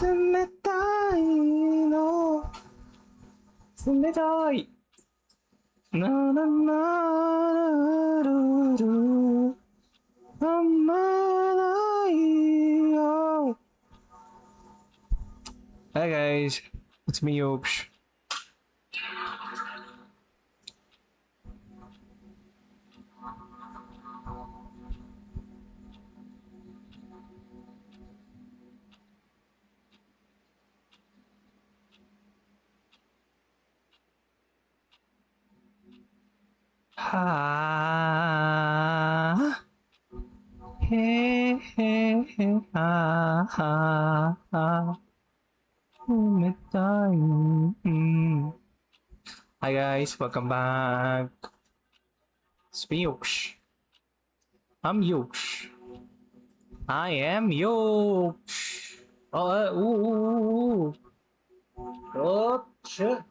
冷たいの冷たいならなるるあんまないよ Hi guys, it's me Opsh. Ha he he he ha ha ha Hi guys, welcome back. It's me Opsh. I'm Opsh. I am Opsh. Ooh. Oh, shit.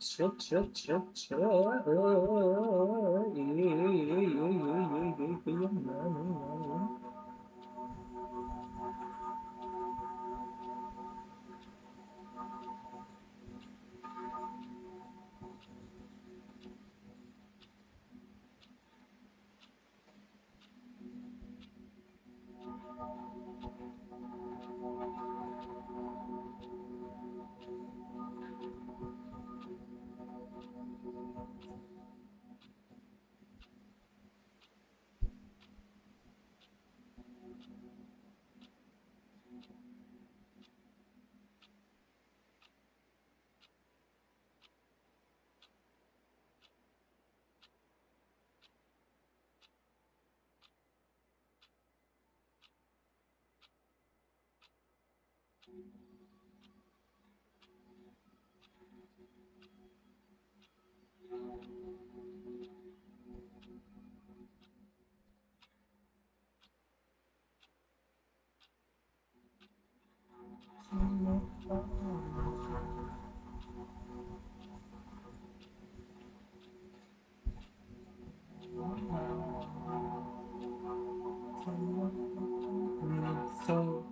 So,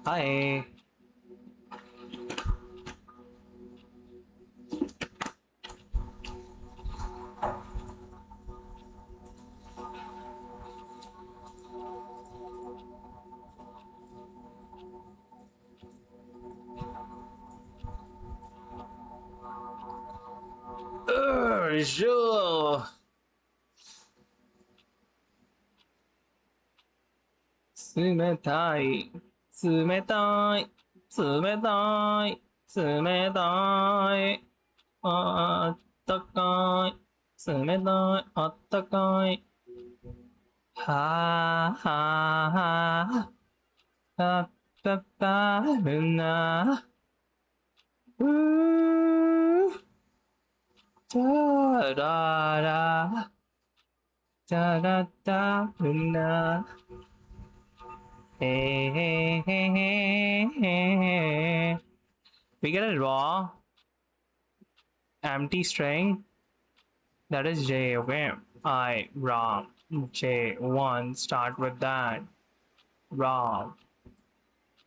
hi. Sure. 冷たい冷たい冷たい冷たいあったかい冷たいあったかいはあはああったかるなチャララチャラタルナHey. We get a raw empty string. That is J, okay? Raw J1. Start with that. Raw.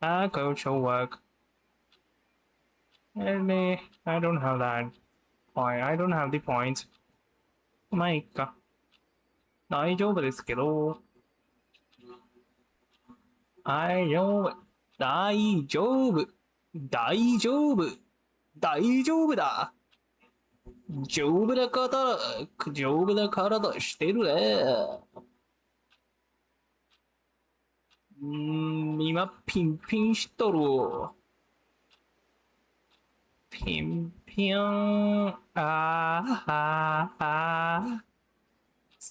Coach will work. I don't have that point. I don't have the points. まあいいか。大丈夫ですけど。大丈夫。大丈夫。大丈夫。大丈夫だ。丈夫だから、丈夫だ体してるね。今ピンピンしとる。ピンピン。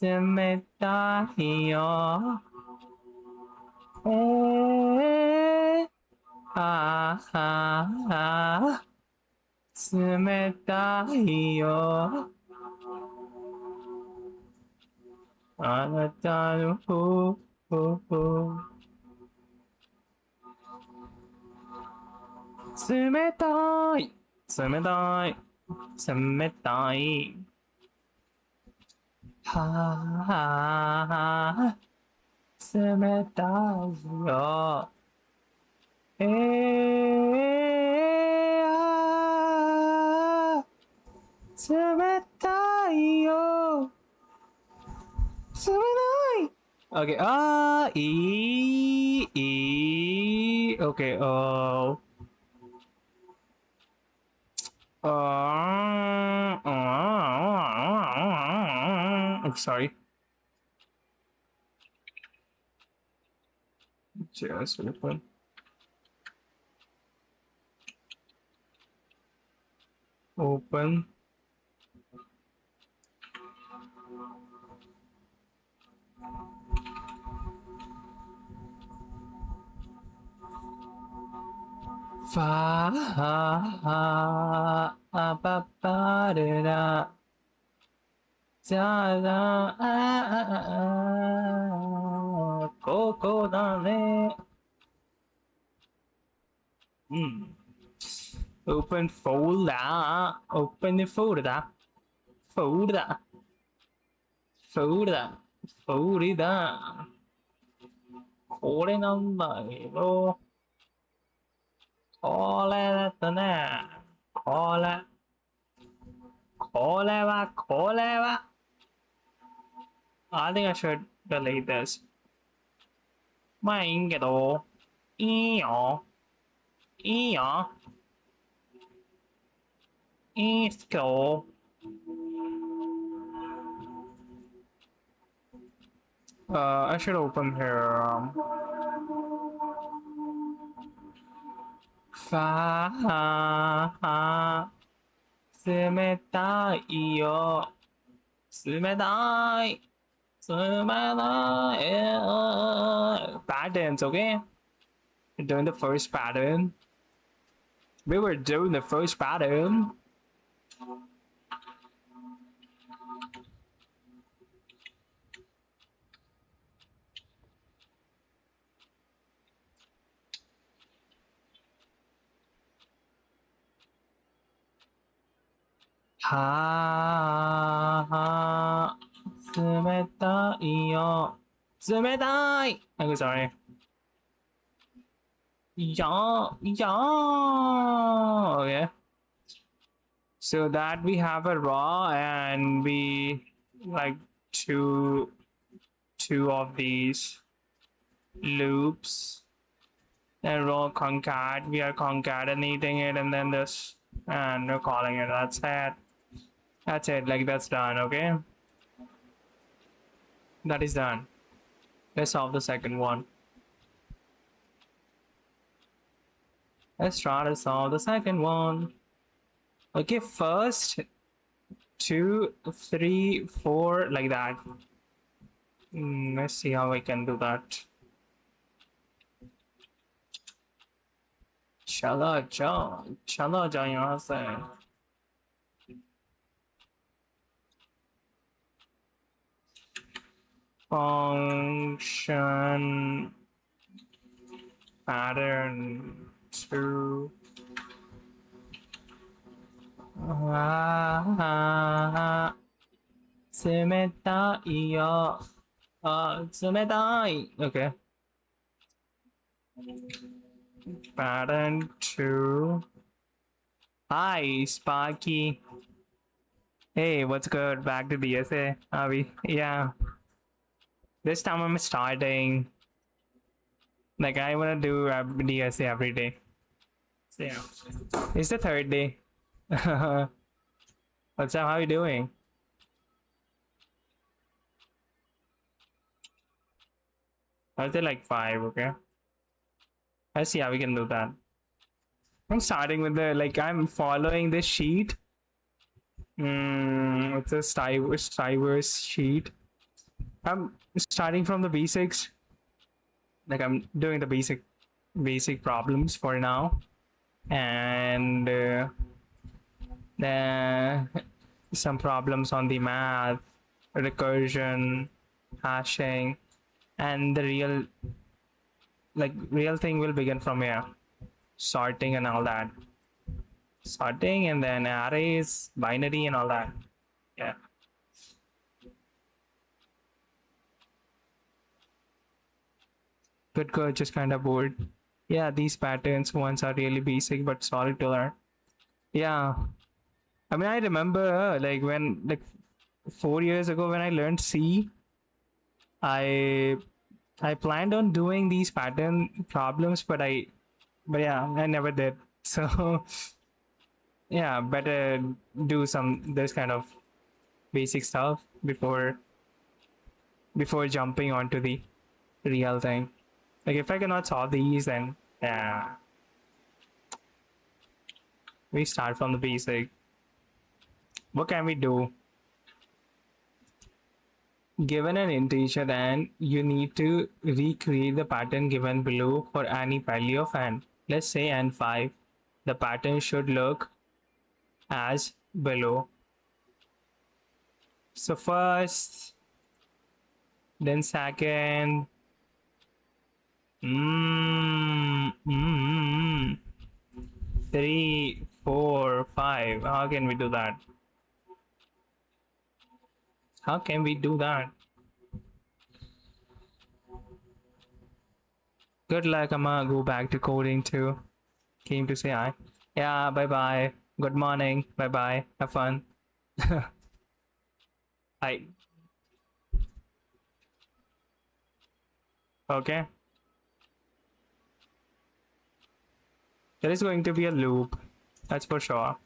冷たいよ。冷たいよ。あなたの方冷たい冷たい冷たいはぁ冷たいよ冷たいよ。冷たい。Okay. Okay. I'm sorry. Just open. Open. Fa ha ba ba da da daここだね。Open folder. Open the folder. Folder. Folder. Folder. これなんだけど。これだったね。これは。I think I should delete this. まあいいけど。いいよ。いいっすよ。I should open here. 冷たいよ。冷たい。Patterns, okay? We're doing the first pattern. We were doing the first pattern. Ha. 冷たいよ。冷たい。I'm sorry. Yeah. Okay. So that we have a raw and we like two of these loops. And raw concat. We are concatenating it and then this and we're calling it. That's it. That's it. Like that's done. Okay. That is done. Let's solve the second one. Let's try to solve the second one. Okay, first 2, 3, 4, like that. Let's see how I can do that. चला जा यहाँ से. Function pattern 2.冷たいよ。冷たい。Okay. Pattern 2. Hi, Sparky. Hey, what's good? Back to DSA. Are we? Yeah. This time I'm starting. Like I wanna do DSA every day. So yeah. It's the third day. What's up? How are you doing? I'll say like 5, okay? Let's see how we can do that. I'm starting with I'm following this sheet. It's a Stivers sheet. I'm starting from the basics. Like I'm doing the basic problems for now. And some problems on the math, recursion, hashing, and the real thing will begin from here. Sorting and all that. Sorting and then arrays, binary and all that. Yeah. Good, just kind of bored. Yeah, these patterns ones are really basic but solid to learn. Yeah. I mean, I remember like when like 4 years ago when I learned C, I I planned on doing these pattern problems, but yeah, I never did. So yeah, better do some this kind of basic stuff before jumping onto the real thing. Like if I cannot solve these, then yeah, we start from the basic. What can we do? Given an integer, then you need to recreate the pattern given below for any value of n. Let's say n5. The pattern should look as below. So first, then second. 3, 4, 5. How can we do that? How can we do that? Good luck. I'm gonna go back to coding too. Came to say hi. Yeah, bye bye. Good morning. Bye bye. Have fun. Hi. Okay. There is going to be a loop. That's for sure.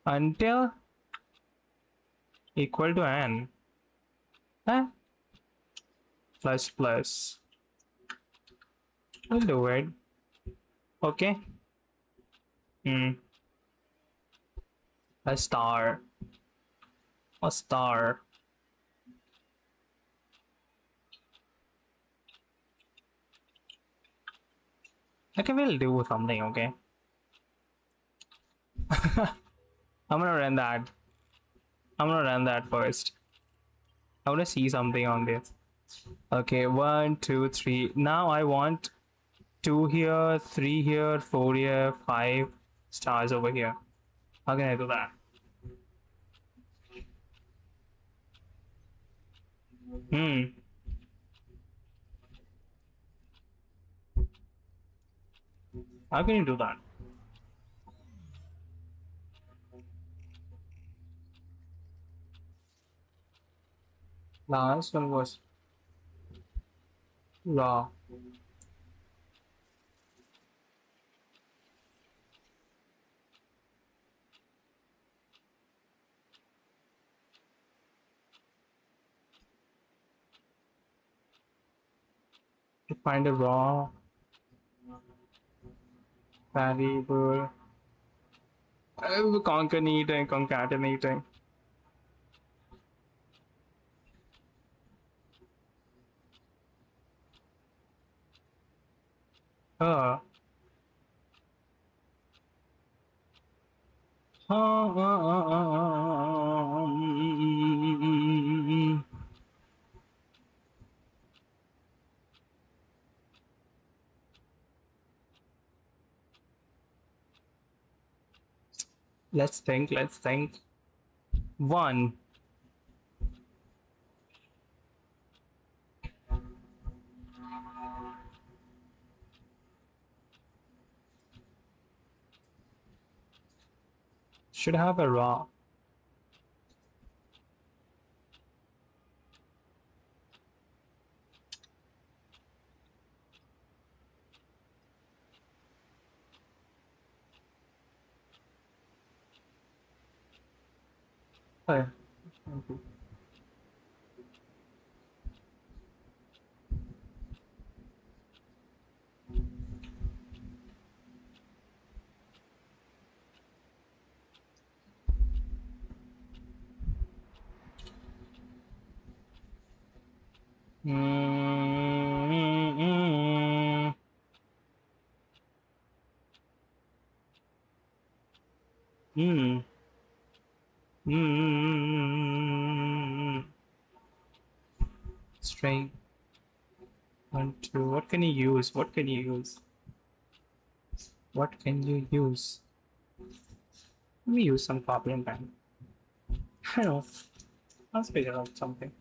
Until equal to n. Huh? Plus plus. We'll do it. Okay. A star. A star. Okay, we'll do something, okay? I'm gonna run that. I'm gonna run that first. I wanna see something on this. Okay, 1, 2, 3. Now I want 2 here, 3 here, 4 here, 5 stars over here. How can I do that? How can you do that? Last one was raw. To find a raw variable. Concatenating, concatenating. Let's think. 1. Should have a raw. Hey. String 1, 2. What can you use? What can you use? What can you use? Let me use some problem pen. I don't know. Let's figure out something.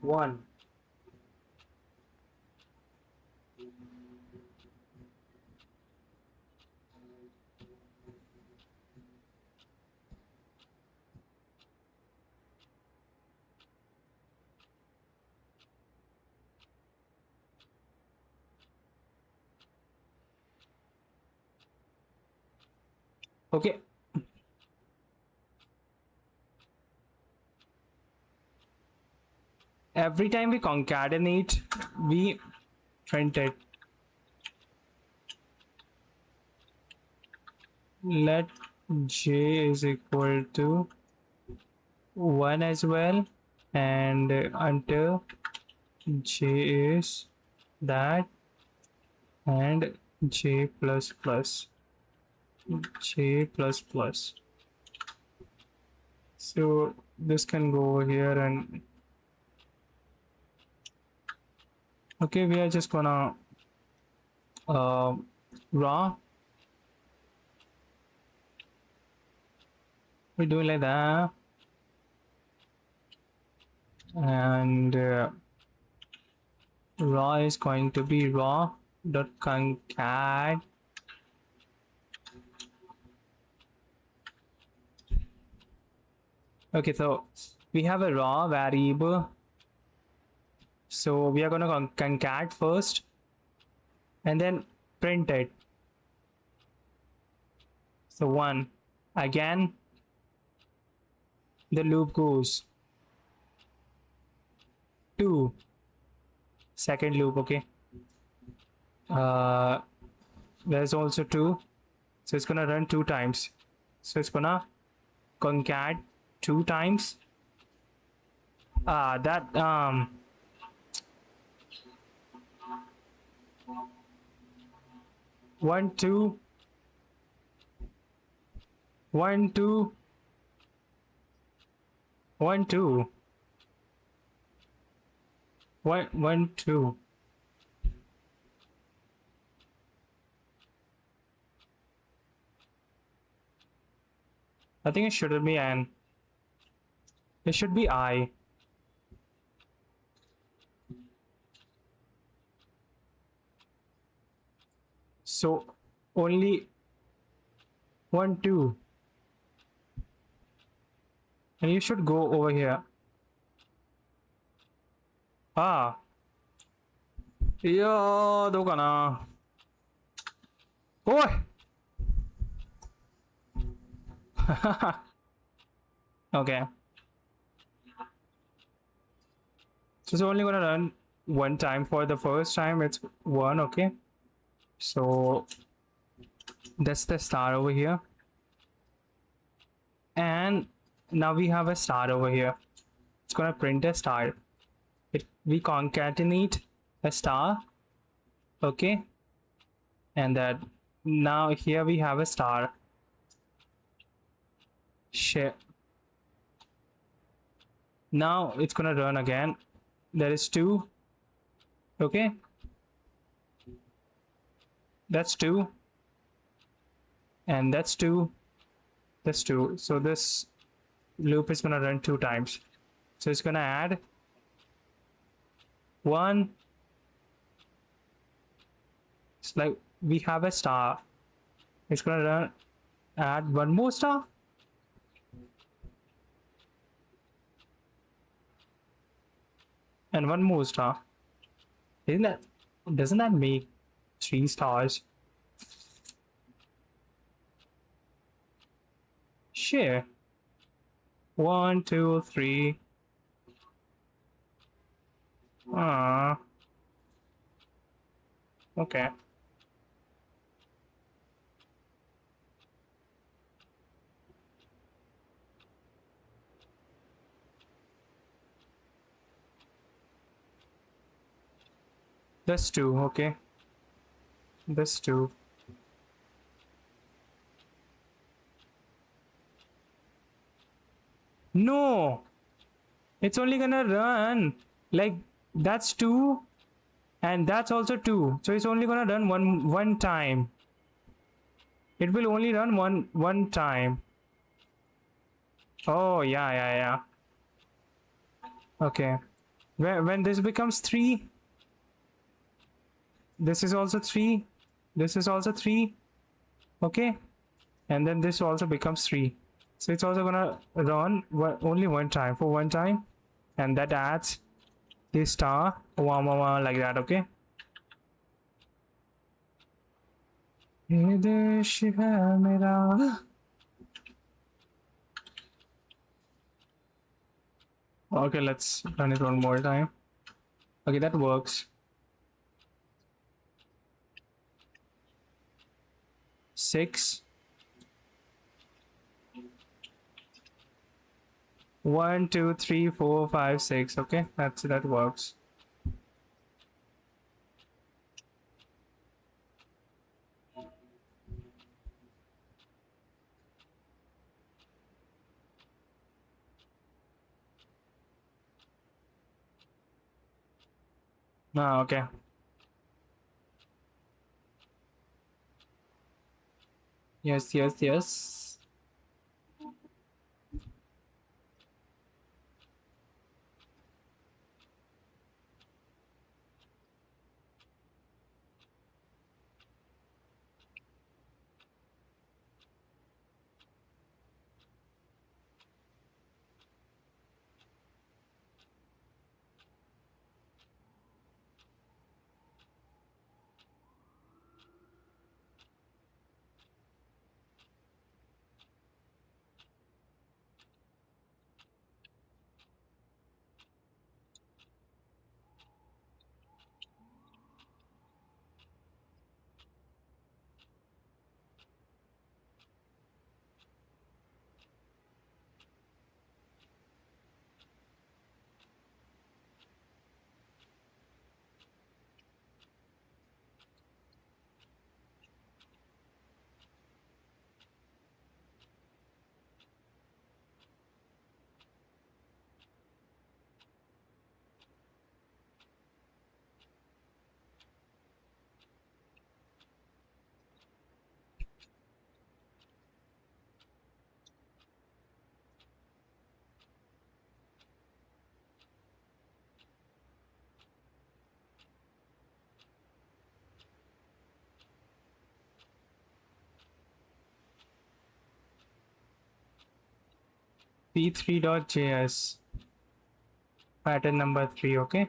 1. Okay. Every time we concatenate, we print it. Let j is equal to 1 as well, and until j is that, and j plus plus. J plus plus. So this can go over here, and okay, we are just gonna raw. We're doing like that, and raw is going to be raw dot concat. Okay, so we have a raw variable. So we are going to concat first and then print it. So 1. Again, the loop goes. 2. Second loop, okay. There's also 2. So it's going to run 2 times. So it's going to concat 2 times. That 1 2 1 2 1 2 1 1 2. I think it shouldn't be n. It should be I. So only 1 2, and you should go over here. Yo, どうかな。おいOkay. So it's only gonna run 1 time. For the first time it's 1, okay? So that's the star over here. And now we have a star over here. It's gonna print a star. We concatenate a star, okay? And that now here we have a star. Shit. Now it's gonna run again. There is 2, okay? That's 2, and that's 2, that's 2. So this loop is gonna run 2 times. So it's gonna add 1. It's like we have a star. It's gonna add 1 more star. And 1 more star. Doesn't that make 3 stars? Share. 1 2 3. Okay. That's 2, okay. That's 2. No! It's only gonna run like that's 2 and that's also 2. So it's only gonna run one time. It will only run one time. Oh yeah. Okay. When this becomes 3, this is also 3, this is also 3, okay, and then this also becomes 3. So it's also gonna run only one time, for one time, and that adds the star like that, okay. Okay, let's run it one more time. Okay, that works. 6. 1, 2, 3, 4, 5, 6. Okay, that works. Okay. Yes. p3.js pattern number 3, okay.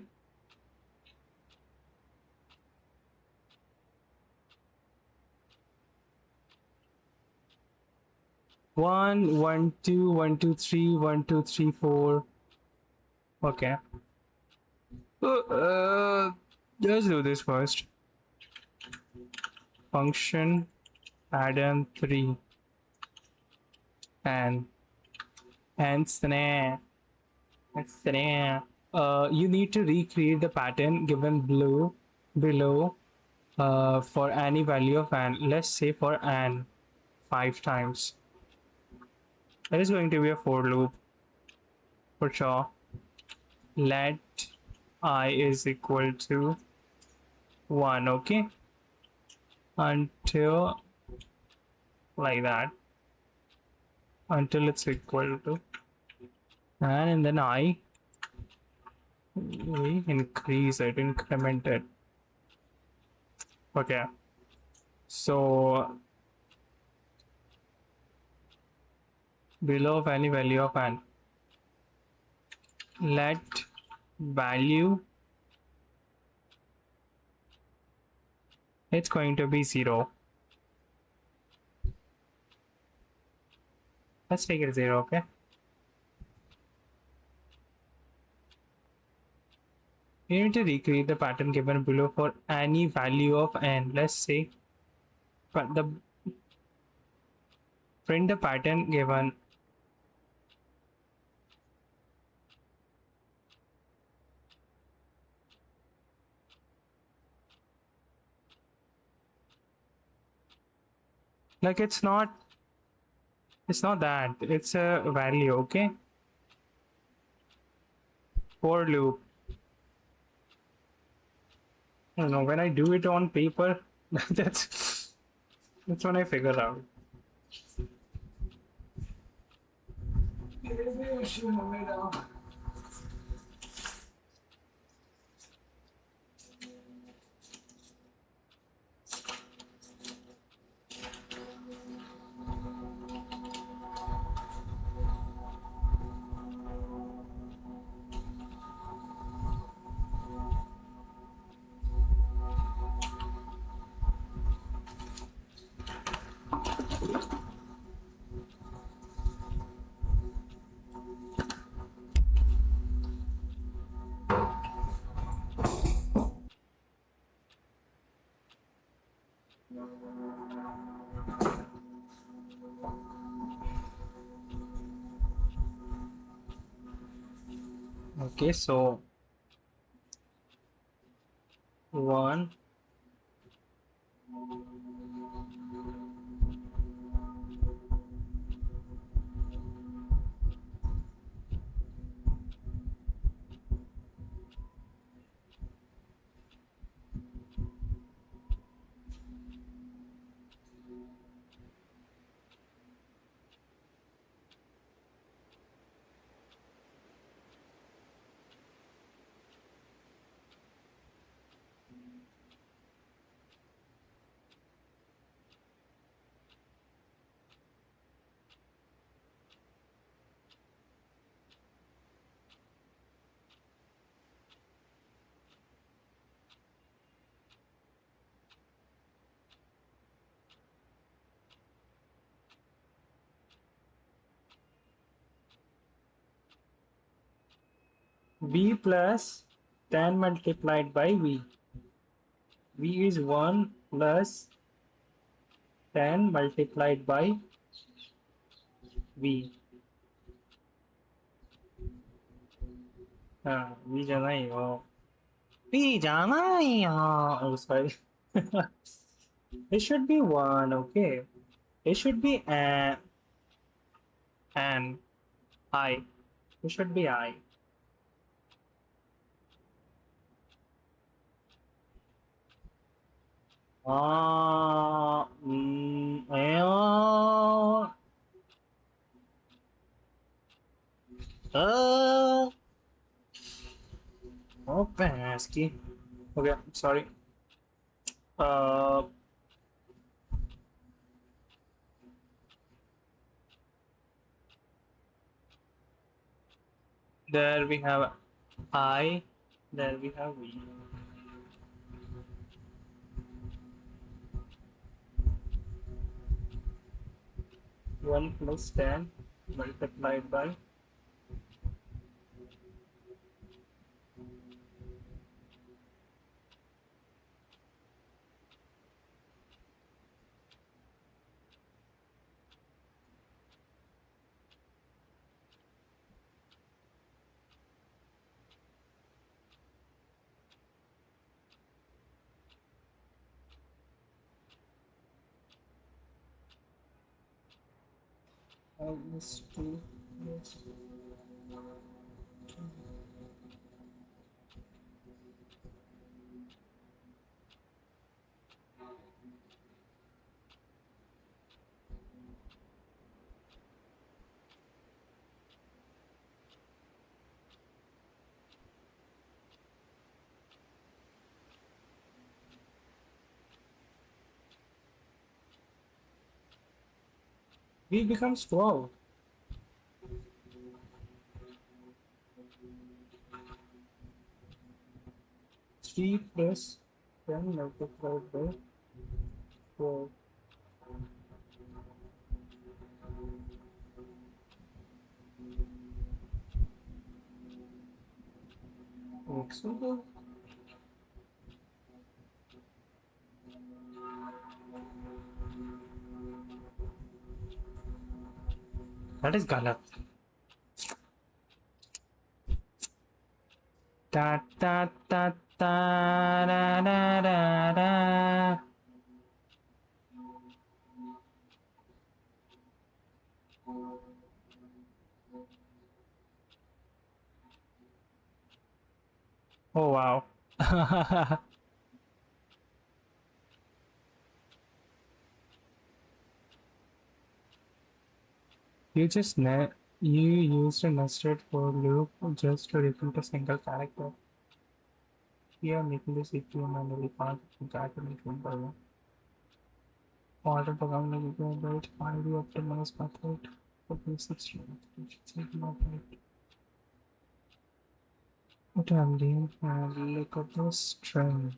One, 1, 2, 1, 2, 3, 1, 2, 3, 4. Okay. Let's do this first. Function pattern 3 and snare. You need to recreate the pattern given below for any value of n. Let's say for n 5 times. That is going to be a for loop for sure. Let I is equal to 1, okay, until like that, until it's equal to, and then we increment it. Okay, so below of any value of n, let value, it's going to be 0. Let's take it 0, okay. You need to recreate the pattern given below for any value of n. Let's say, but print the pattern given like it's not that, it's a value, okay. For loop, I don't know, when I do it on paper, that's when I figure out. Okay, so 1. V plus 10 multiplied by V. V is 1 plus 10 multiplied by V. V じゃないよ。V じゃないよ。Oh, sorry. It should be 1, okay. It should be an I. It should be I. Oh, pesky. Okay, sorry. There we have I. There we have V. One plus 10 multiplied by minus 2 plus 2. V becomes 12. Three plus 10 multiplied by 12. Excellent. That is galat. Da da da da da da da da. Oh wow. You used a nested for loop just to repeat a single character. We are making this equal manually part of the calculation by one. Order programming language highly optimized method for basic geometry. What I'm doing, look at this string.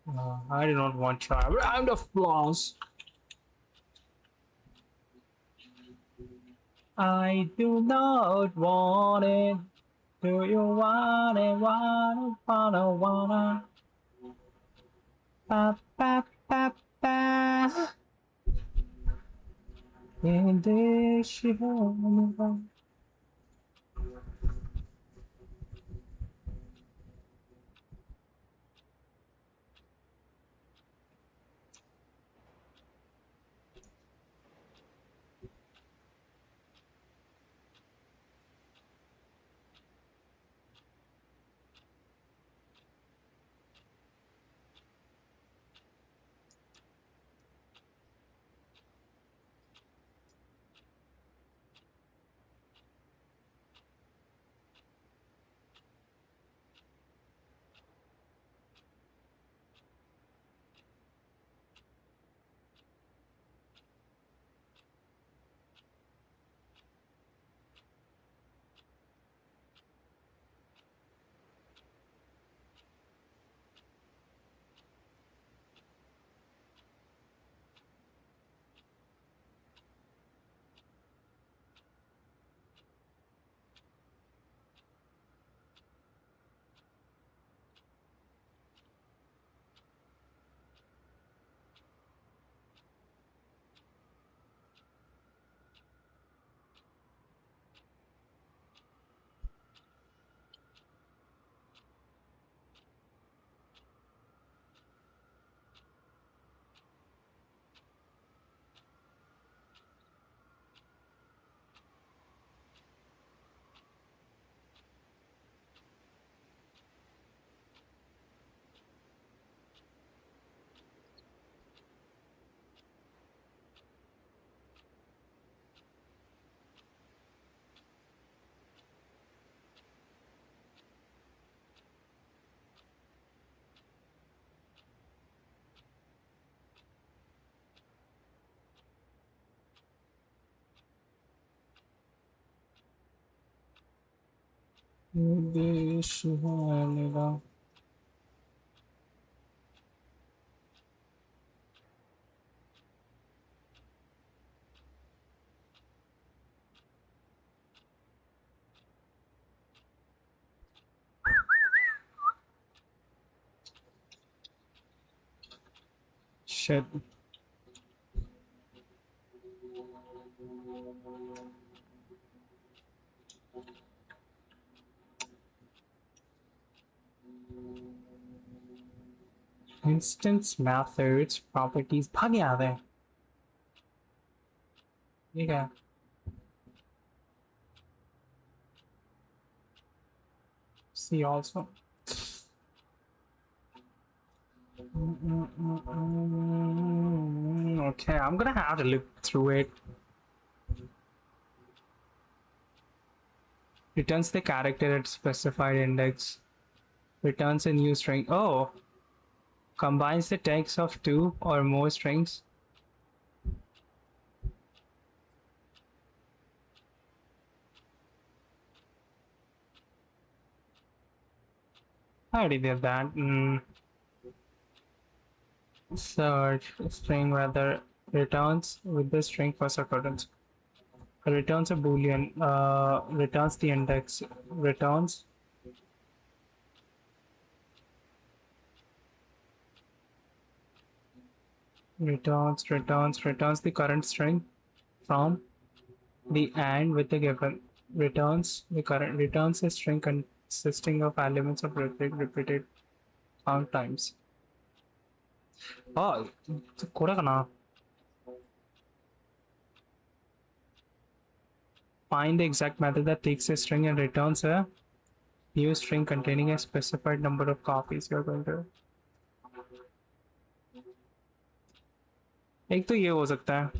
I do not want your round of applause. I do not want it. Do you want it? Wanna? Ba ba ba ba. In this home. This home. Shit. Instance methods properties भाग याद है ठीक है see also okay I'm gonna have to look through it. Returns the character at specified index, returns a new string. Oh, combines the text of two or more strings. I already did that. Search string whether returns with the string first occurrence. Returns a boolean, returns the index, returns the current string from the and with the given, returns a string consisting of elements of repeated count times. Oh, これかな Find the exact method that takes a string and returns a new string containing a specified number of copies you're going to. एक तो ये हो सकता है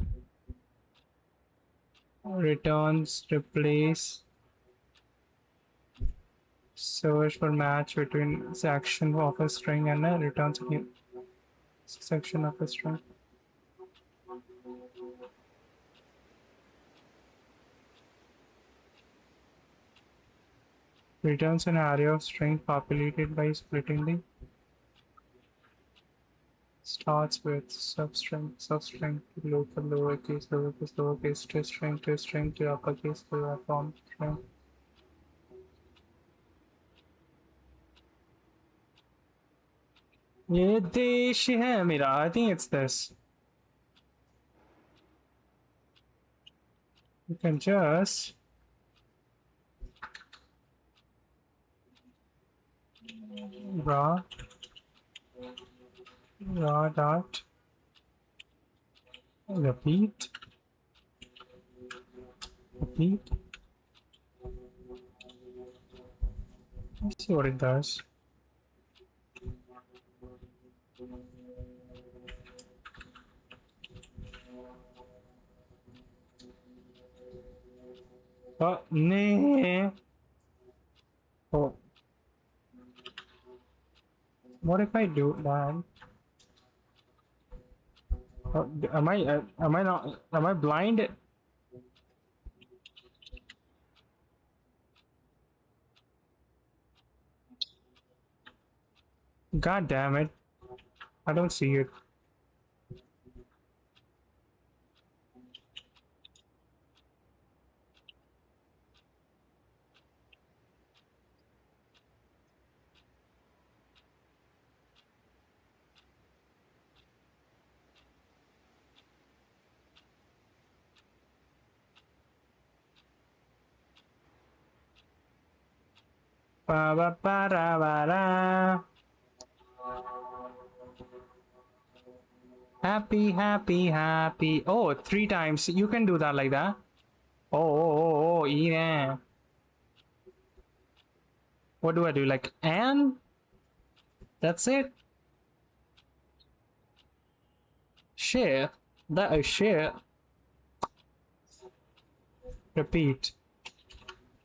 returns replace search for match between section of a string and a returns a new section of a string. Returns an array of string populated by splitting the starts with substring, local, lowercase, to string, to uppercase, to form string. ये देश है मेरा. I think it's this. You can just raw dot repeat. Let's see what it does. Oh, nee. Oh. What if I do that? Oh, am I blind? God damn it. I don't see it. Ba ba ba da ba da. Happy. Oh, 3 times. You can do that like that. Oh, yeah. What do I do? Like, and? That's it? Share. That is share. Repeat.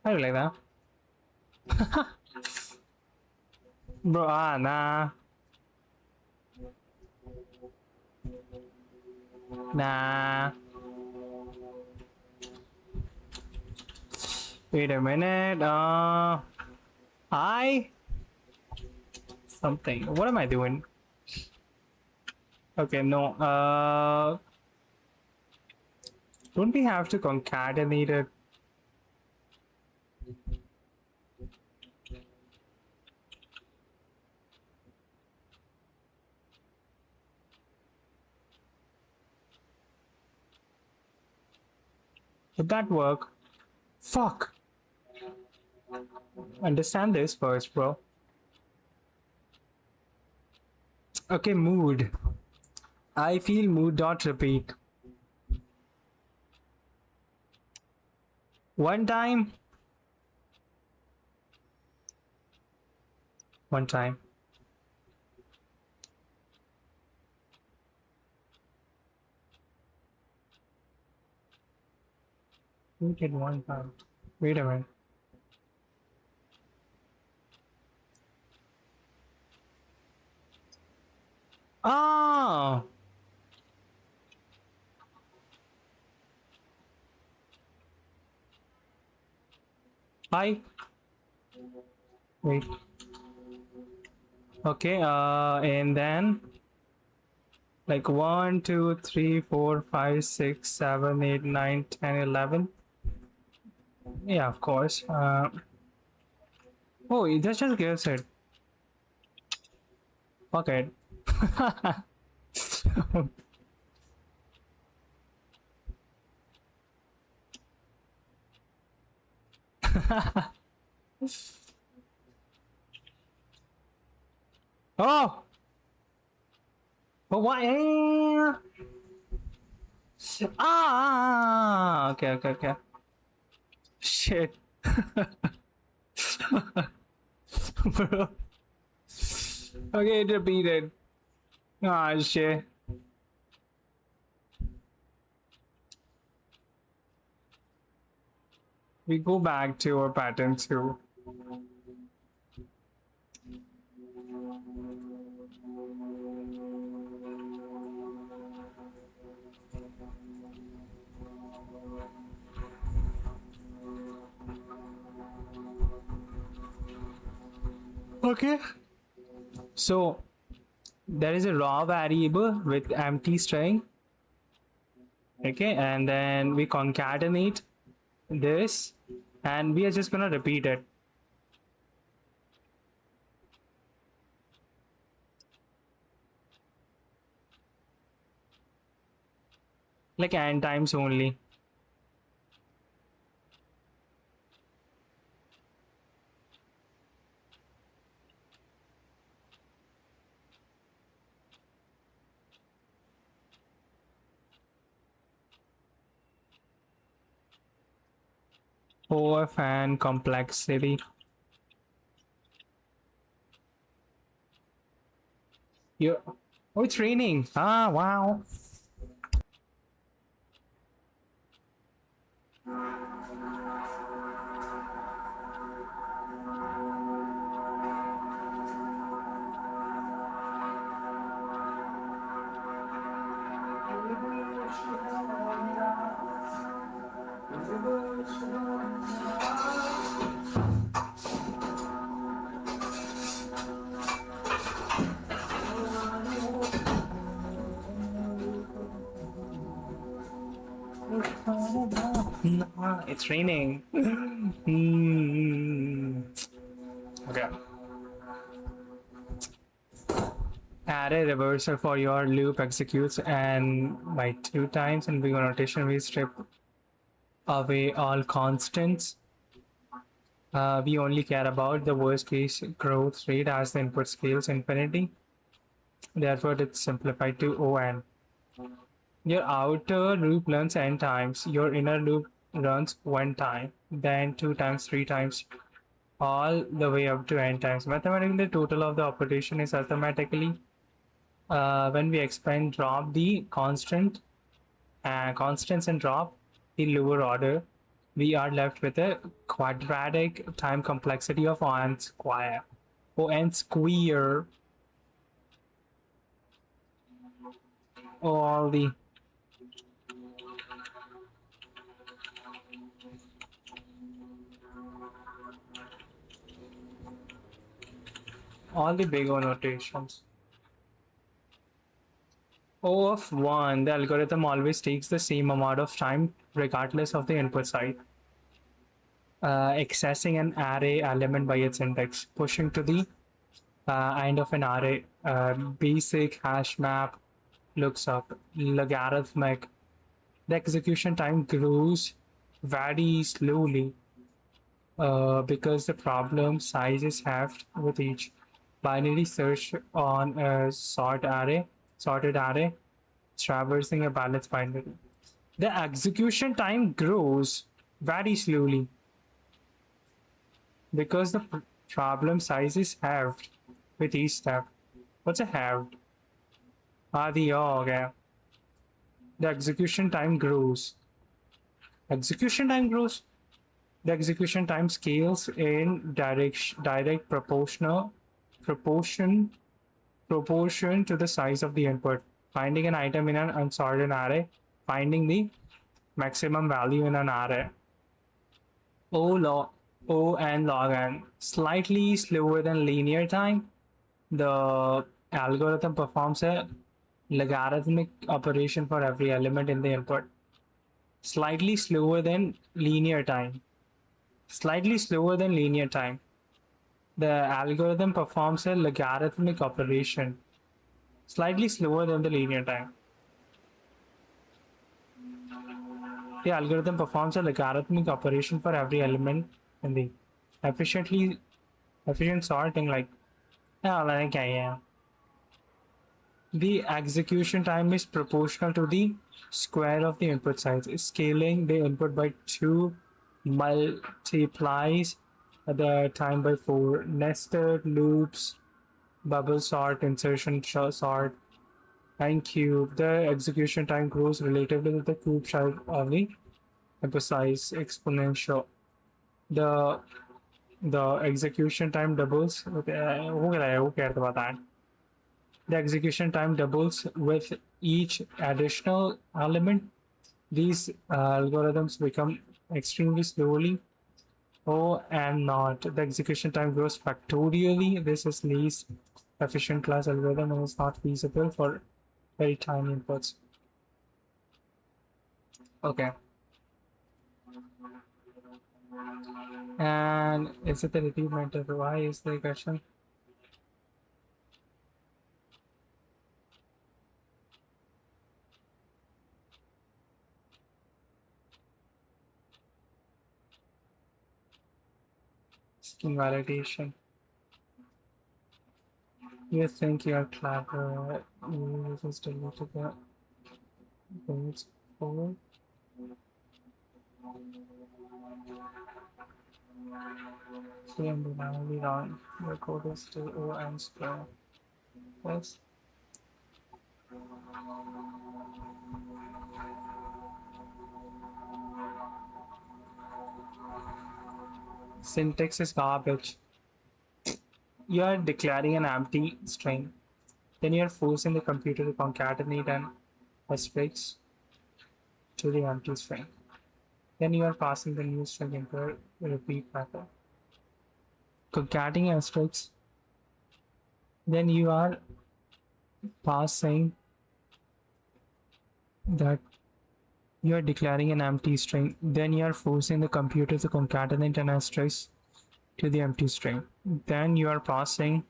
I do like that. Bro, nah. Nah. Wait a minute. Something. What am I doing? Okay, no. Don't we have to concatenate it? Would that work? Fuck. Understand this first, bro. Okay, mood. I feel mood dot repeat. One time. We did one time. Wait a minute. Oh! Hi. Wait. Okay, and then like 1, 2, 3, 4, 5, 6, 7, 8, 9, 10, 11. Yeah, of course. Oh, it just gives it. Fuck it. Oh! But why? Okay. Shit. Bro. Okay, it repeated. Ah, shit. We go back to our pattern 2. Okay. So there is a raw variable with empty string. Okay, and then we concatenate this, and we are just gonna repeat it. Like n times only. OF and complexity. Oh, it's raining. Ah, wow. It's raining. Okay. Array reversal for your loop executes and by 2 times, and big notation we strip away all constants. We only care about the worst case growth rate as the input scales infinity. Therefore, it's simplified to O(n). Your outer loop runs n times. Your inner loop runs 1 time, then 2 times, 3 times, all the way up to n times. Mathematically, the total of the operation is arithmetically. When we expand, drop the constants and drop the lower order, we are left with a quadratic time complexity of O(n square). O(n square. All the big O notations. O of 1, the algorithm always takes the same amount of time regardless of the input side. Accessing an array element by its index, pushing to the end of an array, basic hash map looks up, logarithmic. The execution time grows very slowly because the problem size is halved with each binary search on a sorted array, traversing a balanced binary. The execution time grows very slowly because the problem size is halved with each step. What's a halved? Okay. The execution time grows. Execution time grows. The execution time scales in direct proportion to the size of the input. Finding an item in an unsorted array, finding the maximum value in an array. O(n) log n, slightly slower than linear time. The algorithm performs a logarithmic operation for every element in the input. Slightly slower than linear time. Slightly slower than linear time. The algorithm performs a logarithmic operation. Slightly slower than the linear time. The algorithm performs a logarithmic operation for every element in the efficient sorting, like yeah. The execution time is proportional to the square of the input size. Scaling the input by 2 multiplies the time by 4. Nested loops, bubble sort, insertion sort, and cube. The execution time grows relatively with the cube size of the input size exponential. The execution time doubles with the execution time doubles with each additional element. These algorithms become extremely slowly. O and not. The execution time grows factorially. This is least efficient class algorithm is not feasible for very tiny inputs. Okay. And is it the repeat method? Why is the question? Seeking validation. You think you're clever, you just deleted the page forward. So I'm binarily wrong. Your code is still O and square. Yes. Syntax is garbage. You are declaring an empty string. Then you are forcing the computer to concatenate an asterisk to the empty string. Then you are passing the new string into a repeat method. Concatenating asterisks. Then you are passing that you are declaring an empty string. Then you are forcing the computer to concatenate an asterisk to the empty string. Then you are passing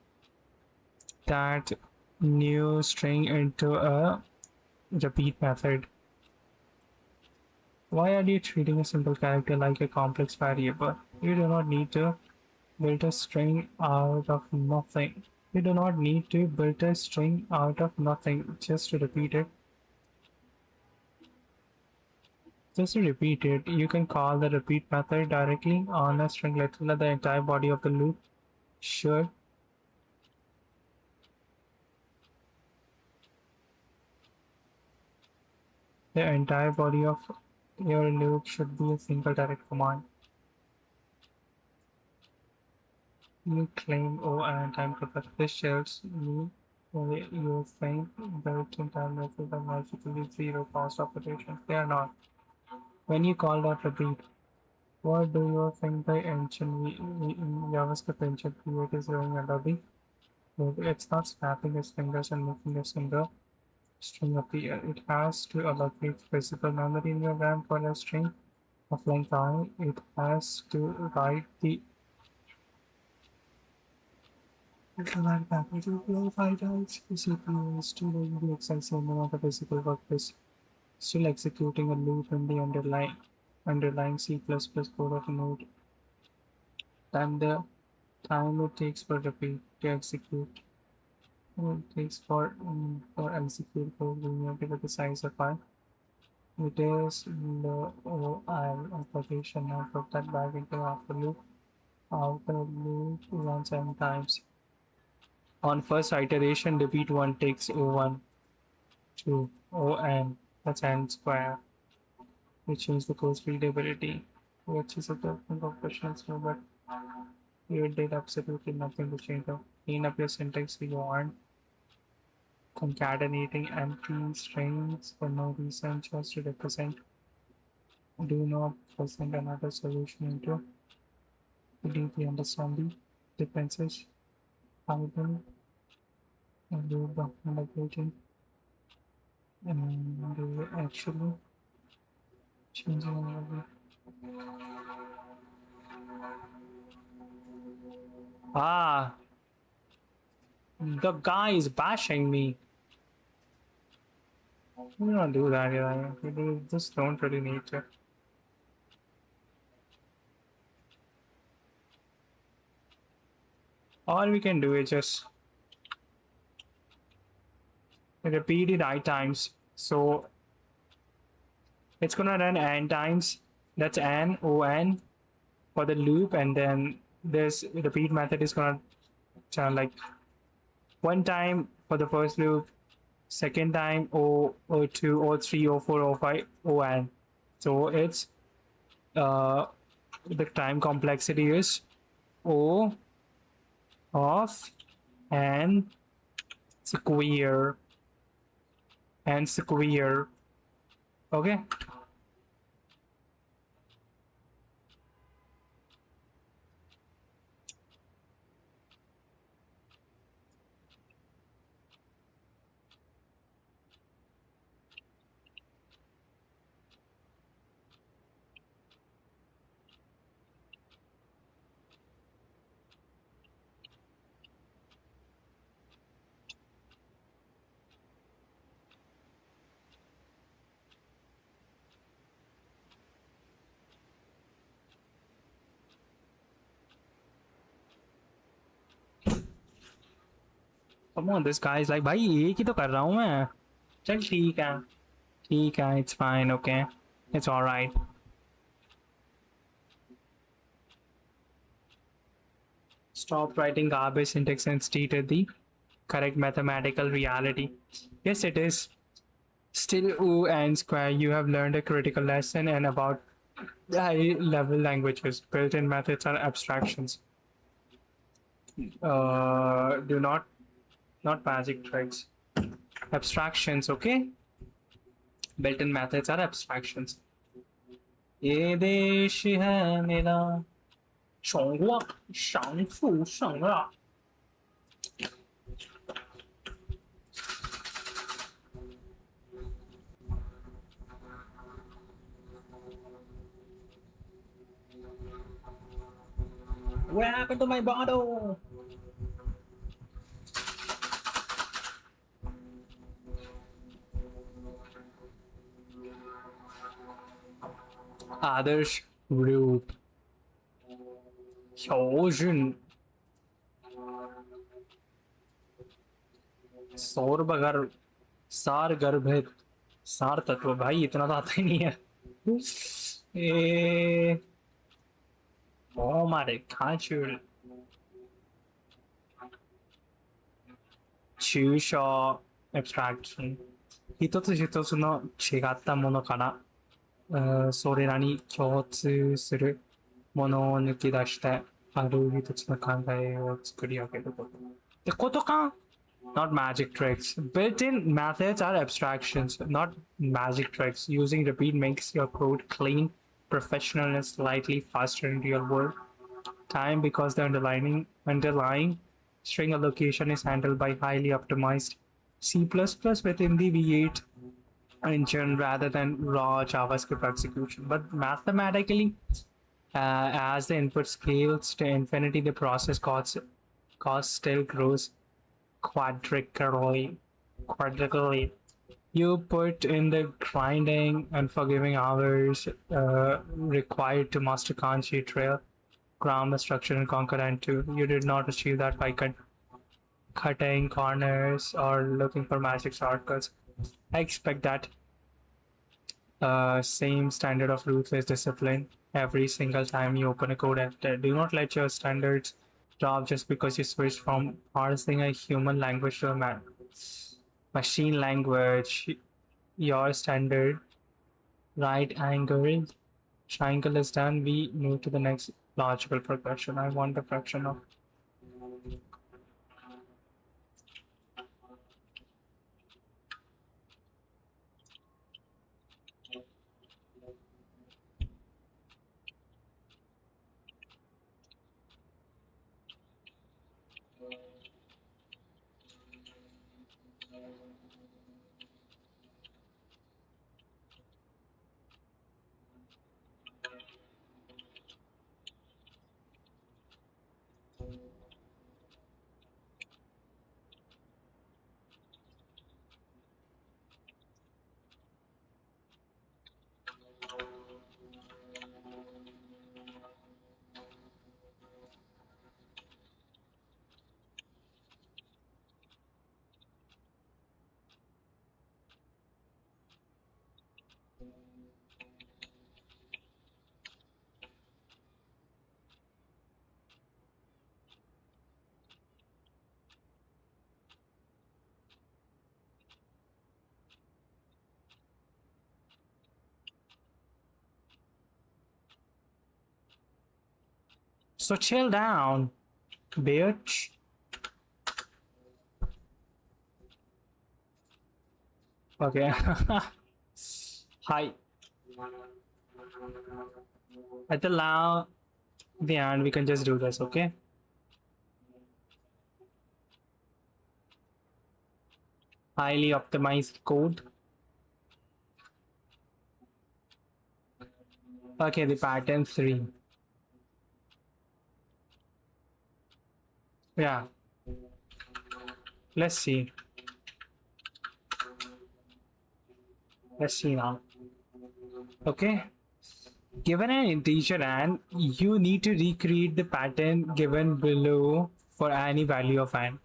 that new string into a repeat method. Why are you treating a simple character like a complex variable? You do not need to build a string out of nothing. You do not need to build a string out of nothing just to repeat it. Just to repeat it, you can call the repeat method directly on a string. Let's let the entire body of the loop should your loop should be a single direct command. You claim and time compressor. This shows me you think built-in time methods are magically zero cost operations. They are not. When you call that repeat, what do you think the engine JavaScript engine create is doing under the loop? It's not snapping its fingers and making a single string appear. It has to allocate physical memory in your RAM for a string of length I. It has to write the command package to verify times. The CPU is still doing the exact same amount of physical work, still executing a loop in the underlying C++ code of a node, and the time it takes for repeat to execute. It takes for execute code linear with the size of I. It is the OI application. Now put that back into after loop. Outer loop runs n times. On first iteration, repeat 1 takes O1 to On. That's n square. We change the code's readability, which is a different operations here, but you did absolutely nothing to change up. Clean up your syntax if you want. Concatenating empty strings for no reason, just to represent. Do not present another solution into. To deeply understand the differences. Idle and do documentation and do actually changing. Ah, the guy is bashing me. We don't do that, yeah. We just don't really need to. All we can do is just repeat it I times. So it's gonna run n times. That's n on for the loop, and then this repeat method is gonna like one time for the first loop, second time O2, O3, O4, O5, On. So it's the time complexity is O of n square and square. Okay. Come on, this guy is like, भाई एक ही तो कर रहा हूँ मैं. चल ठीक है, it's fine, okay, it's alright. Stop writing garbage syntax and state the correct mathematical reality. Yes, it is. Still, O and square, you have learned a critical lesson and about high-level languages. Built-in methods are abstractions. Do not magic tricks. Abstractions, okay? Built-in methods are abstractions. ये देश है मेरा, 中国上富盛了。What happened to my bottle? Others rude. 调顺 सौर बगर सार गर्भित सार तत्व भाई इतना तो आता ही नहीं है हमारे खाचुल抽象 abstraction 一つ一つの違ったものからそれらに共通するものを抜き出してある一つの考えを作り上げることってことか Not magic tricks. Built-in methods are abstractions, not magic tricks. Using repeat makes your code clean, professional, and slightly faster in real world time because the underlying string allocation is handled by highly optimized C++ within the V8 engine rather than raw JavaScript execution. But mathematically, as the input scales to infinity, the process cost still grows quadrically. You put in the grinding and forgiving hours required to master Kanji trail, grammar, structure, and concurrent too. You did not achieve that by cutting corners or looking for magic shortcuts. I expect that same standard of ruthless discipline every single time you open a code editor. Do not let your standards drop just because you switch from parsing a human language to a machine language. Your standard right angle triangle is done. We move to the next logical progression. I want the fraction of So chill down, bitch. Okay. Hi. At the end, we can just do this, okay? Highly optimized code. Okay, the pattern 3. Yeah. Let's see. Let's see now. Okay. Given an integer n, you need to recreate the pattern given below for any value of n.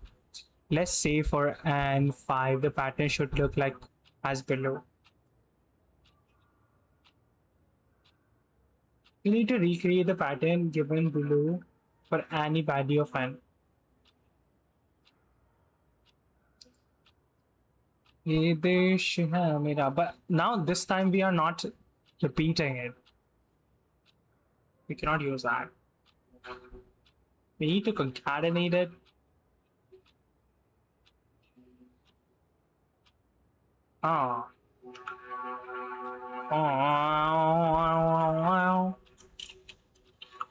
Let's say for n 5, the pattern should look like as below. You need to recreate the pattern given below for any value of n. But now this time we are not repeating it. We cannot use that. We need to concatenate it.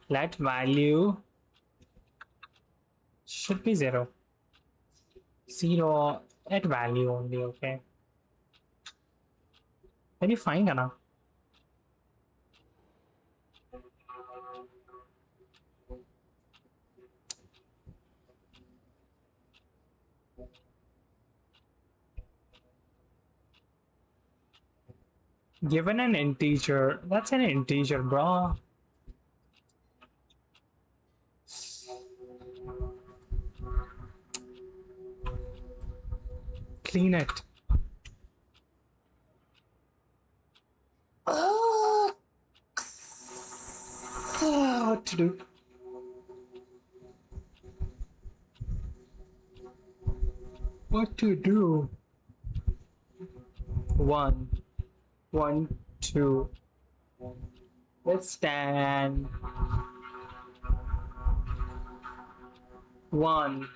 Let value should be 0. 0 at value only, okay? Can you find Anna? Given an integer, that's an integer, bro. Clean it. What to do? What to do? 1, 2. Let's stand. 1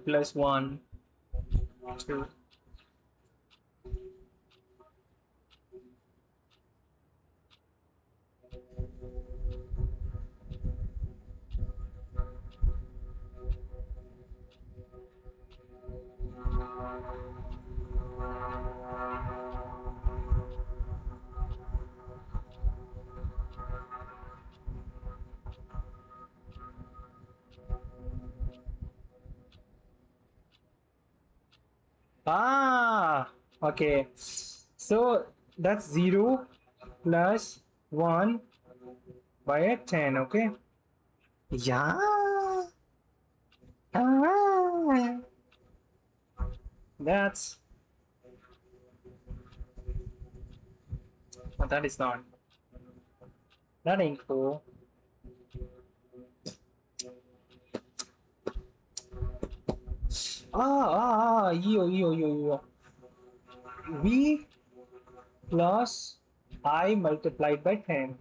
plus 1, 2. Okay. So that's 0 plus 1 by 10, okay? Yeah. That's... Oh, that is not... That ain't cool. Yo. V plus I multiplied by 10.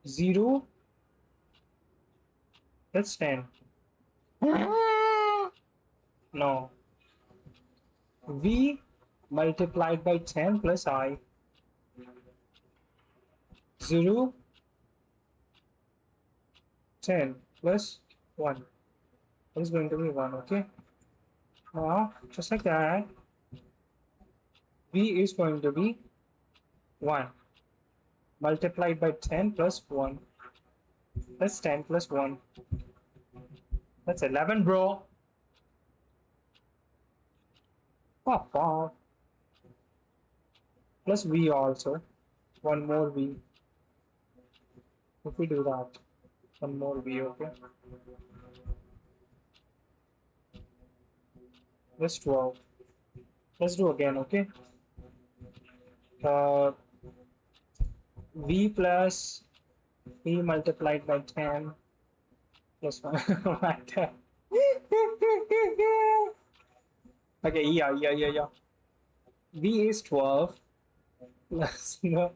0. That's 10. No. V multiplied by 10 plus I. 0. 10 plus 1. That is going to be 1, okay? Now, just like that, V is going to be 1 multiplied by 10 plus 1. That's 10 plus 1. That's 11, bro. Pop. Plus V also. One more V. If we do that, one more V, okay? That's 12. Let's do again, okay? V plus V multiplied by 10 plus 1. Okay, yeah. V is 12 plus 10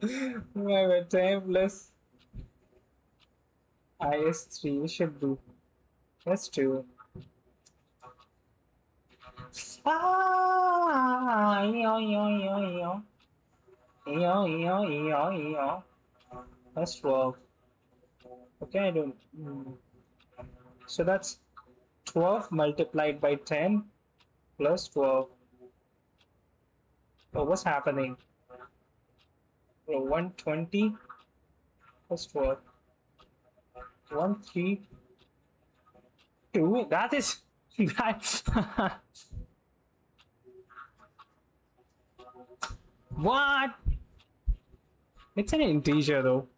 plus I is 3 should do. That's 2. That's 12. Okay, I don't. So that's 12 multiplied by 10 plus 12. Oh, what's happening? Oh, 120 plus 12. 132. That is that. What? It's an integer though.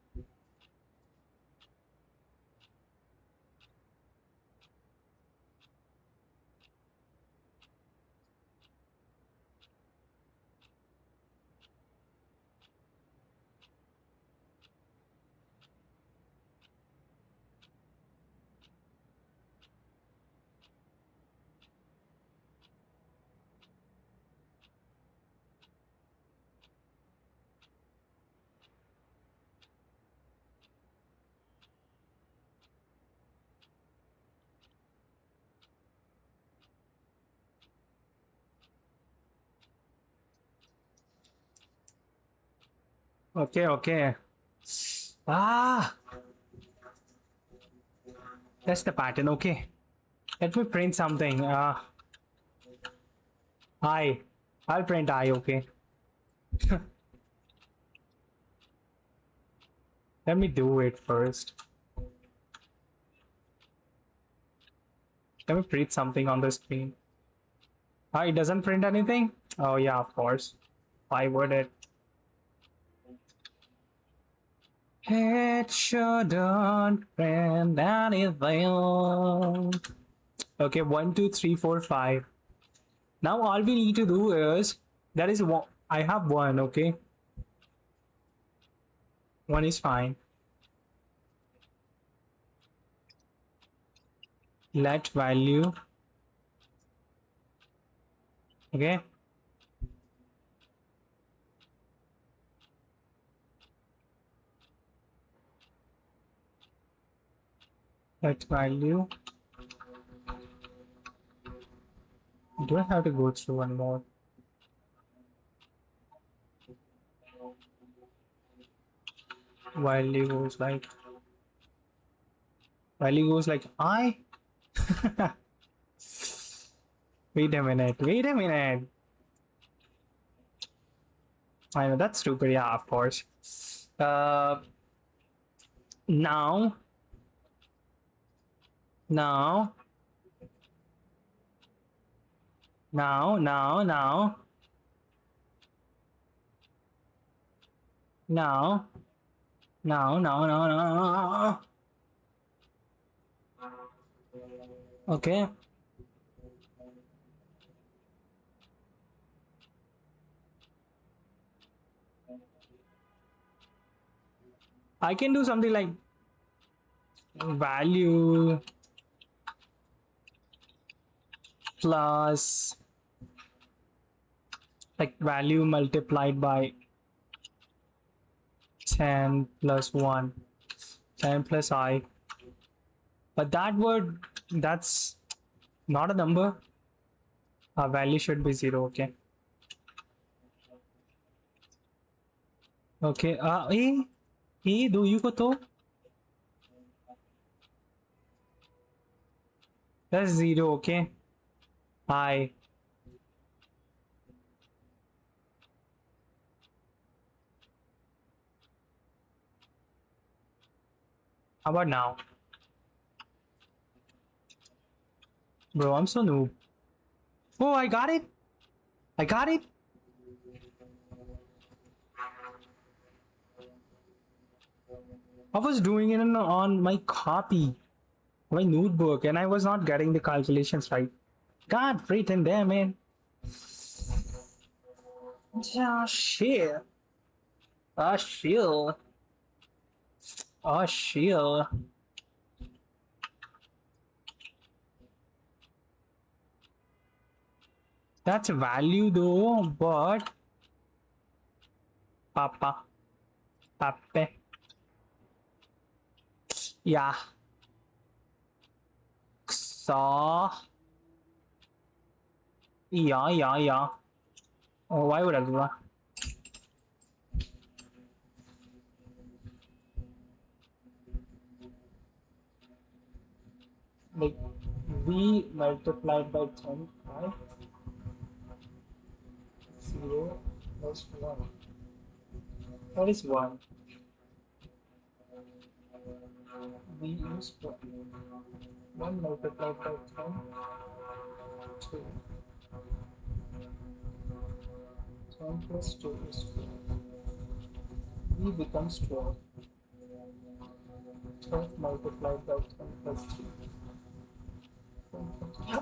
Okay. Ah, that's the pattern. Okay. Let me print something. I'll print I. Okay. Let me do it first. Let me print something on the screen. It doesn't print anything? Oh yeah, of course. Why would it? It shouldn't print anything. Okay, 1, 2, 3, 4, 5. Now all we need to do is, that is one. I have one, okay? One is fine. Let value. Okay. Let value. Do I have to go through one more? Value goes like I. Wait a minute. I know that's stupid. Yeah, of course. Now. Now. Now. Okay. I can do something like value plus like value multiplied by 10 plus 1, 10 plus I. But that's not a number. Our value should be 0, okay? Okay, do you go to? That's 0, okay? I. How about now? Bro, I'm so noob. Oh, I got it. I was doing it on my copy, my notebook, and I was not getting the calculations right. God freaking damn, man. Oh, shit. Oh, shit. Oh, shit. That's a value though, but Papa. Yeah. So yeah. Oh, why would I do that? Like v multiplied by 10, right? 0 plus 1. What is 1? V is 1 multiplied by 10, 2. 10 plus 2 is 12. V becomes 12. 12 multiplied by 10 plus 3.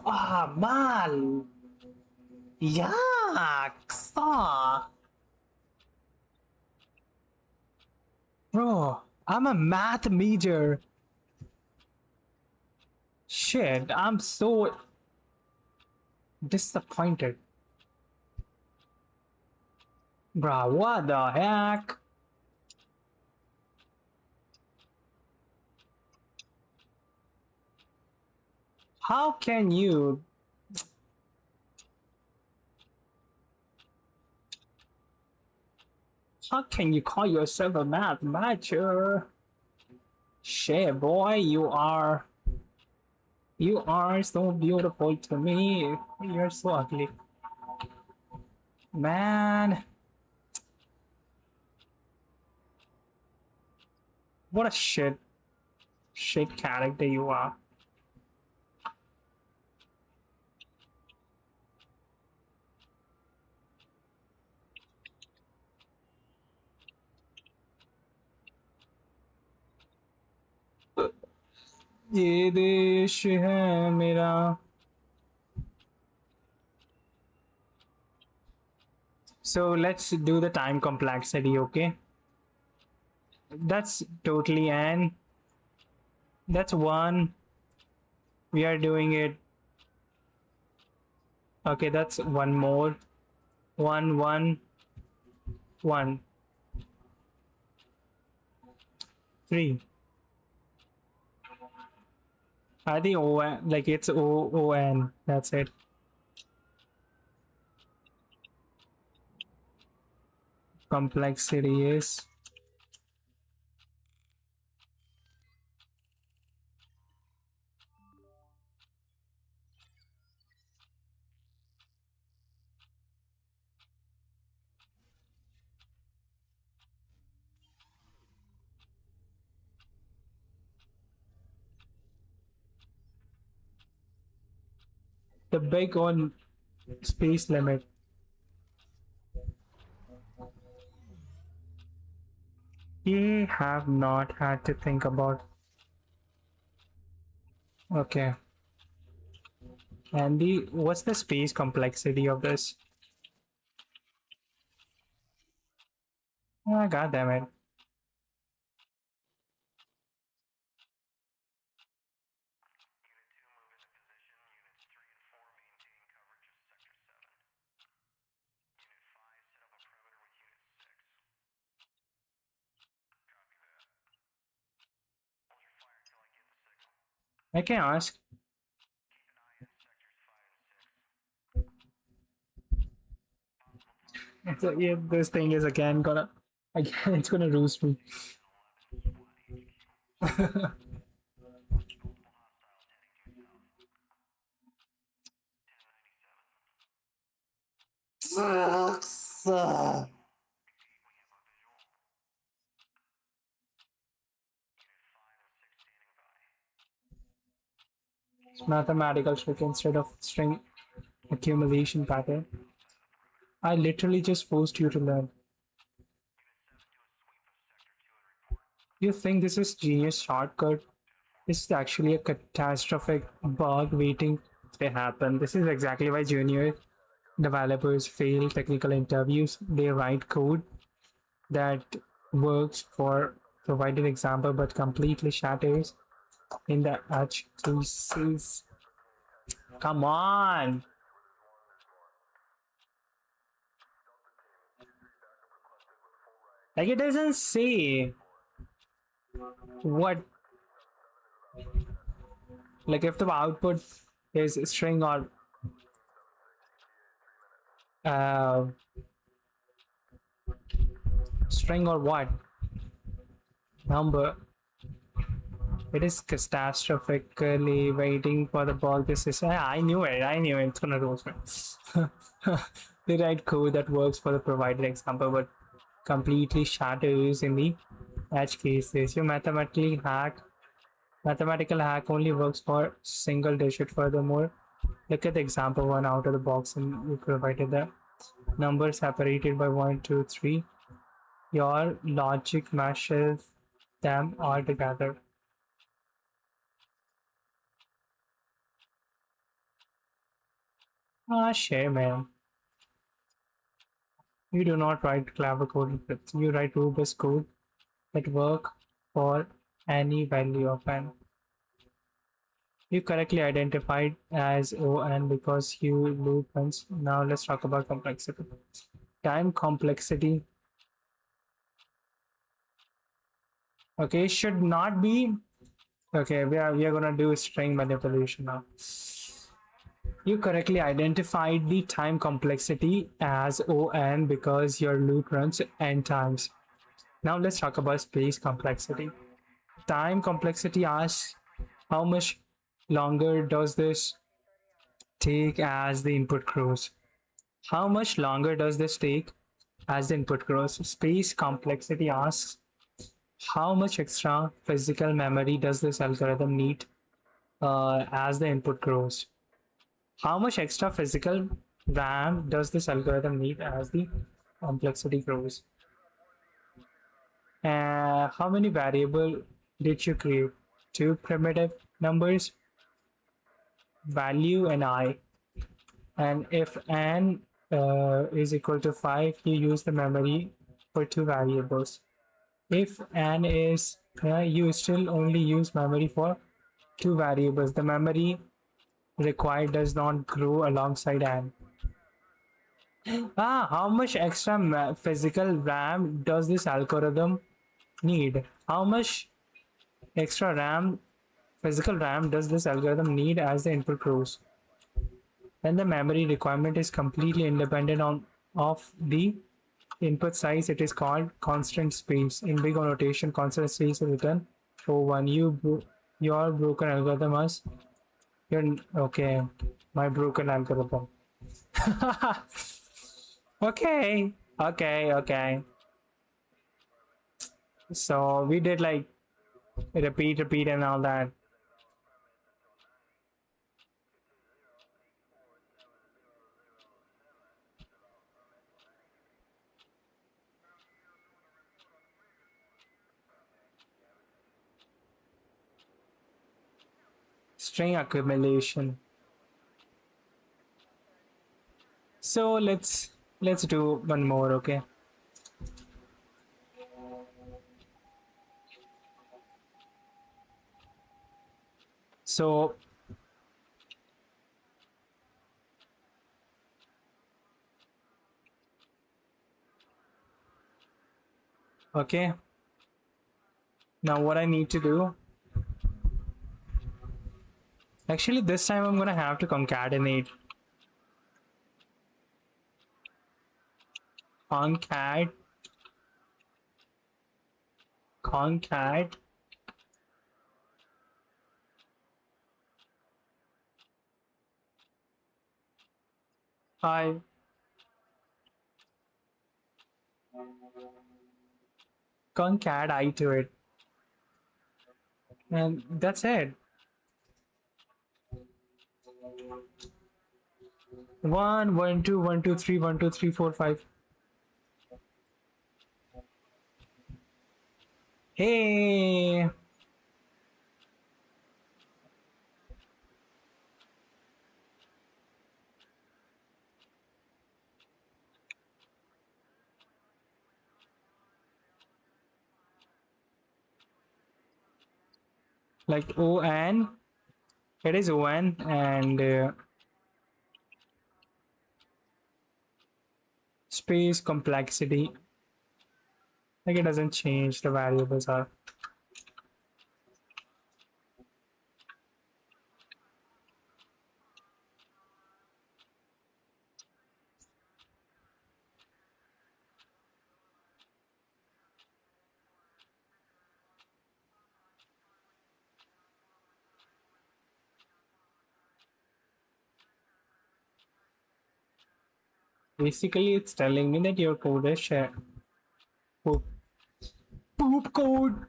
Ah, mal! Yucks! Bro, I'm a math major. Shit, I'm so disappointed. Bruh, what the heck? How can you? How can you call yourself a math major? Shit, boy, you are so beautiful to me. You're so ugly. Man. What a shit character you are. ये देश है मेरा. So let's do the time complexity, okay? That's totally n. That's 1. We are doing it. Okay, that's 1 more. 1, 1, 1. 3. I think O, like it's O-O-N. That's it. Complexity is the big on space limit. You have not had to think about. Okay. And what's the space complexity of this? Ah, God damn it. I can ask. Yeah, this thing is again, it's gonna roost me. Sucks. Mathematical trick instead of string accumulation pattern. I literally just forced you to learn. You think this is genius shortcut? This is actually a catastrophic bug waiting to happen. This is exactly why junior developers fail technical interviews. They write code that works for provided example but completely shatters in the edge cases. Come on! Like it doesn't say what, like if the output is string or string or what number. It is catastrophically waiting for the bug. This is I knew it. It's gonna roast me. They write code that works for the provided example but completely shatters in the edge cases. Your mathematical hack only works for single digit. Furthermore, look at the example 1 out of the box and you provided the numbers separated by 1, 2, 3. Your logic meshes them all together. Ah, shit, man. You do not write clever code in scripts. You write robust code that work for any value of n. You correctly identified as O(n) because you loop once. Now let's talk about complexity. Time complexity. Okay, should not be. Okay, we are gonna do string manipulation now. You correctly identified the time complexity as ON because your loop runs n times. Now let's talk about space complexity. Time complexity asks how much longer does this take as the input grows? How much longer does this take as the input grows? Space complexity asks how much extra physical memory does this algorithm need as the input grows? How much extra physical RAM does this algorithm need as the complexity grows? How many variables did you create? 2 primitive numbers, value and I. And if n is equal to 5, you use the memory for 2 variables. If n is, you still only use memory for 2 variables. The memory required does not grow alongside n. How much extra physical RAM does this algorithm need? How much extra physical RAM does this algorithm need as the input grows? When the memory requirement is completely independent of the input size, it is called constant space. In big O notation, constant space is written O1. Your broken algorithm is okay. My broken algorithm. Okay. So we did like repeat and all that. String accumulation. So let's do one more, okay? So okay, now what I need to do, actually this time I'm gonna have to concatenate. Concat I concat I to it, and that's it. 1 1 2 1 2 3 1 2 3 4 5. Hey, like ON, it is ON, and space complexity, like it doesn't change, the variables are. Basically, it's telling me that your code is shared. Poop code.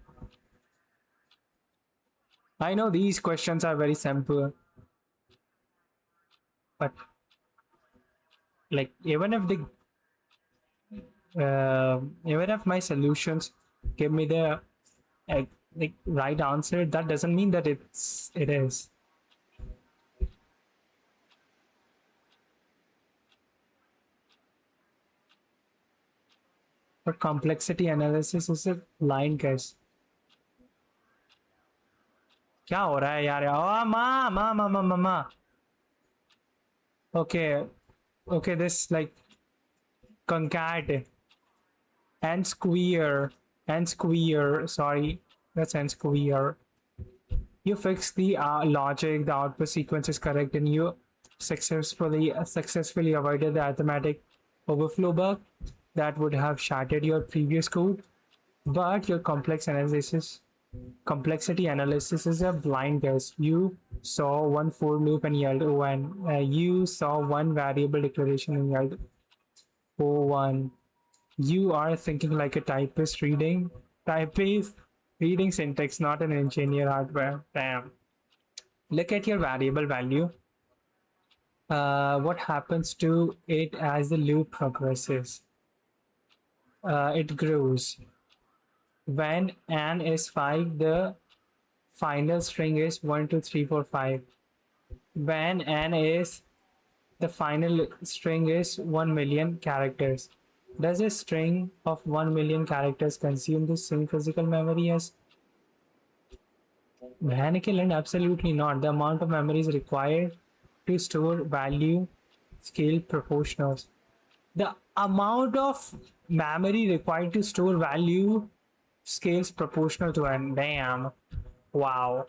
I know these questions are very simple, but like even if my solutions give me the like right answer, that doesn't mean that it is. But complexity analysis is a line guess. क्या हो रहा है यार? माँ. Okay, this like concat and square, sorry, that's and square. You fix the logic, the output sequence is correct, and you successfully avoided the arithmetic overflow bug that would have shattered your previous code, but your complexity analysis is a blind guess. You saw one for loop and yelled oh, and you saw one variable declaration and yelled oh one. You are thinking like a typist reading syntax, not an engineer hardware. Damn. Look at your variable value. What happens to it as the loop progresses? It grows. When n is 5, the final string is 1, 2, 3, 4, 5. When the final string is 1 million characters. Does a string of 1 million characters consume the same physical memory as Mechanical? Absolutely not. The amount of memory is required to store value scale proportionals. The amount of memory required to store value scales proportional to n. Damn. Wow.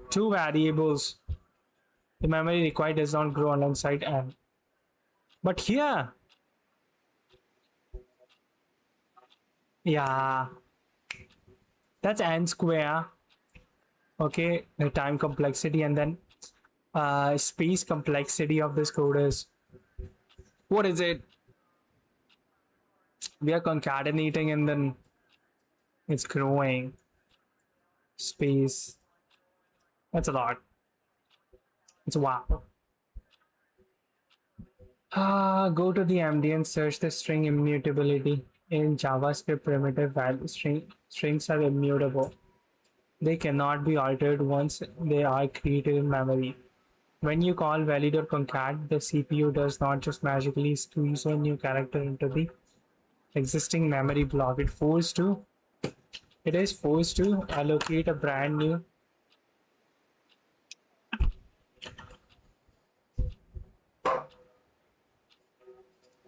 Two variables. The memory required does not grow alongside n. But here, yeah, that's n square. Okay, the time complexity and then space complexity of this code is, what is it? We are concatenating and then it's growing. Space. That's a lot. It's wow. Go to the MD and search the string immutability. In JavaScript primitive value strings are immutable. They cannot be altered once they are created in memory. When you call valid or concat, the CPU does not just magically squeeze a new character into the existing memory block. It is forced to allocate a brand new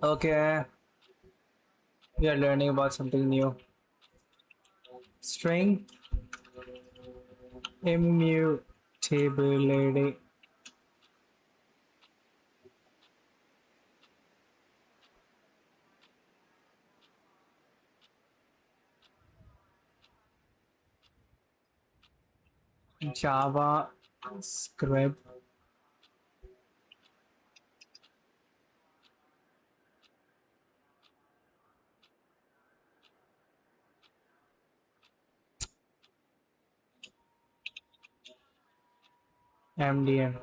Okay, we are learning about something new. String immutability. JavaScript MDM.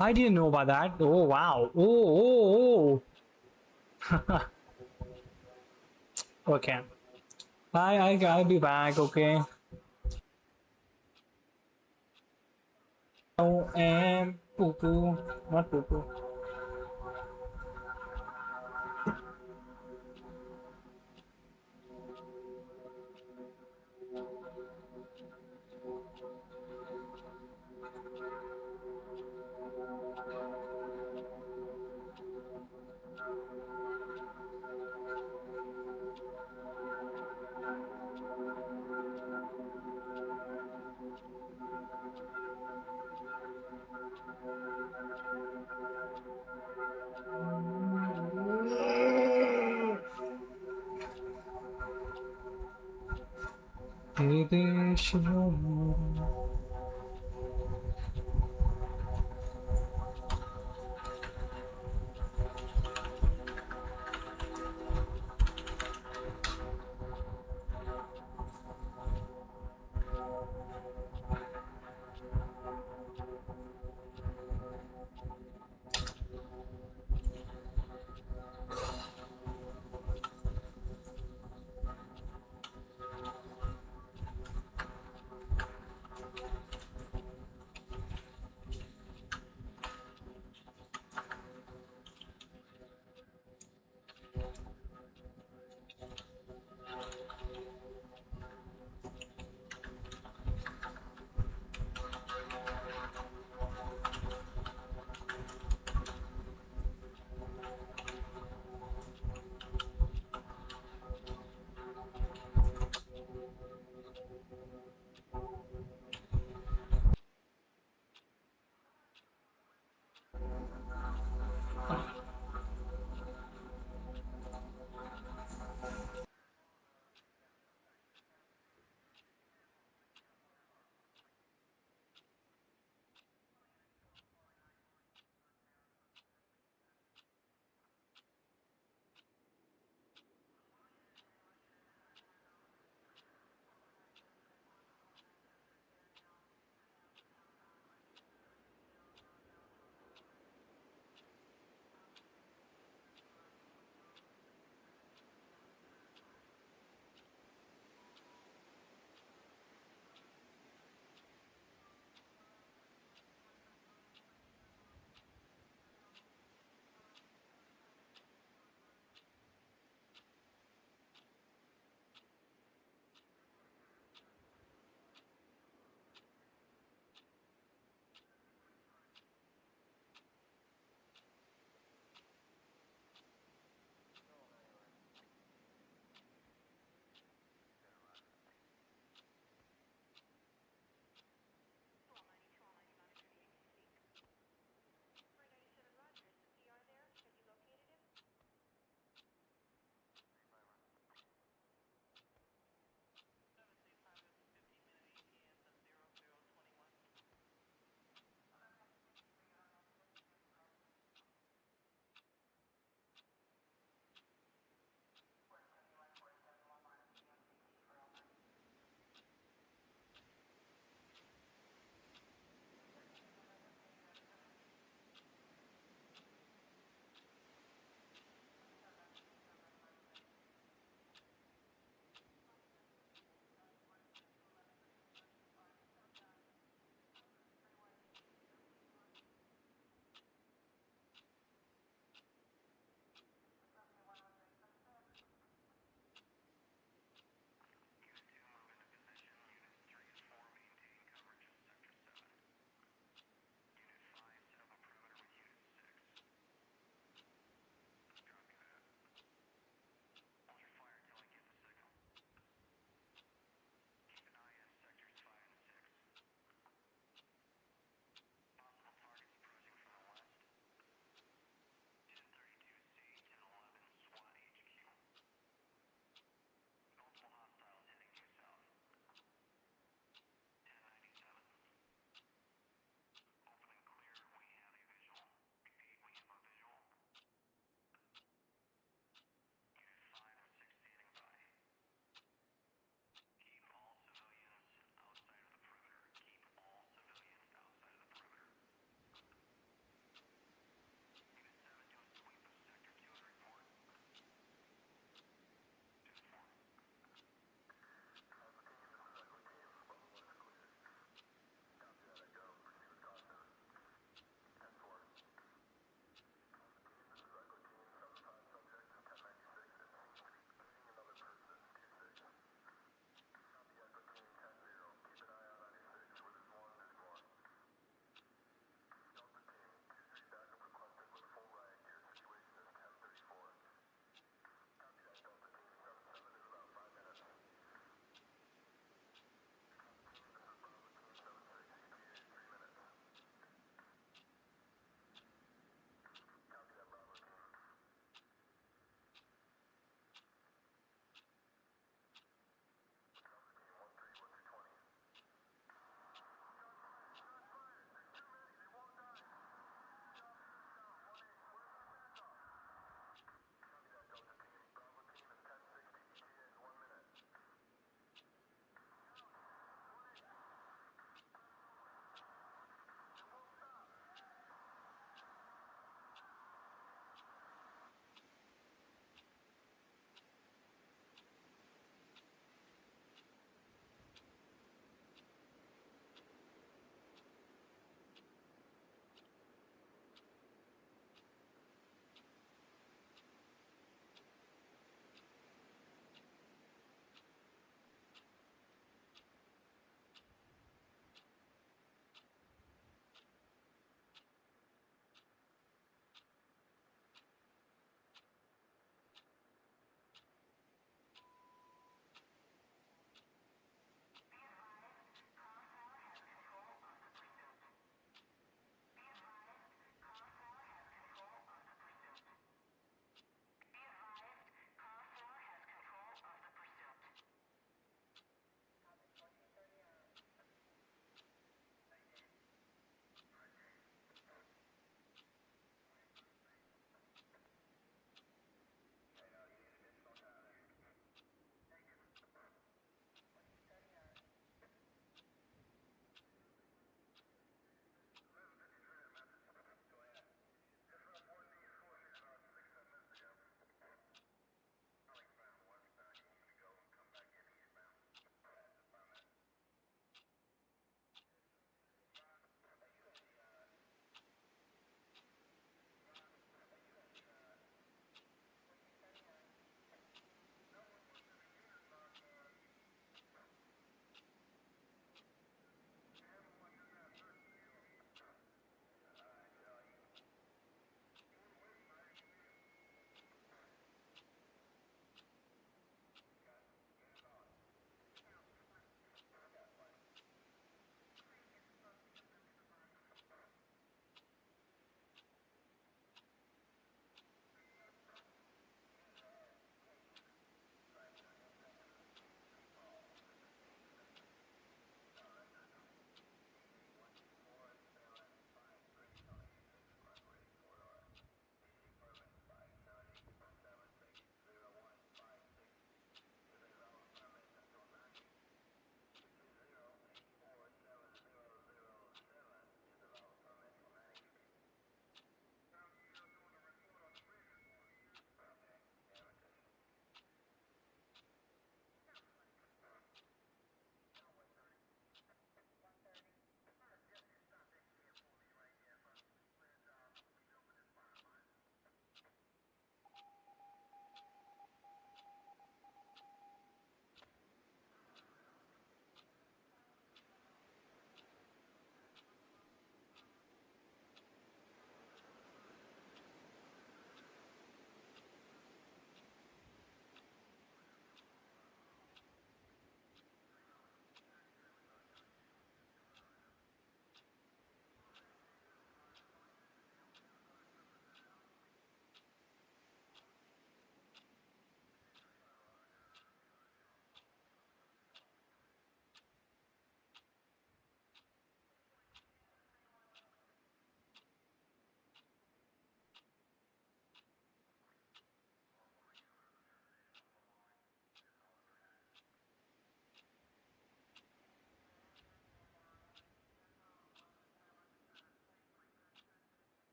I didn't know about that. Oh wow. Oh. Okay. I'll be back. Okay. Oh, and poo poo, not poo poo.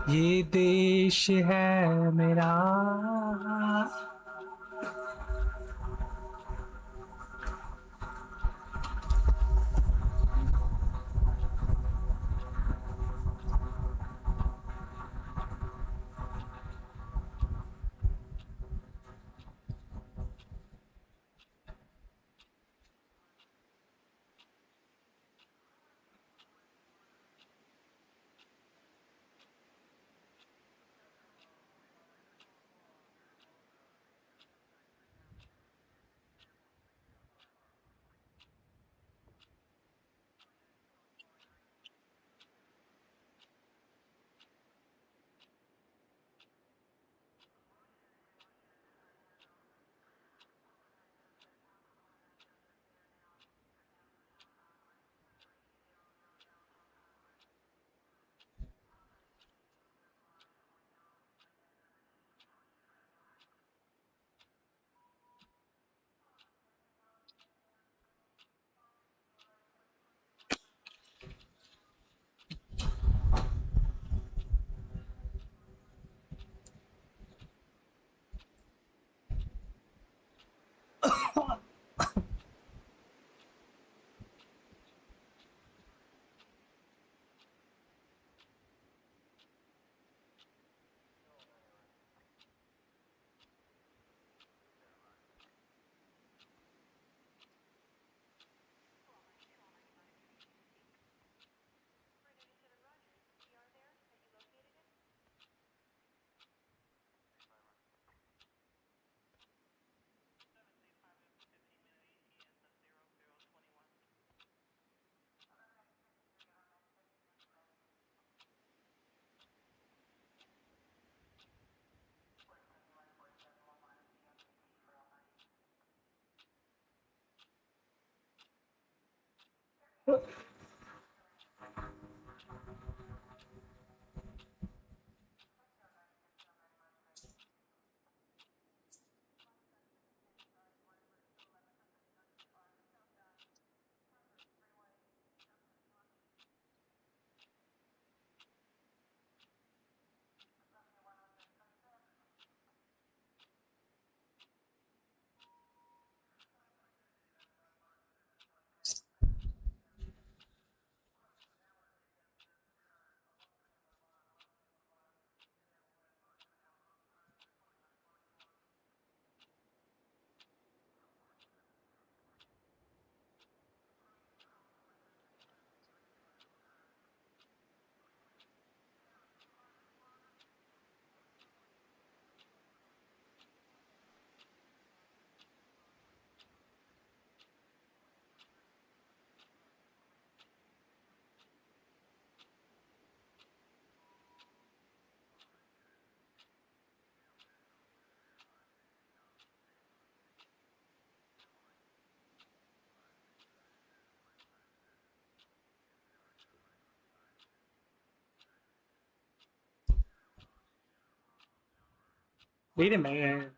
ये देश है मेरा Wait a minute.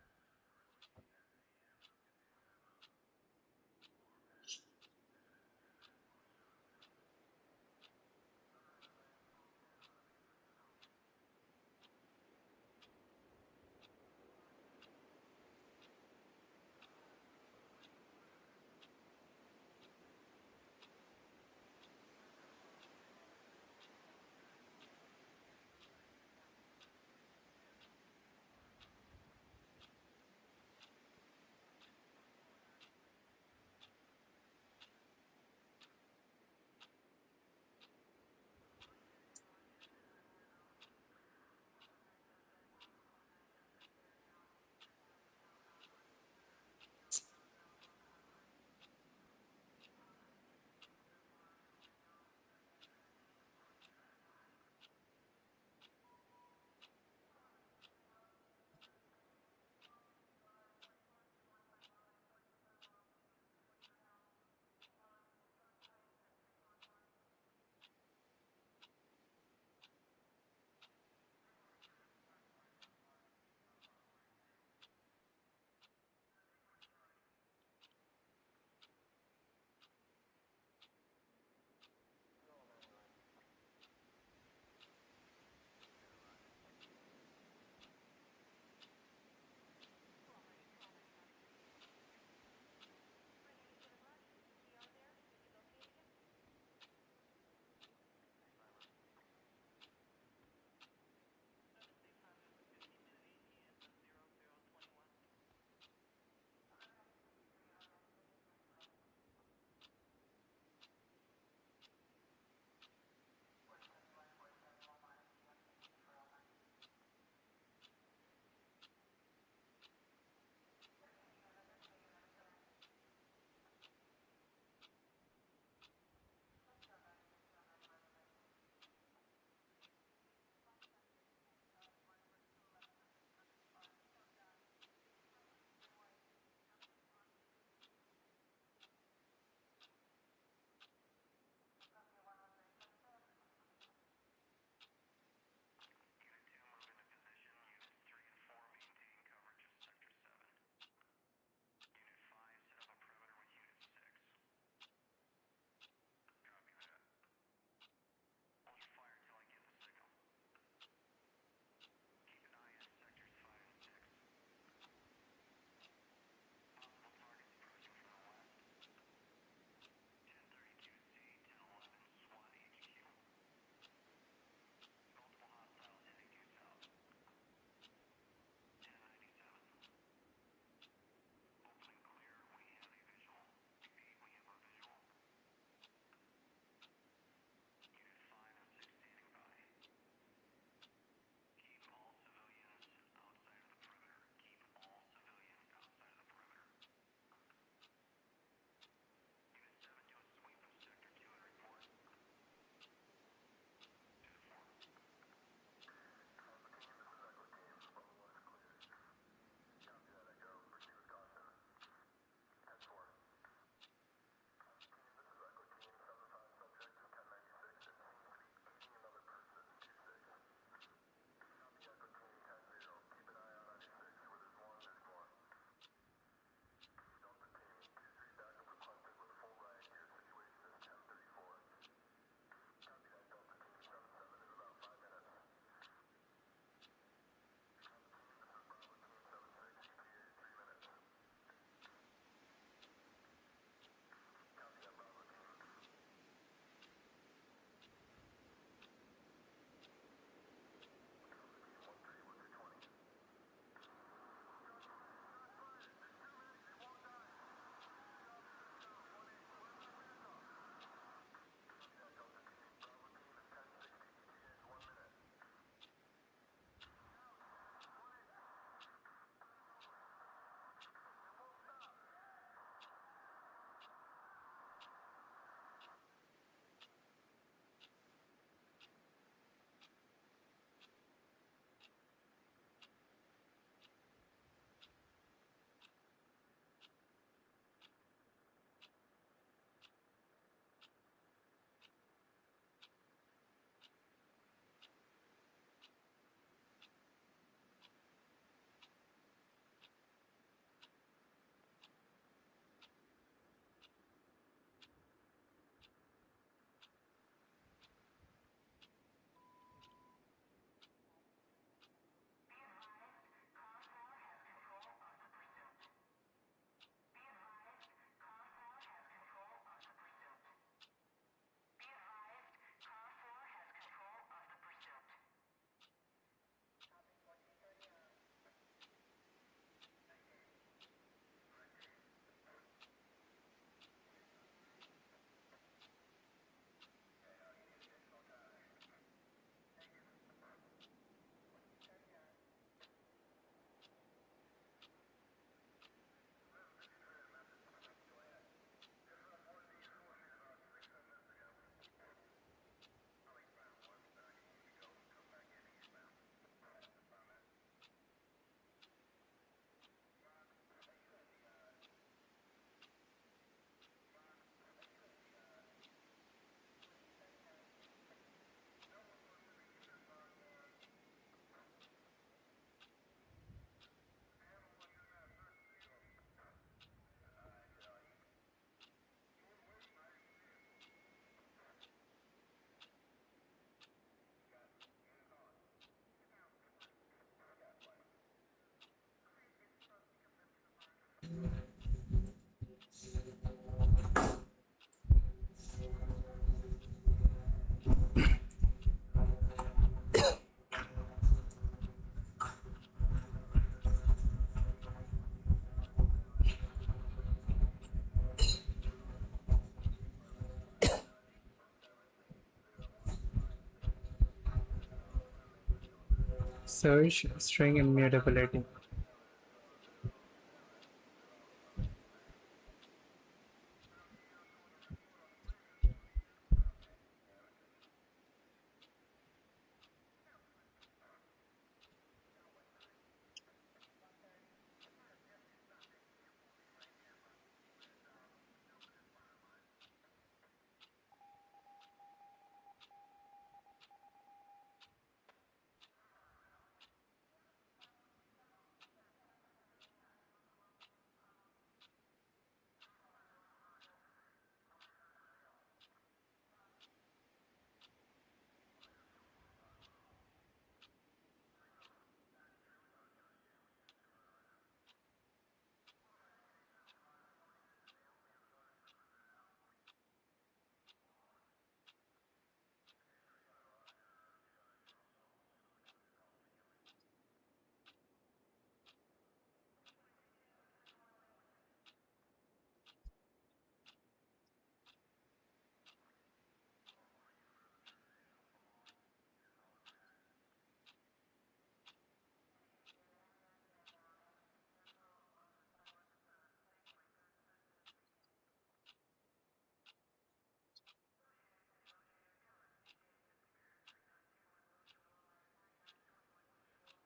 Search string immutability.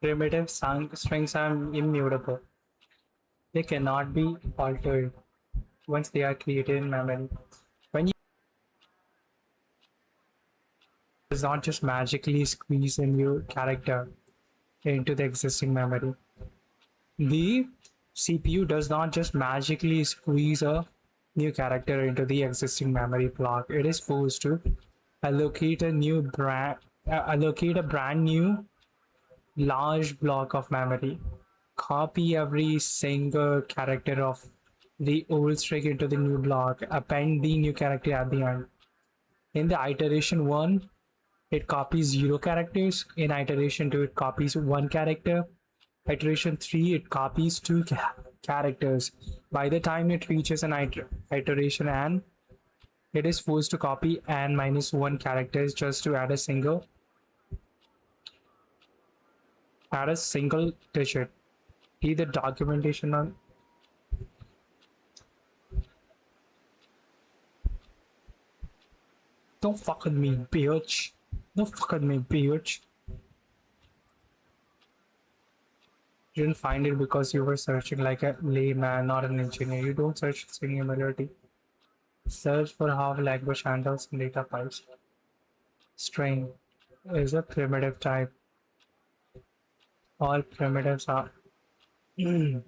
Primitive strings are immutable. They cannot be altered once they are created in memory. When you does not just magically squeeze a new character into the existing memory. The CPU does not just magically squeeze a new character into the existing memory block. It is forced to allocate a brand new large block of memory, copy every single character of the old string into the new block, append the new character at the end. In the iteration 1, it copies 0 characters. In iteration 2, it copies 1 character. Iteration 3, it copies 2 characters. By the time it reaches an iteration n, it is forced to copy n minus 1 characters just to add a single digit. See the documentation on. Don't fuck with me, bitch. Don't fuck with me, bitch. You didn't find it because you were searching like a layman, not an engineer. You don't search singularity. Search for how language handles data files. String is a primitive type. All primitives are in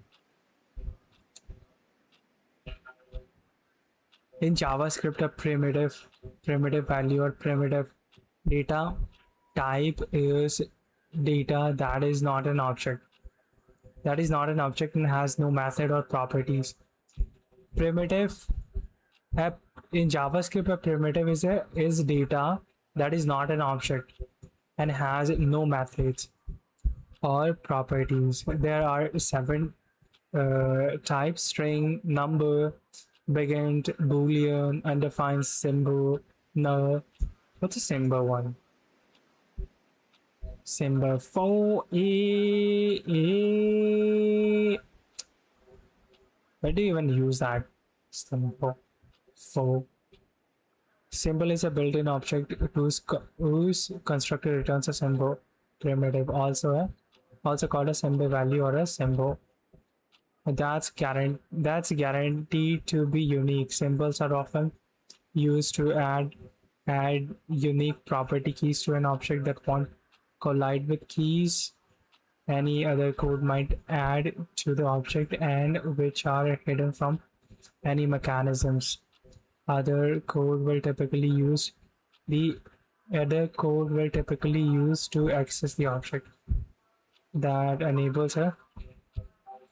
JavaScript. A primitive value or primitive data type is data that is not an object. That is not an object and has no method or properties. Primitive in JavaScript, a primitive is data that is not an object and has no methods or properties. There are 7 types: string, number, begin, boolean, undefined, symbol, null. What's a symbol one? Symbol 4 Where do you even use that? Symbol 4. Symbol is a built-in object whose constructor returns a symbol primitive, also called a symbol value or a symbol. That's guaranteed to be unique. Symbols are often used to add unique property keys to an object that won't collide with keys any other code might add to the object and which are hidden from any mechanisms. Other code will typically use to access the object. That enables a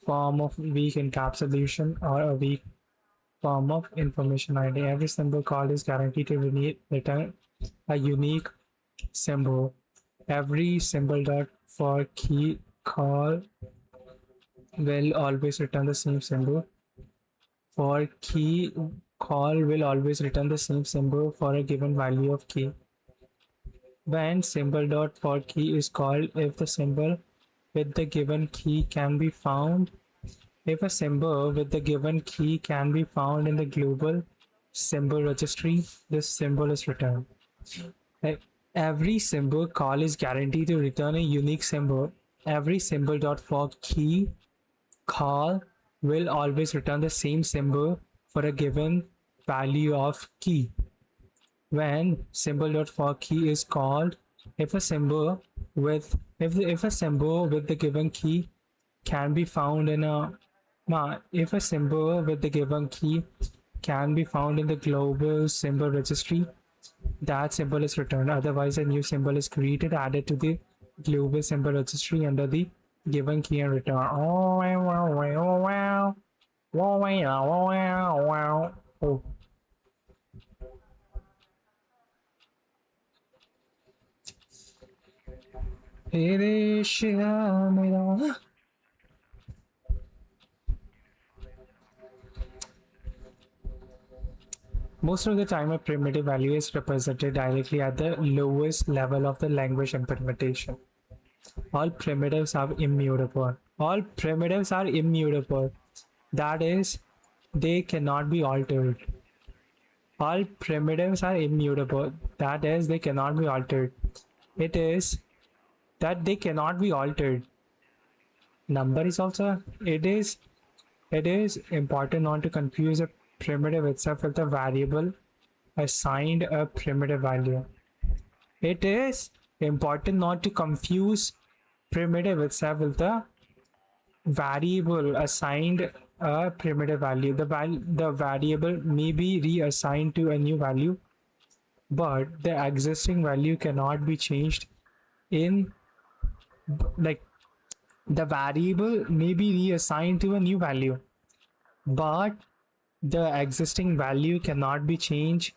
form of weak encapsulation or a weak form of information ID. Every symbol call is guaranteed to return a unique symbol. Every symbol dot for key call will always return the same symbol. For key call will always return the same symbol for a given value of key. when symbol dot for key is called if the symbol with the given key can be found. If a symbol with the given key can be found in the global symbol registry, this symbol is returned. Every symbol call is guaranteed to return a unique symbol. Every symbol dot for key call will always return the same symbol for a given value of key. When symbol dot for key is called, if a symbol with the given key can be found in a if a symbol with the given key can be found in the global symbol registry, that symbol is returned. Otherwise, a new symbol is created, added to the global symbol registry under the given key and return. Oh. Most of the time, a primitive value is represented directly at the lowest level of the language implementation. All primitives are immutable. All primitives are immutable. That is, they cannot be altered. All primitives are immutable. That is, they cannot be altered. It is that they cannot be altered. Number is also, it is important not to confuse a primitive itself with a variable assigned a primitive value. It is important not to confuse primitive itself with the variable assigned a primitive value. The variable may be reassigned to a new value, but the existing value cannot be changed in the variable may be reassigned to a new value, but the existing value cannot be changed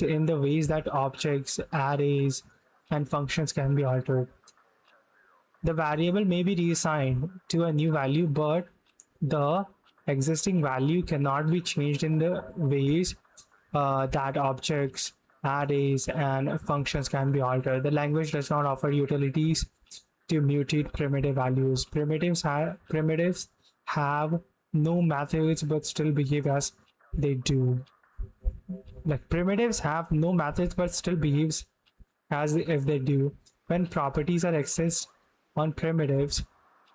in the ways that objects, arrays, and functions can be altered. The variable may be reassigned to a new value, but the existing value cannot be changed in the ways that objects, arrays, and functions can be altered. The language does not offer utilities to mutate primitive values. Primitives have no methods but still behave as they do. Primitives have no methods but still behaves as if they do. When properties are accessed on primitives,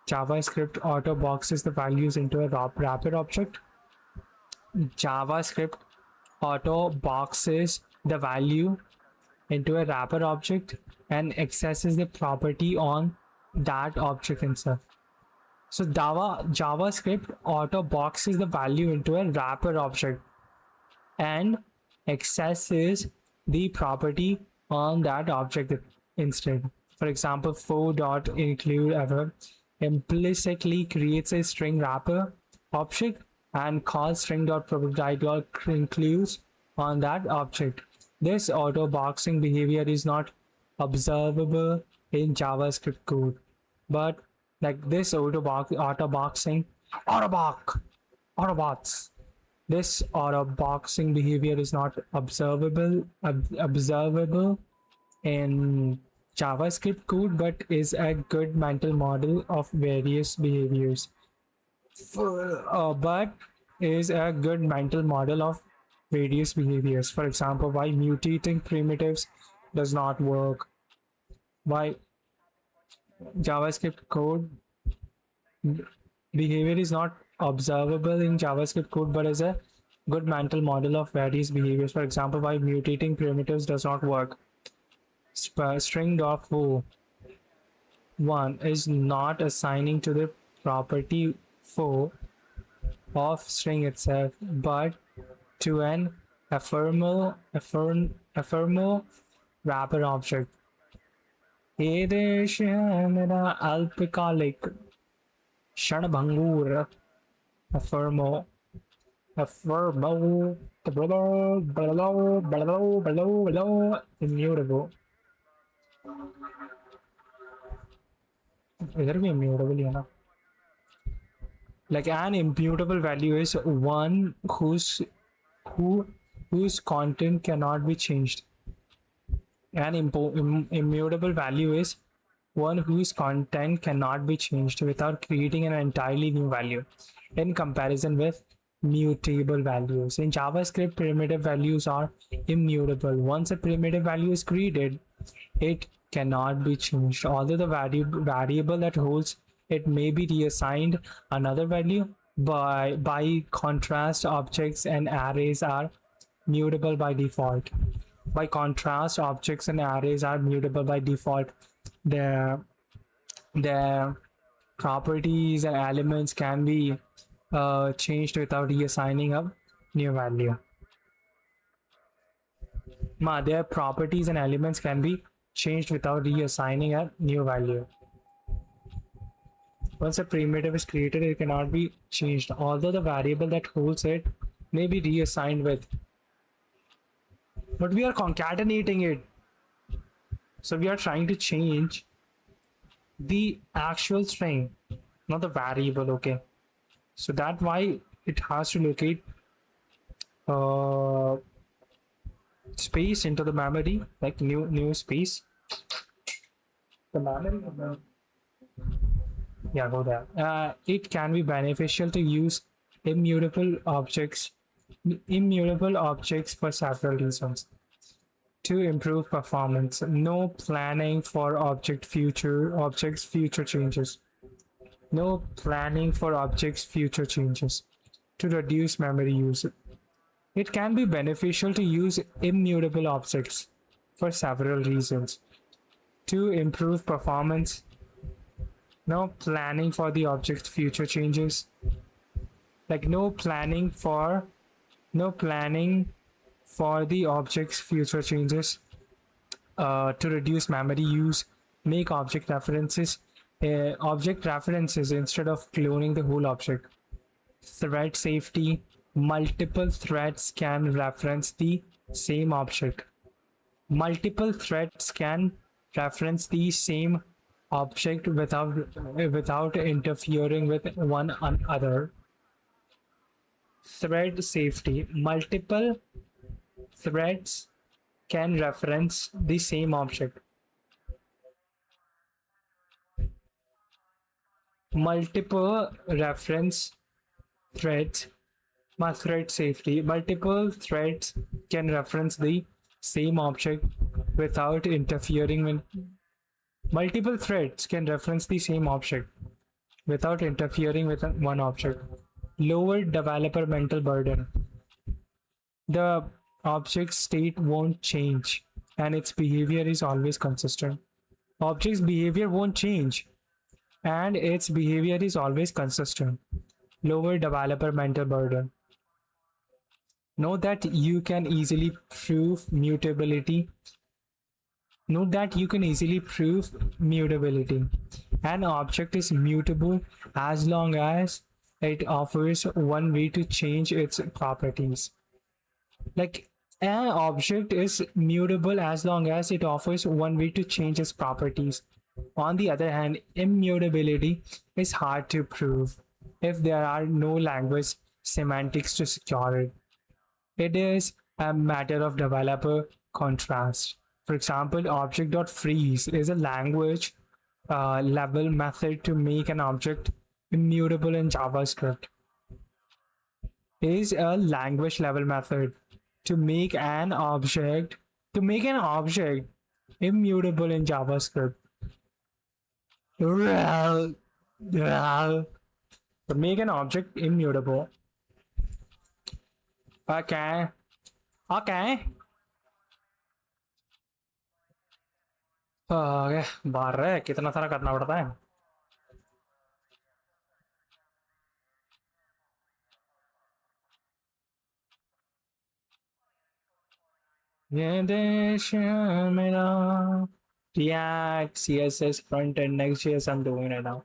JavaScript auto boxes the values into a wrapper object. JavaScript auto boxes the value into a wrapper object and accesses the property on that object itself. So JavaScript auto boxes the value into a wrapper object and accesses the property on that object instead. For example, for.include implicitly creates a string wrapper object and calls string.property.includes on that object. This auto boxing behavior is not observable in JavaScript code, but this autobots, this auto boxing behavior is not observable in JavaScript code, but is a good mental model of various behaviors. For example, why mutating primitives does not work, why JavaScript code behavior is not observable in JavaScript code, but is a good mental model of various behaviors. For example, why mutating primitives does not work. String.foo one is not assigning to the property foo of string itself, but to an ephemeral wrapper object. अल्पकालिक क्षणभंगुर immutable. इधर भी immutable है ना. Like an immutable value is one whose content cannot be changed. An immutable value is one whose content cannot be changed without creating an entirely new value, in comparison with mutable values. In JavaScript, primitive values are immutable. Once a primitive value is created, it cannot be changed. Although the variable that holds it may be reassigned another value. By contrast, objects and arrays are mutable by default. By contrast, objects and arrays are mutable by default. Their properties and elements can be changed without reassigning a new value. Their properties and elements can be changed without reassigning a new value. Once a primitive is created, it cannot be changed, although the variable that holds it may be reassigned with. But we are concatenating it. So we are trying to change the actual string, not the variable, okay? So that's why it has to locate space into the memory, like new space. The memory, yeah, go there. It can be beneficial to use immutable objects for several reasons. To improve performance, no planning for objects future changes. No planning for objects future changes. To reduce memory use. It can be beneficial to use immutable objects for several reasons. To improve performance, no planning for the object's future changes. Like no planning for the object's future changes. To reduce memory use, make object references instead of cloning the whole object. Thread safety, multiple threads can reference the same object. Multiple threads can reference the same object without interfering with one another. Thread safety, multiple threads can reference the same object. Multiple reference threads, thread safety. Multiple threads can reference the same object without interfering with. Multiple threads can reference the same object without interfering with one object. Lower developer mental burden. The object state won't change and its behavior is always consistent. Object's behavior won't change and its behavior is always consistent. Lower developer mental burden. Note that you can easily prove mutability. An object is mutable as long as it offers one way to change its properties. Like an object is mutable as long as it offers one way to change its properties. On the other hand, immutability is hard to prove if there are no language semantics to secure it. It is a matter of developer contrast. For example, object.freeze is a language level method to make an object immutable in JavaScript. Is a language level method to make an object immutable in JavaScript. To make an object immutable. Okay. बाहर है कितना सारा करना पड़ता है. ये देश है मेरा. React, CSS, front end, Next.js, I'm doing it now.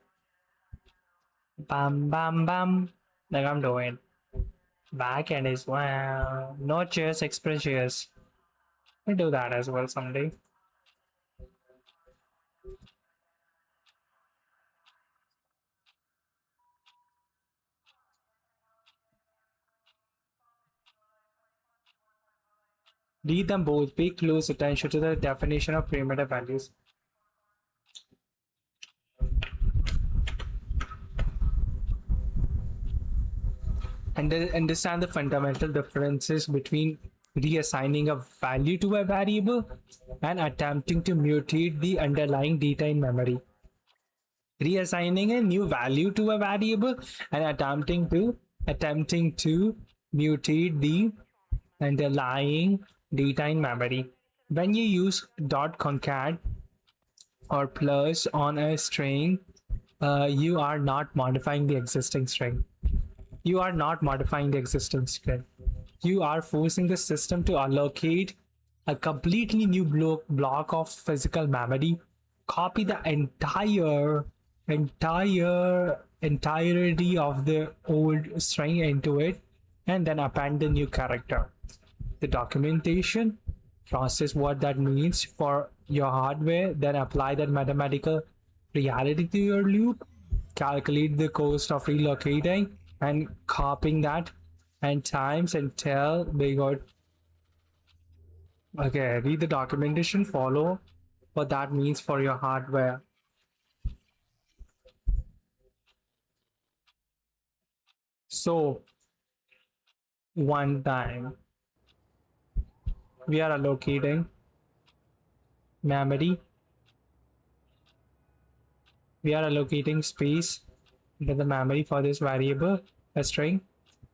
Bam, bam, bam. Like I'm doing. Back end as well. Node.js, Express.js. We'll do that as well someday. Read them both. Pay close attention to the definition of primitive values. And then understand the fundamental differences between reassigning a value to a variable and attempting to mutate the underlying data in memory. Reassigning a new value to a variable and attempting to mutate the underlying data in memory. When you use .concat or plus on a string, you are not modifying the existing string. You are not modifying the existing string. You are forcing the system to allocate a completely new block of physical memory, copy the entirety of the old string into it, and then append the new character. The documentation process what that means for your hardware, then apply that mathematical reality to your loop, calculate the cost of relocating and copying that, and times until they got. Okay, read the documentation, follow what that means for your hardware. So one time we are allocating memory, we are allocating space into the memory for this variable, a string,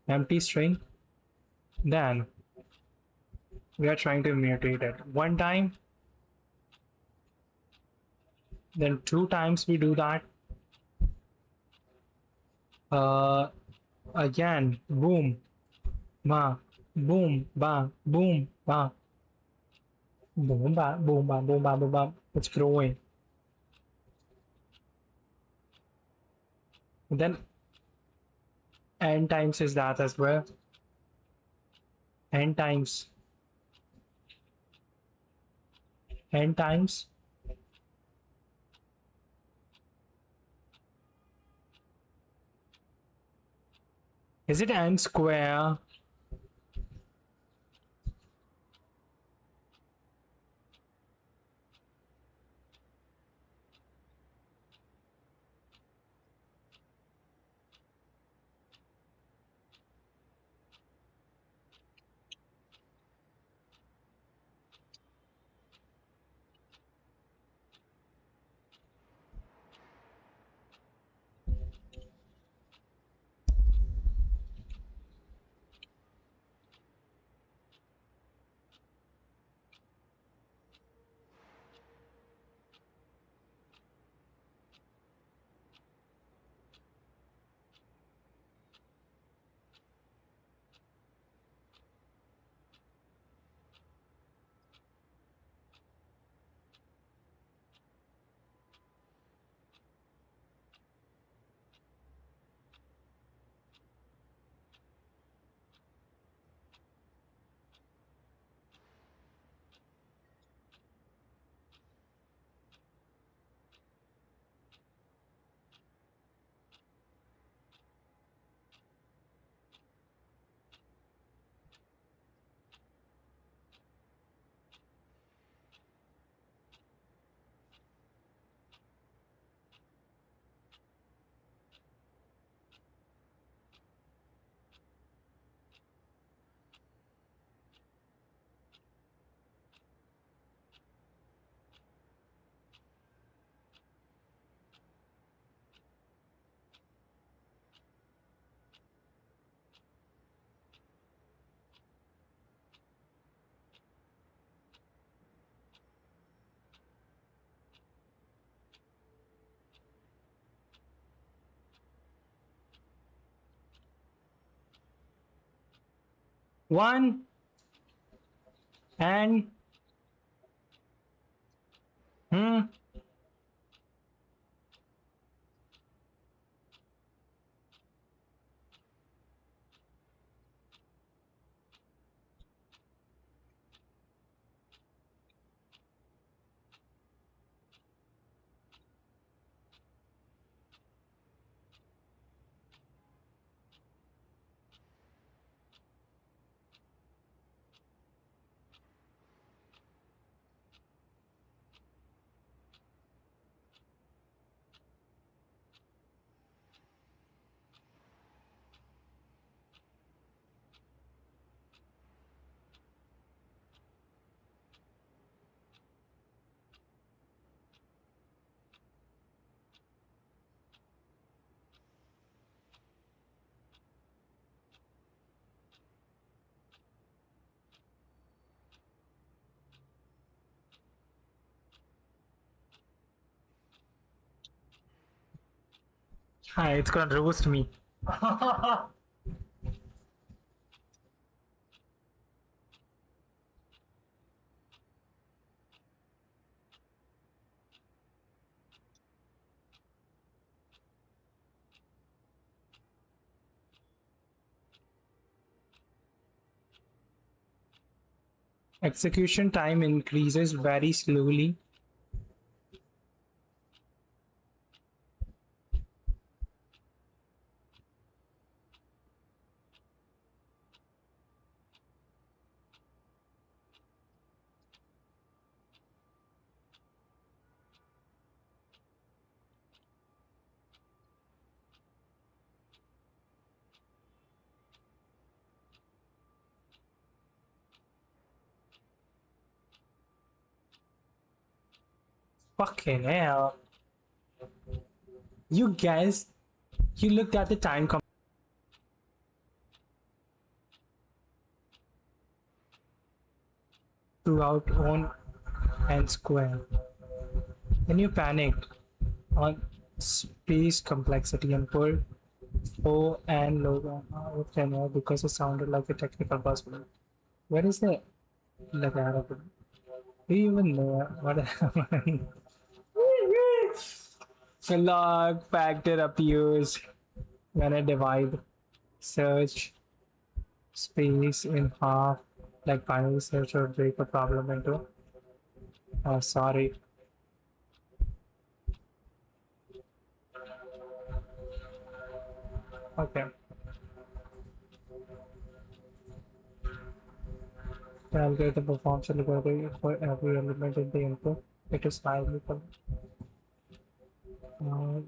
empty string. Then we are trying to mutate it one time, then 2 times we do that. Again, boom, ba, boom, ba, boom, ba, boom, ba, boom, ba, boom, ba, boom, ba. It's growing. Then n times is that as well. N times. N times. Is it n square? One and Hi, it's gonna roast me. Execution time increases very slowly. Fucking hell. You guys, you looked at the time throughout on and square. Then you panicked on space complexity and pulled O and logo out of thin air because it sounded like a technical buzzword. Where is the do you even know what happened? The log factor appears when I divide search space in half, like binary search, or break a problem into. Oh, sorry. Okay. Calculate the performance algorithm for every element in the input. It is highly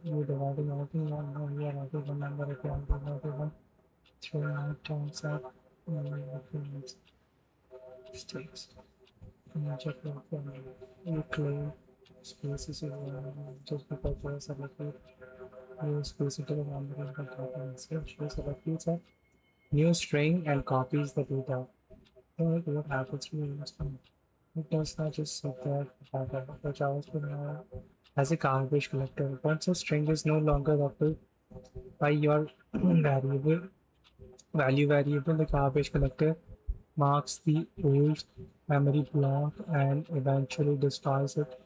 you dividing everything on here, every number if you want to everyone. 3 times up mistakes. Check you claim spaces just because you are selected. You space into the number and content. You select user, new string and copies the data. What happens to you? It does not just sit there the JavaScript as a garbage collector. Once a string is no longer coupled by your value variable, the garbage collector marks the old memory block and eventually destroys it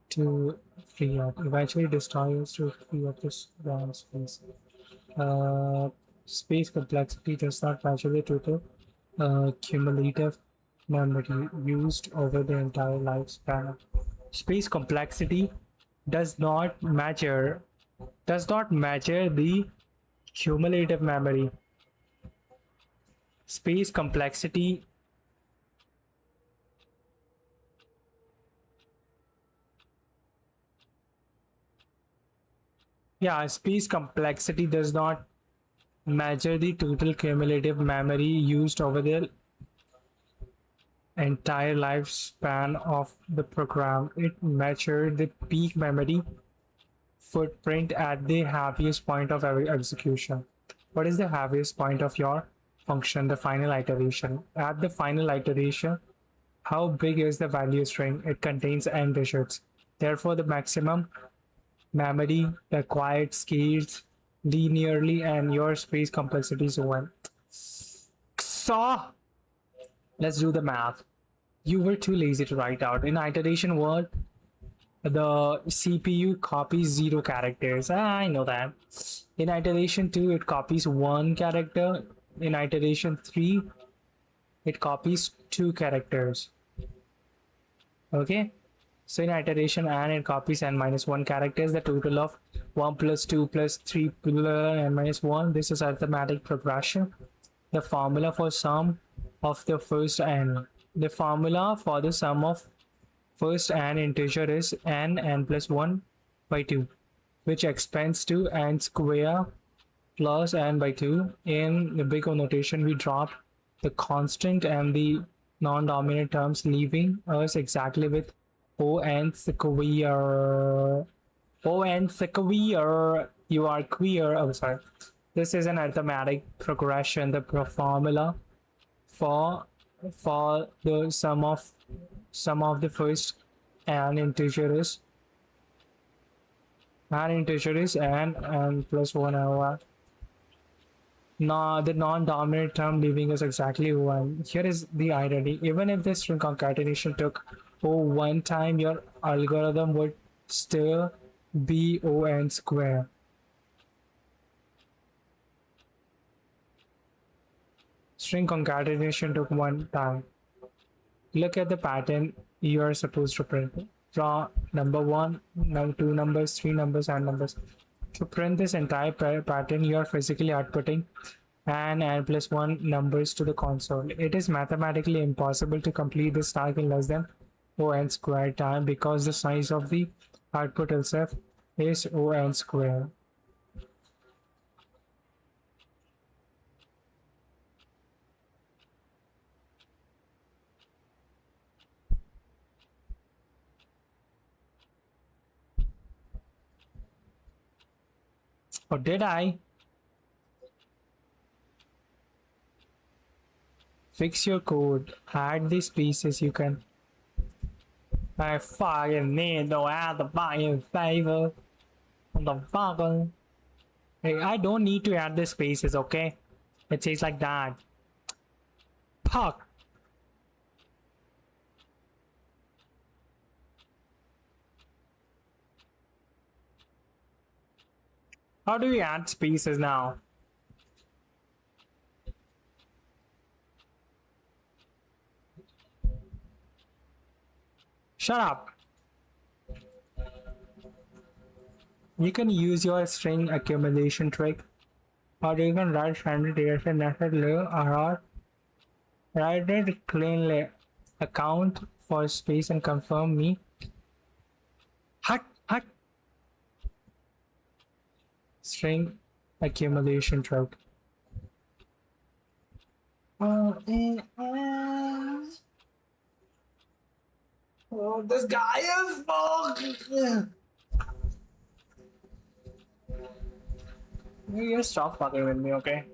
to free up. Eventually destroys to free up this RAM space. Space complexity does not measure the total cumulative memory used over the entire lifespan. Space complexity does not measure the cumulative memory. Space complexity space complexity does not measure the total cumulative memory used over the entire lifespan of the program. It measured the peak memory footprint at the heaviest point of every execution. What is the heaviest point of your function? The final iteration. At the final iteration, how big is the value string? It contains n digits. Therefore, the maximum memory required scales linearly and your space complexity is 1. So, let's do the math. You were too lazy to write out. In iteration 1, the CPU copies 0 characters. I know that. In iteration 2, it copies 1 character. In iteration 3, it copies 2 characters. Okay? So in iteration n, it copies n minus 1 characters, the total of 1 plus 2 plus 3 plus n minus 1. This is arithmetic progression. The formula for sum of the first n. The formula for the sum of first n integer is n plus 1 by 2, which expands to n square plus n by 2. In the big O notation, we drop the constant and the non-dominant terms, leaving us exactly with O-N square. O-N square. You are queer. Oh, sorry. This is an arithmetic progression. The formula for the sum of the first n integer is And integer is n plus 1 over. Now the non-dominant term leaving us exactly 1. Here is the irony. Even if this string concatenation took one time, your algorithm would still be O(n) square. String concatenation took one time. Look at the pattern you are supposed to print. Draw number 1, number 2 numbers, 3 numbers, and numbers. To print this entire pattern, you are physically outputting n plus 1 numbers to the console. It is mathematically impossible to complete this task in less than O(n) square time because the size of the output itself is O(n) square. Or did I? Fix your code. Add these pieces you can. I fucking need to add the fucking favor. What the fuck? Hey, I don't need to add the spaces, okay? It says like that. Fuck. How do we add spaces now? Shut up. You can use your string accumulation trick, or you can write standard DSA nested live or write it cleanly. Account for space and confirm me. Hut. String accumulation trick. Oh, this guy is fucking. You just stop fucking with me, okay?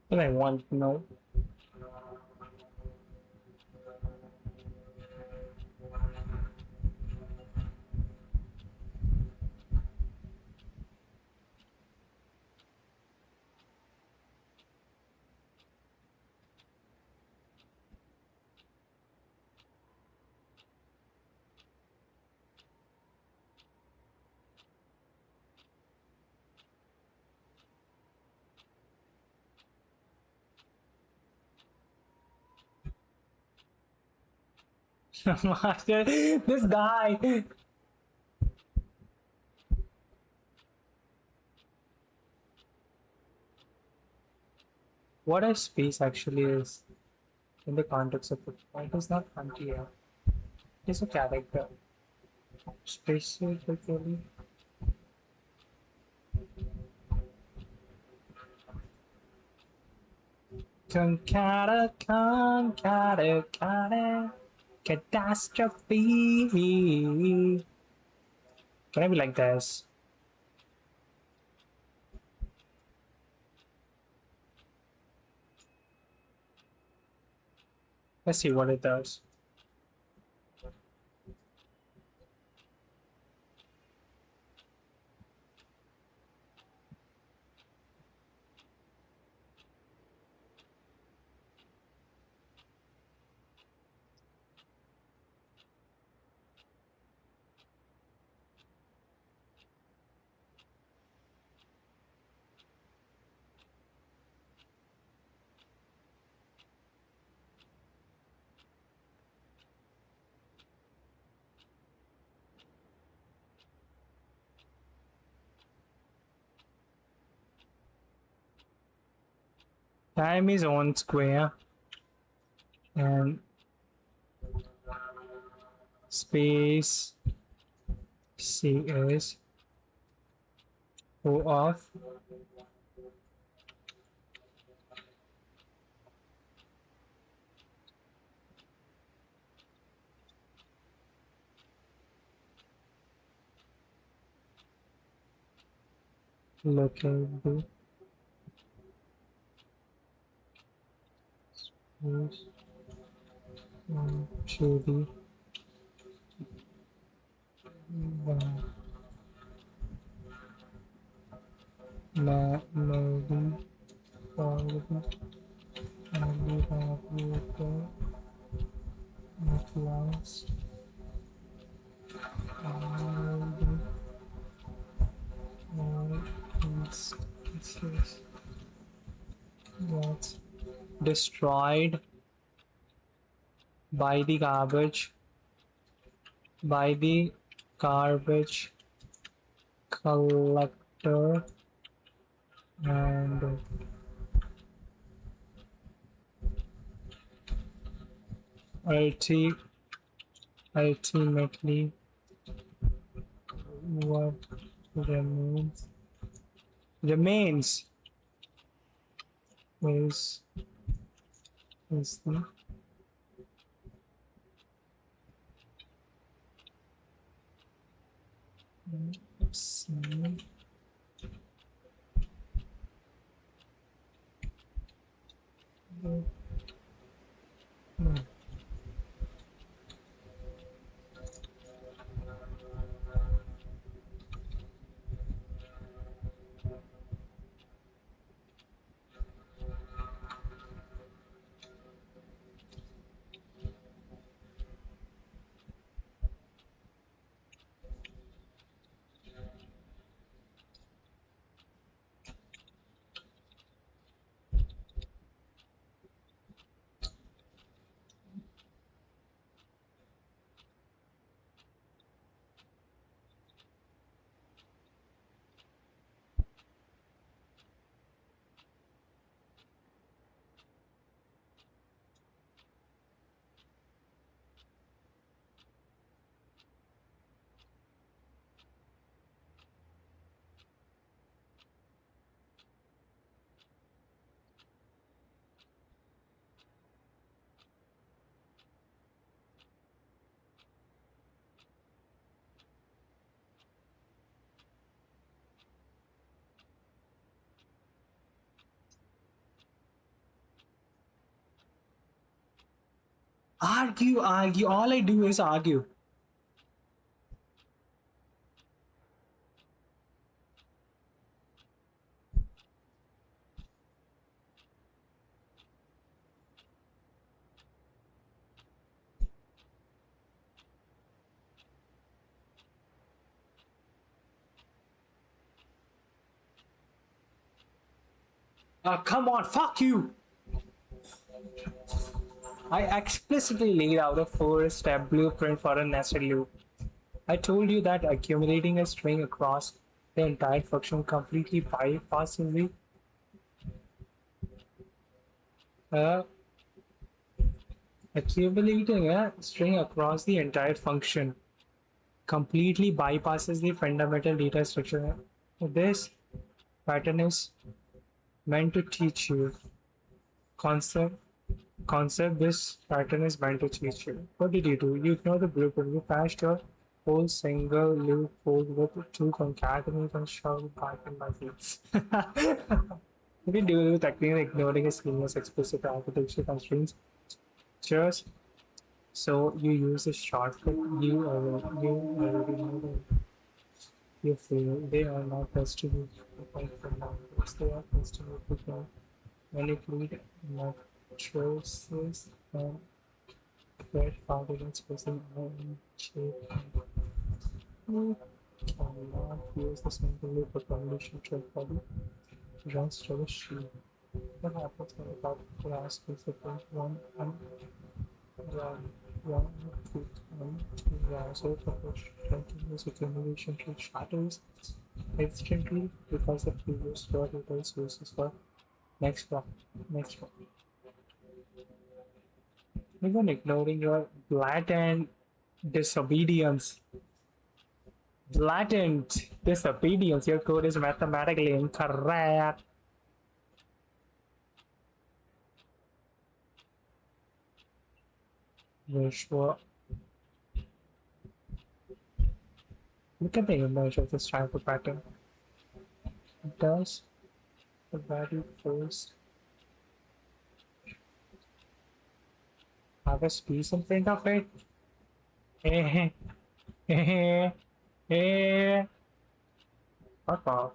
What I want to know. This guy. What a space actually is in the context of it. It is not funky here. It is a character. Space actually. Catastrophe. Can I be like this? Let's see what it does. Time is on square and space cs o of locality to the destroyed by the garbage collector and ultimately what remains is the argue. All I do is argue. Come on, fuck you! I explicitly laid out a 4-step blueprint for a nested loop. I told you that accumulating a string across the entire function completely bypasses the accumulating a string across the entire function completely bypasses the fundamental data structure. This pattern is meant to teach you concept. This pattern is meant to teach you. What did you do? You ignored the blueprint. You patched your whole single loop code with 2 concatenate and shoved it back in my face. You can do the technique ignoring a schema's explicit architecture constraints. Just so you use a shortcut. You already know that you fail. They are not tested with they are tested with manipulate matrices and create confidence using shape. You cannot use the single loop or condition check body runs to the sheet. What happens when the particular ask is the first one and one two browser publish continuous accumulation to shadows instantly because the previous store data is uses for next one. Even ignoring your blatant Disobedience. Blatant disobedience. Your code is mathematically incorrect. Visual. Look at the image of this type of pattern. It does the very first have a space in front of it. Fuck off.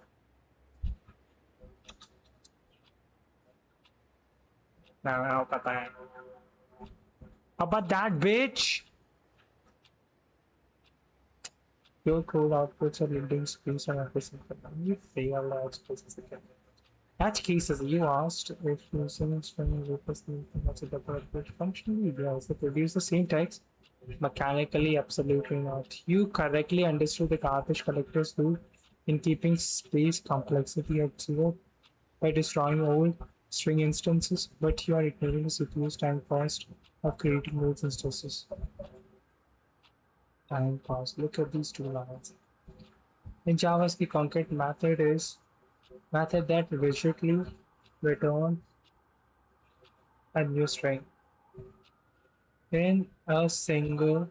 Now, pata. How about that, bitch? Your code outputs are leading space and everything. You fail edge cases again. Edge cases, you asked if using string replace the what's a double function, you also produce the same text. Mechanically, absolutely not. You correctly understood the garbage collector's rule in keeping space complexity at zero by destroying old string instances, but you are ignoring the CPU's time cost of creating those instances. Time cost. Look at these two lines. In Java's the concrete method is method that rigidly returns a new string. In a single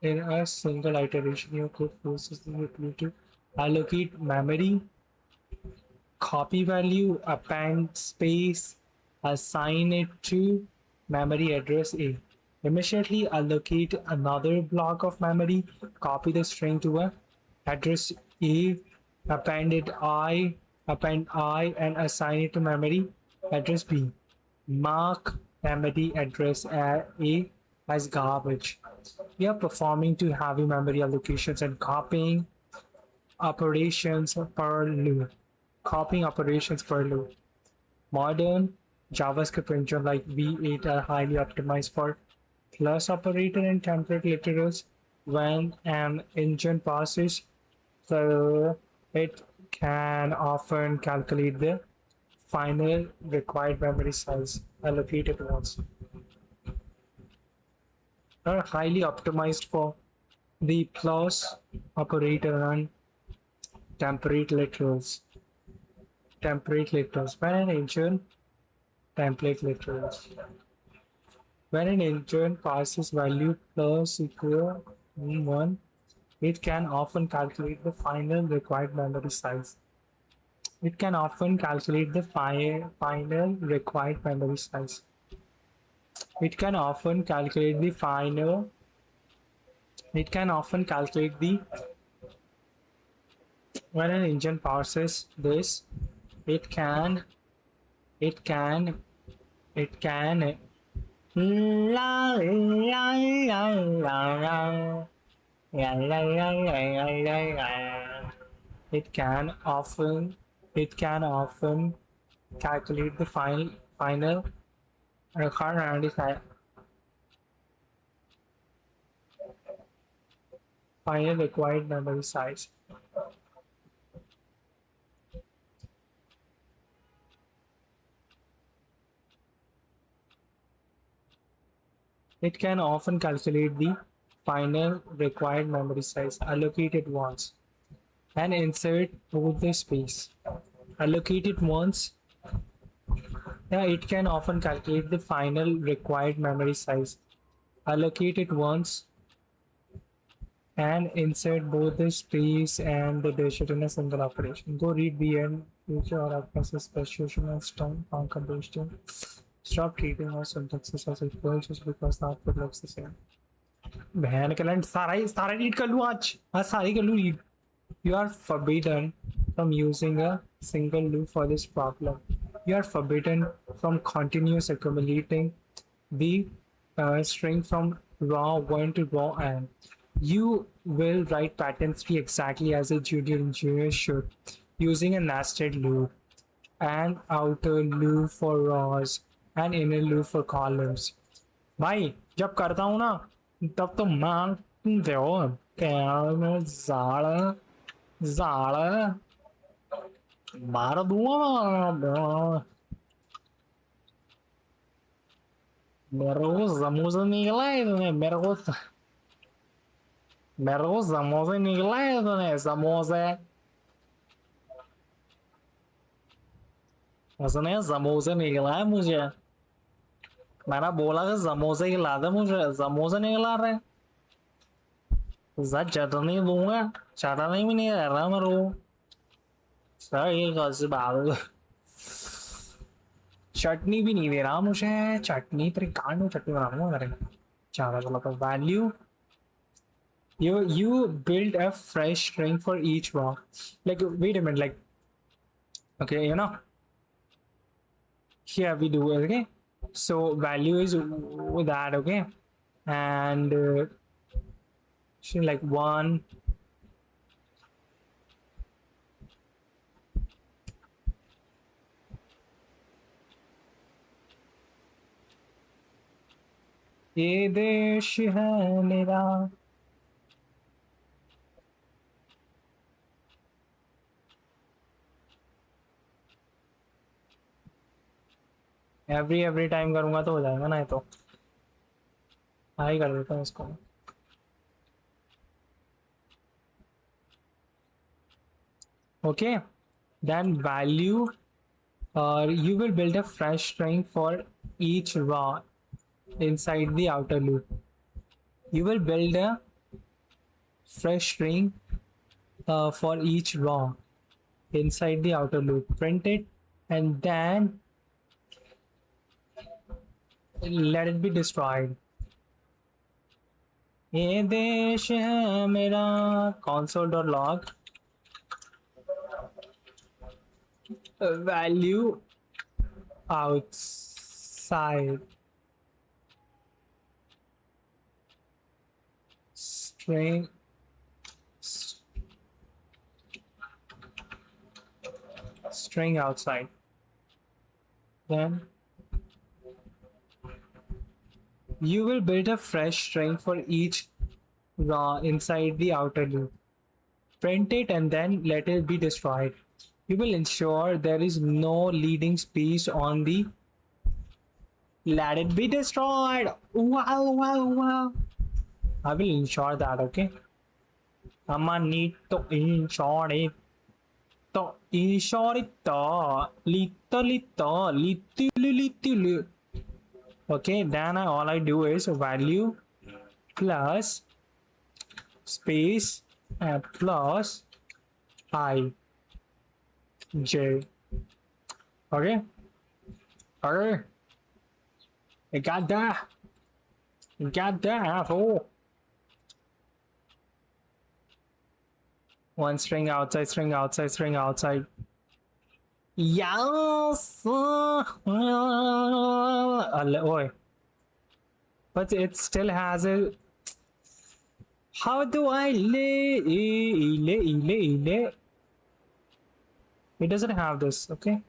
iteration, your code forces the utility to allocate memory, copy value, append space, assign it to memory address A. Immediately allocate another block of memory, copy the string to a address A, append I, and assign it to memory address B. Mark memory address A as garbage. We are performing two heavy memory allocations and copying operations per loop. Modern JavaScript engine like V8 are highly optimized for plus operator and template literals. When an engine passes through, it can often calculate the final required memory size allocated once. Are highly optimized for the plus operator and template literals. When an engine template literals. When an engine passes value plus equal 1, it can often calculate the final required memory size. It can often calculate the final required memory size. It can often calculate the final. It can often calculate the. When an engine passes this, it can. It can often calculate the final required memory size. Final required memory size. It can often calculate the final required memory size allocated once and insert both the space. Allocated once. Yeah, it can often calculate the final required memory size. Allocate it once and insert both the space and the digit in a single operation. Go read the end future or access specification and time concatenation. Stop treating our syntaxes as equal just because the output looks the same. बहन के land सारा read कर लूँ आज सारी कर लूँ read. You are forbidden from using a single loop for this problem. You are forbidden from continuous accumulating the string from raw 1 to raw n. You will write patterns tree exactly as a junior engineer should, using a nested loop, an outer loop for rows, and inner loop for columns. भाई जब करता हूँ ना तब तो मांगते हो क्या जाड़ा मार दूंगा मेरे को समोसा निकला है मेरे को मेरे को समोसे निकला है तूने समोसे उसने समोसे निकला है मुझे मैंने बोला कि समोसे खिला दे मुझे समोसे नहीं खिला रहे सर चटनी दूंगा चटनी भी नहीं कर रहा मेरे को सर ये कैसी बात है चटनी भी नहीं दे रहा मुझे चटनी तेरी कान में चटनी बना दूंगा मेरे ज़्यादा गलत value you build a fresh string for each row like wait a minute like okay you know here we do it okay so value is with that okay and like one ये देश है मेरा every time करूंगा तो हो जाएगा ना ये तो हाई कर देता हूँ इसको okay then value you will build a fresh string for each row inside the outer loop you will build a fresh string for each row inside the outer loop print it and then let it be destroyed ये देश है मेरा console.log value outside string outside then you will build a fresh string for each row inside the outer loop print it and then let it be destroyed you will ensure there is no leading space on the let it be destroyed wow I will ensure that okay I'm gonna need to ensure it little okay then all I do is value plus space plus I J okay you got that asshole one string outside yes oi. But it still has a how do I lay it doesn't have this okay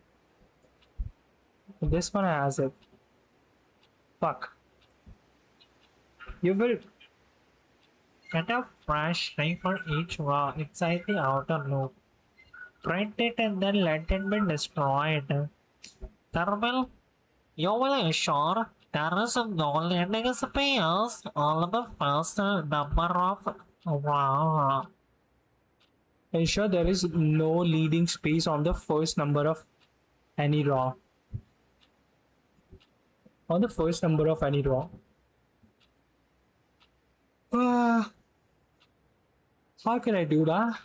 this one has it fuck you will get a fresh string for each row inside the outer loop print it and then let it be destroyed terminal you will ensure there is no leading space on the first number of row ensure there is no leading space on the first number of any row how can I do that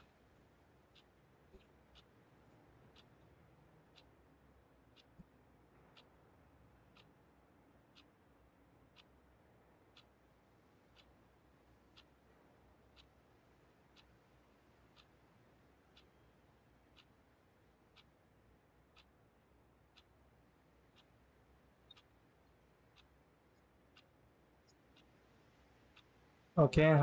okay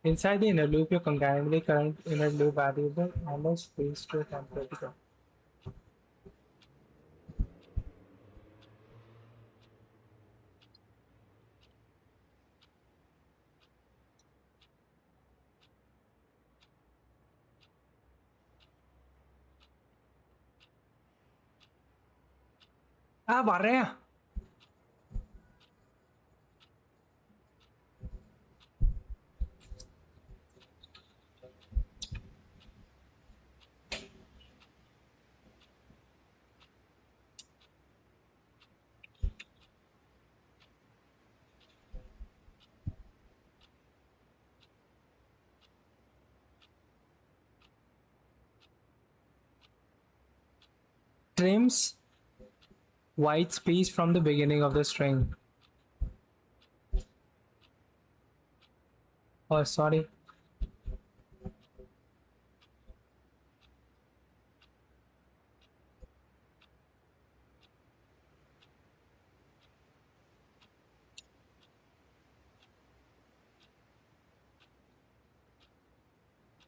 Inside the inner loop, you concurrently current inner loop variable and a space to template. Ah, barrea. Trims white space from the beginning of the string. Oh, sorry.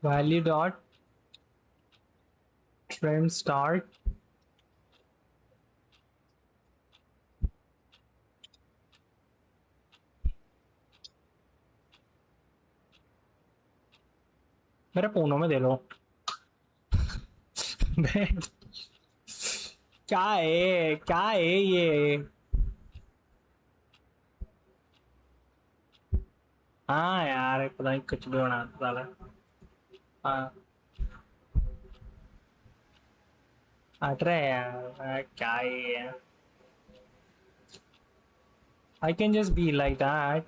Value dot trim start मेरे पूनों में दे लो क्या है ये हाँ यार पता नहीं कुछ भी बना साला हाँ हट रहे यार क्या है ये I can just be like that.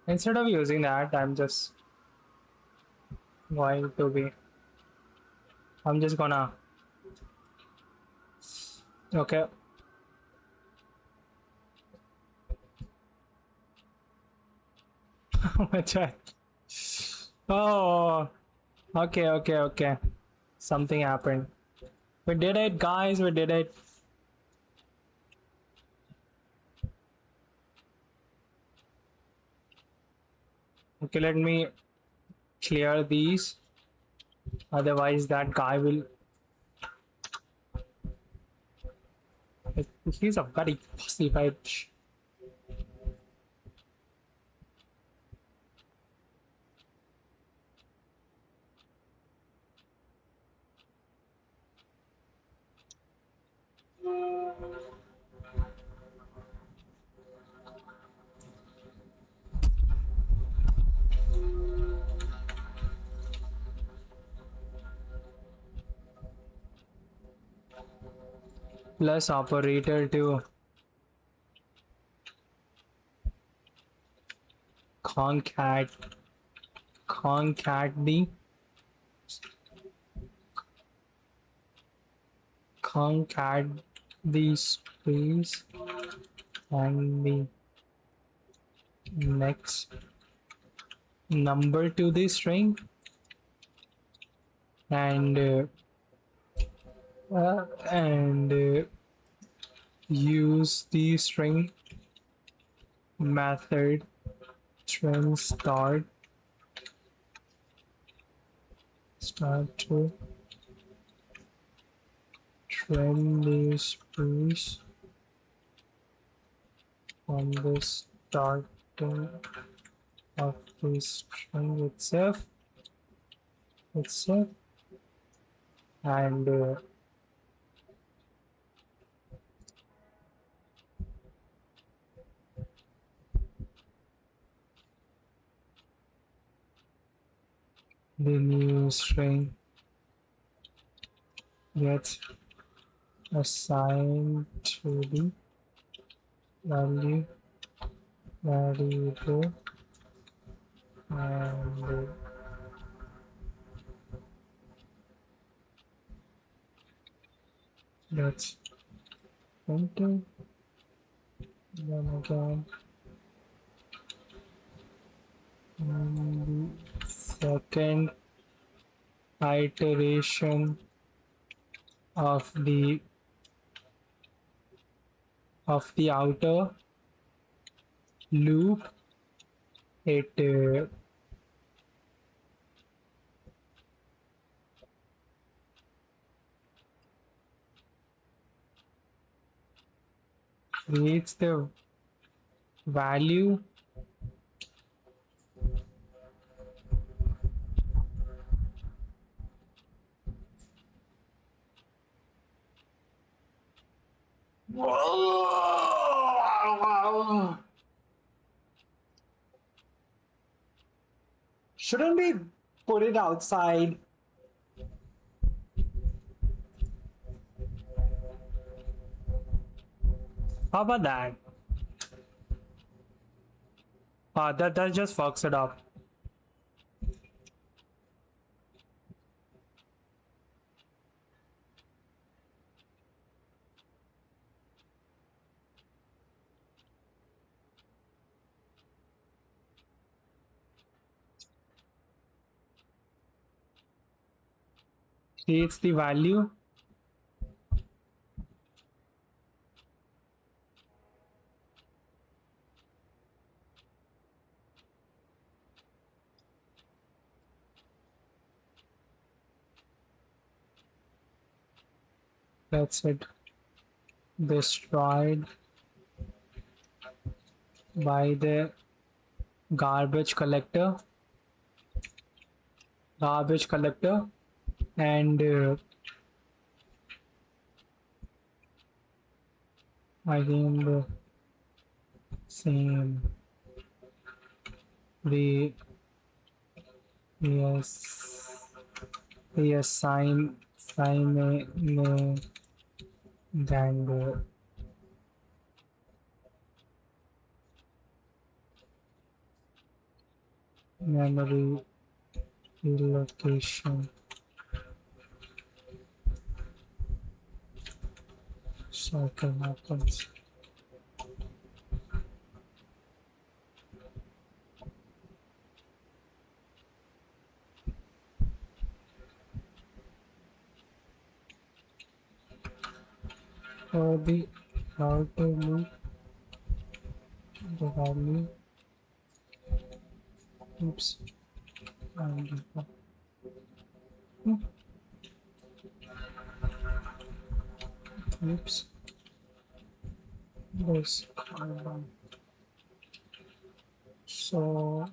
Instead of using that, I'm just gonna okay. Oh, okay. Something happened. We did it, guys. We did it. Okay, let me clear these. Otherwise, that guy will. He's a very fussy bitch. Plus operator to concat the space and the next number to the string and use the string method trim start to trim the space from the starting of the string itself and the new string gets assigned to the value variable and that's enter then again and the second iteration of the outer loop. It creates the value Shouldn't we put it outside? How about that? That just fucks it up. Creates the value. That's it. Destroyed by the garbage collector. And again the same sign then memory relocation cycle happens. For the outer loop, the value, oops, and oops, this column. So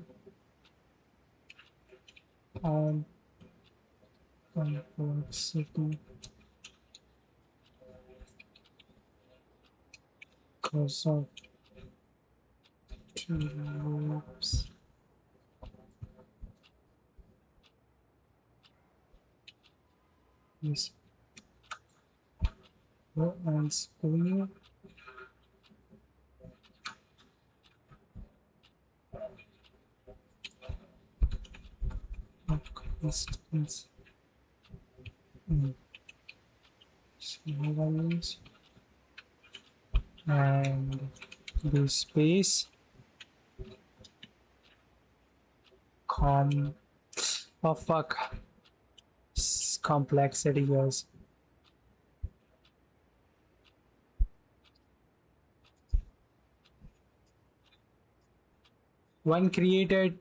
complexity because of two loops. Yes. What else do constants small values and the space oh fuck, complexity goes one created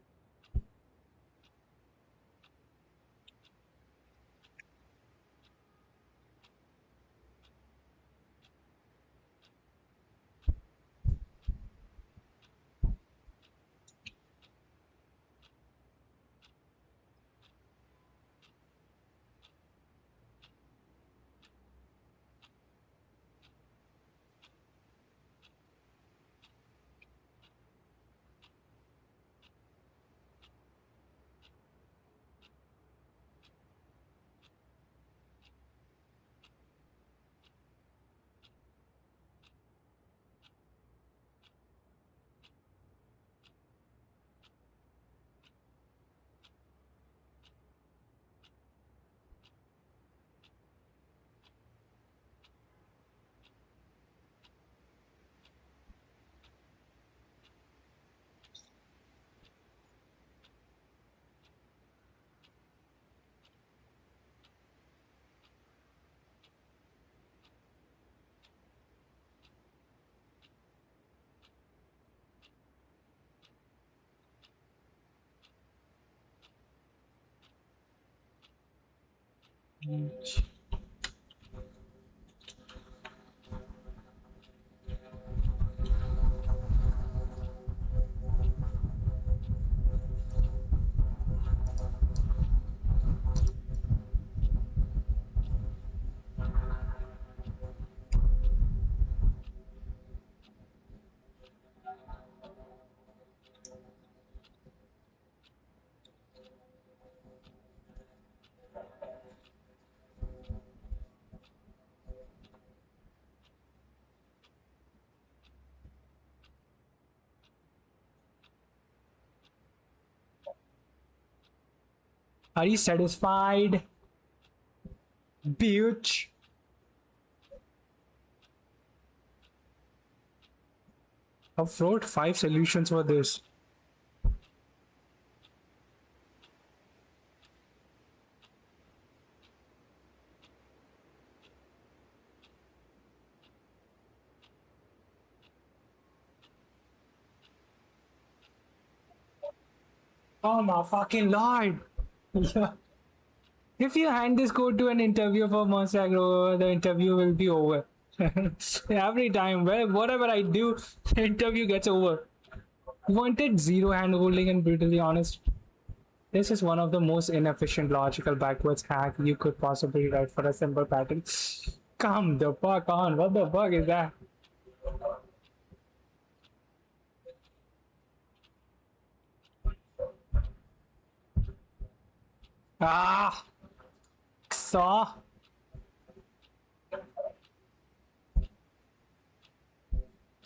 Are you satisfied, bitch? I've wrote 5 solutions for this. Oh my fucking lord! Yeah. If you hand this code to an interviewer for Monster, the interview will be over. Every time, whatever I do, the interview gets over. Wanted zero hand holding and brutally honest. This is one of the most inefficient logical backwards hack you could possibly write for a simple pattern. Come the fuck on, what the fuck is that? Ah! Saw.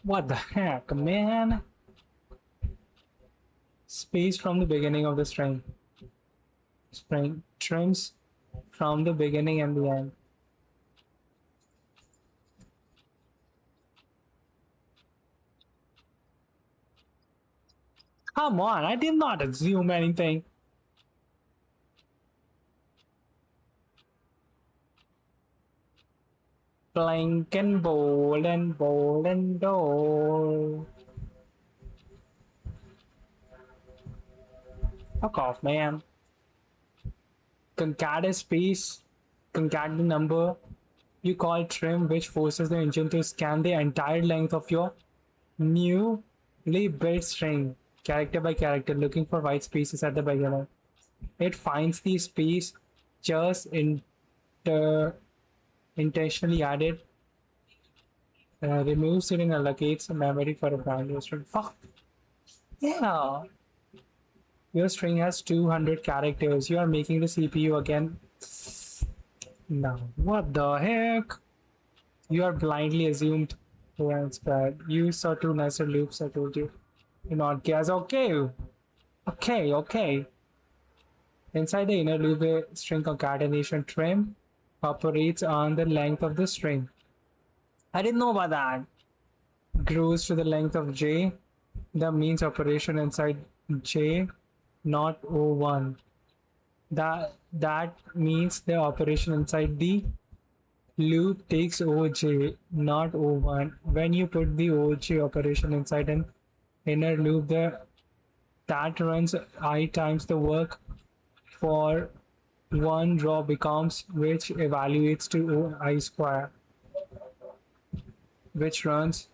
What the heck, man? Space from the beginning of the string. String trims from the beginning and the end. Come on, I did not assume anything. Blank and bold and bold and bold. Fuck off, man. Concat a space, concat the number. You call trim, which forces the engine to scan the entire length of your newly built string, character by character, looking for white spaces at the beginning. It finds the space just intentionally added, removes it and allocates memory for a brand new string. Fuck. Yeah. Your string has 200 characters. You are making the CPU again. No. What the heck? You are blindly assumed to answer. You saw 2 nicer loops, I told you. Do not guess. Okay. Okay. Inside the inner loop, a string concatenation trim operates on the length of the string. I didn't know about that. Grows to the length of j. The means operation inside j, not O1. That means the operation inside the loop takes OJ, not O1. When you put the OJ operation inside an inner loop, that runs I times the work for one raw becomes, which evaluates to I square, which runs.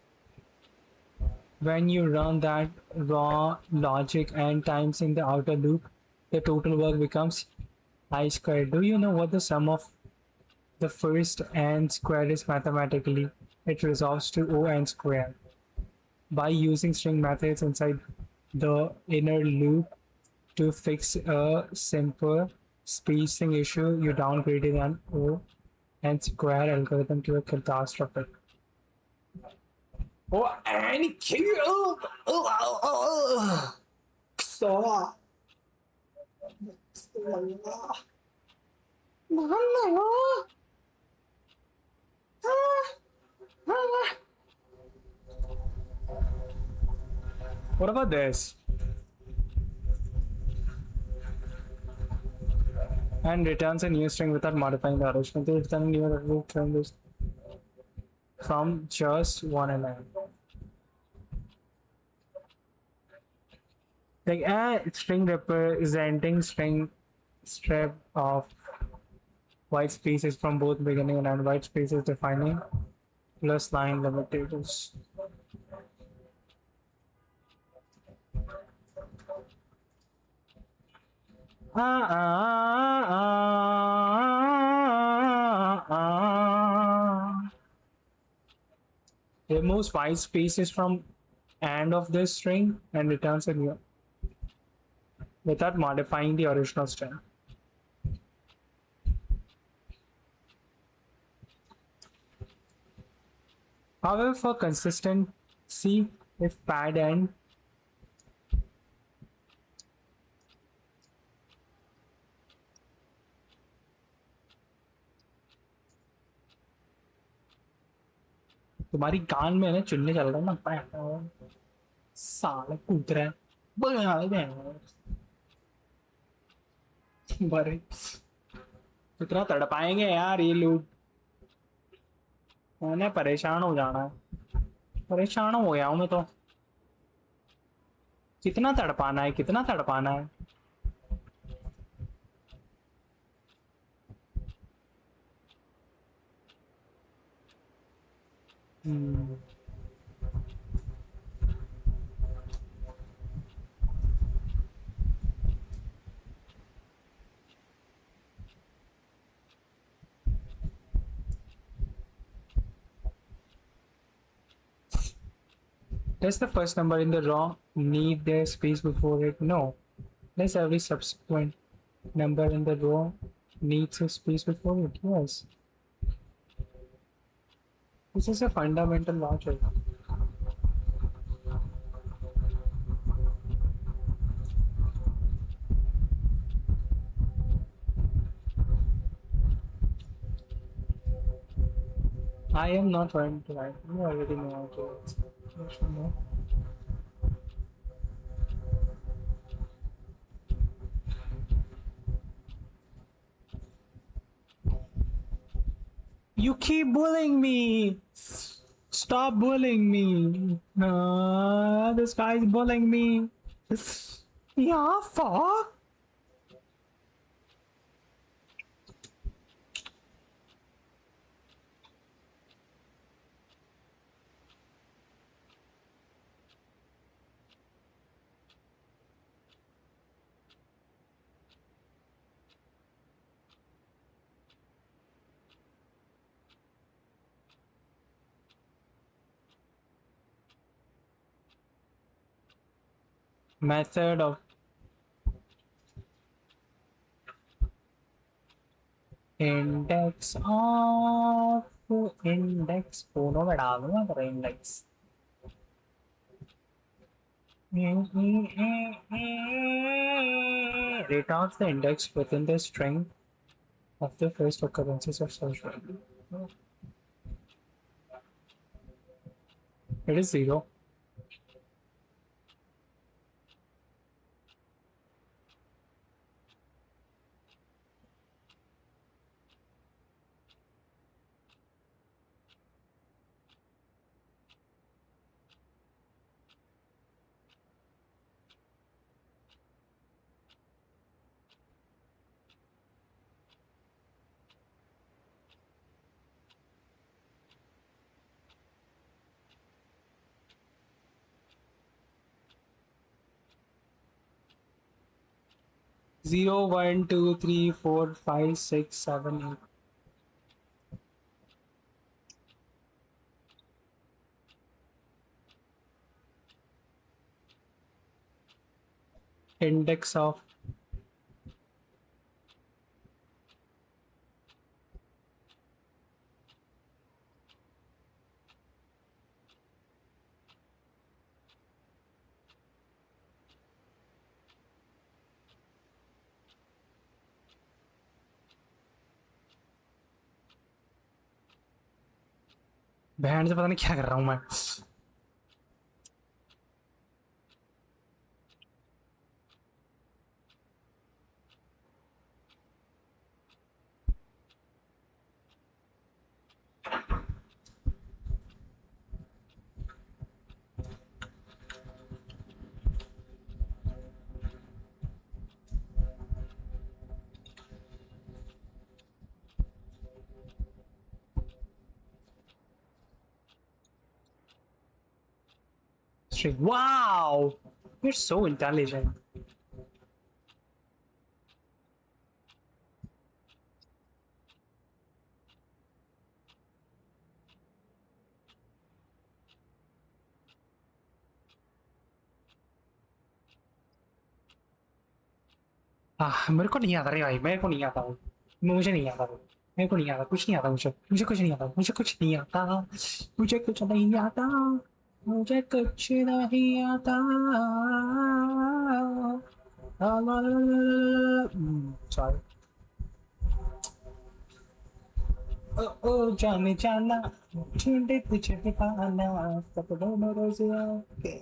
When you run that raw logic n times in the outer loop, the total work becomes I squared. Do you know what the sum of the first n squared is mathematically? It resolves to O n squared. By using string methods inside the inner loop to fix a simple spacing issue, you downgraded an O n squared algorithm to a catastrophe. Oh, and kill! So. What about this? And returns a new string without modifying the original. They return a new return this from just one line. Like a string representing string strip of white spaces from both beginning and end. White spaces defining plus line limit tables. Removes white spaces from end of this string and returns a new without modifying the original string. However, for consistency, if pad end तुम्हारी कान में ना चुनने चल रहा है ना साले कूद रहे हैं बड़ा बड़े कितना तड़पाएंगे यार ये लोग मैंने परेशान हो जाना है परेशान हो गया हूं मैं तो कितना तड़पाना है कितना तड़पाना है Does the first number in the row need the space before it? No. Does every subsequent number in the row needs a space before it? Yes. This is a fundamental logic. I am not trying to write. You already know how to write. You should know. You keep bullying me. Stop bullying me. This guy is bullying me. Yeah, fuck. Method of index दोनों में डाल दूंगा पर index returns the index within the string of the first occurrences of such value. It is 0. Zero, 1, 2, 3, 4, 5, 6, 7, 8. Index of बहन से पता नहीं क्या कर रहा हूँ मैं string. Wow! You're so intelligent. मेरे को नहीं आता रे भाई, मेरे को नहीं आता वो, मुझे नहीं आता वो, मेरे को नहीं आता, कुछ नहीं आता मुझे कुछ नहीं आता, मुझे कुछ नहीं आता, मुझे कुछ नहीं आता, मुझे कुछ नहीं आता। Sorry. ओ जाने जाना, ढूंढे तुझे पाना, सपनों में रोज आके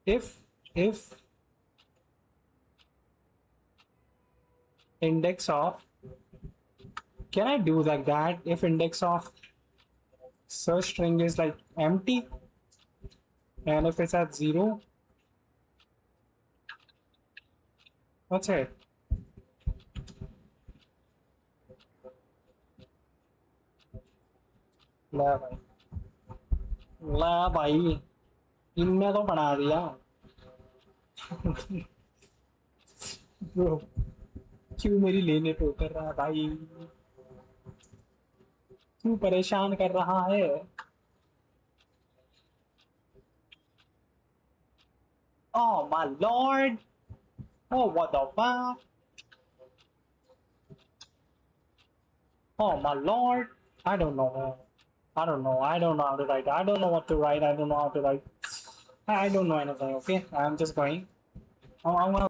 if index of, can I do like that if index of search string is like empty and if it's at 0, what's it? ला भाई इनने तो बना दिया। ब्रो क्यों मेरी लेने पे उतर रहा है भाई, क्यों परेशान कर रहा है? Oh my lord, oh what the fuck, oh my lord, I don't know how to write, I don't know what to write, I don't know how to write, I don't know anything. Okay, I'm just going. I'm gonna.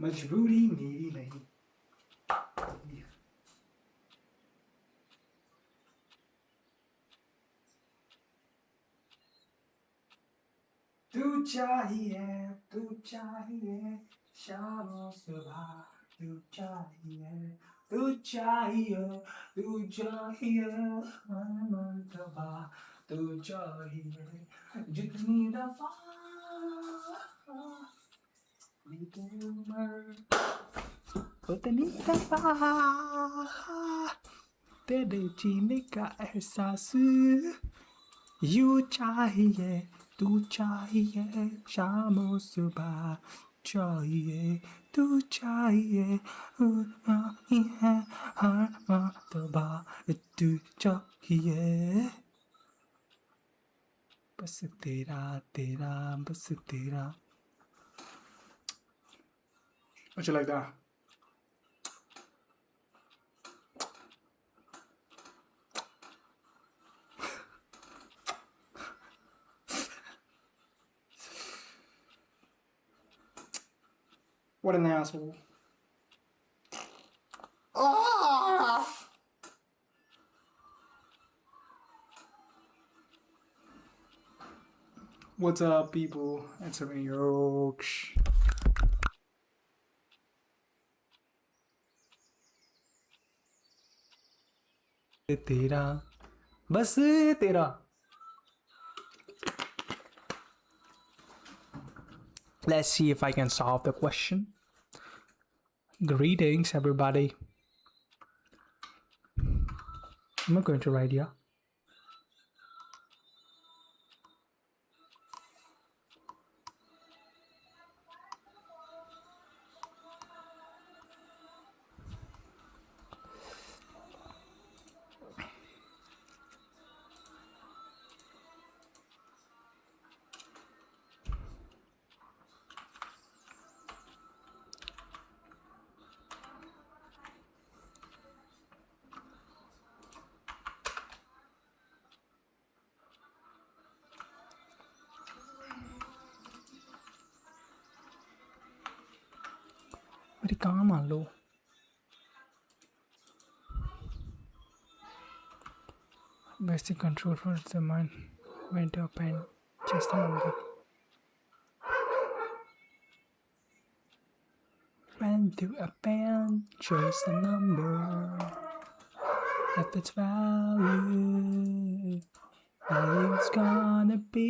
मजबूरी मेरी नहीं तू चाहिए शाम सुबह तू चाहिए मर्तबा तू चाहिए जितनी दफा उतनी दफा तेरे जीने का एहसास यू चाहिए तू चाहिए शाम सुबह चाहिए तू चाहिए हर मर्तबा तू चाहिए बस तेरा बस तेरा. What you like that? What an asshole. Ah! What's up, people? It's me, Akshit. तेरा बस तेरा. Let's see if I can solve the question. Greetings, everybody. I'm not going to write here. मेरी कहाँ मान लो basic control for the mind went up and just a number went to a pen just a number if it's value it's gonna be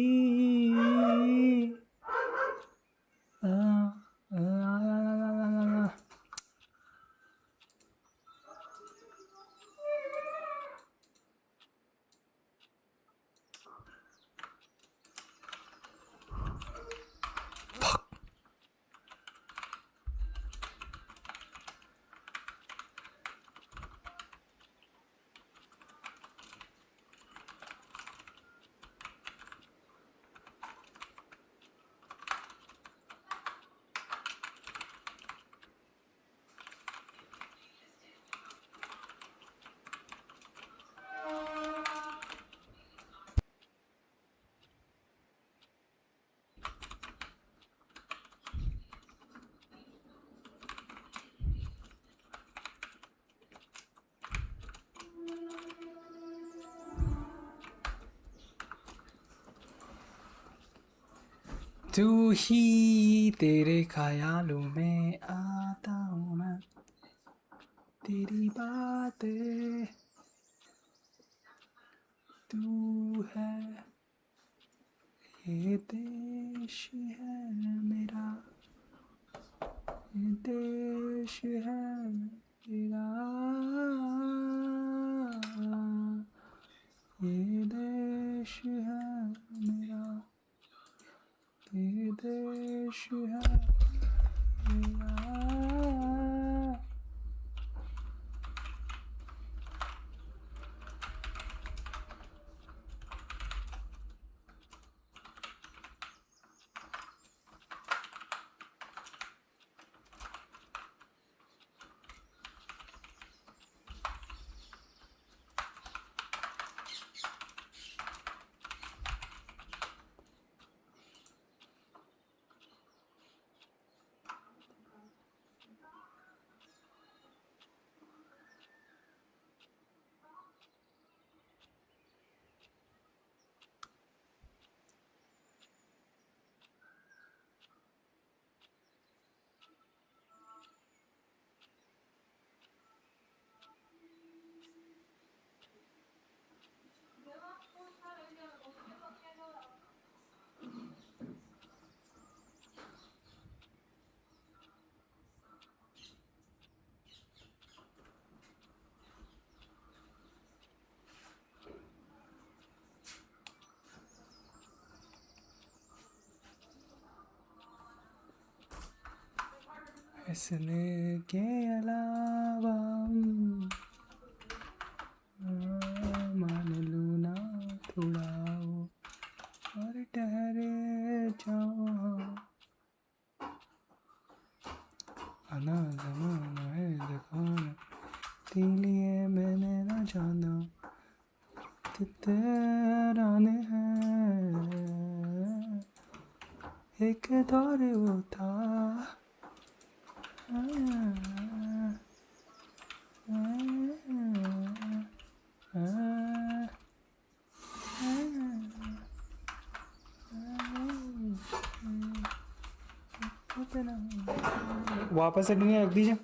तू ही तेरे ख्यालों में आता हूँ मैं तेरी बातें तू है ये देश है मेरा ये देश है मेरा ये देश है मेरा ये देश है मेरा हंसने के अलावा मान लूँ ना थोड़ा और ठहरे जाओ आना जमाना है दिखाना इसलिए मैंने ना जाना तेरा है एक दौर वो था वापस से नहीं रख दीजिए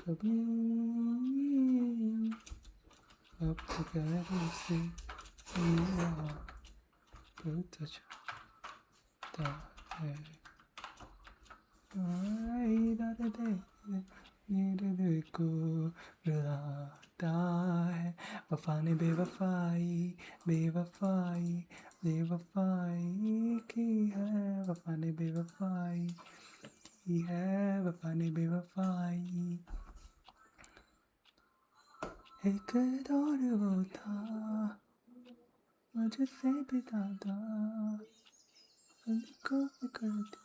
कभी अब तो कैसे मेरा बहुत अच्छा है मेरे दिल को रुलाता है वफा ने बेवफाई बेवफाई बेवफाई की है वफा ने बेवफाई की है वफा ने बेवफाई एक दौर वो था मुझसे पिता था को फिक्र थी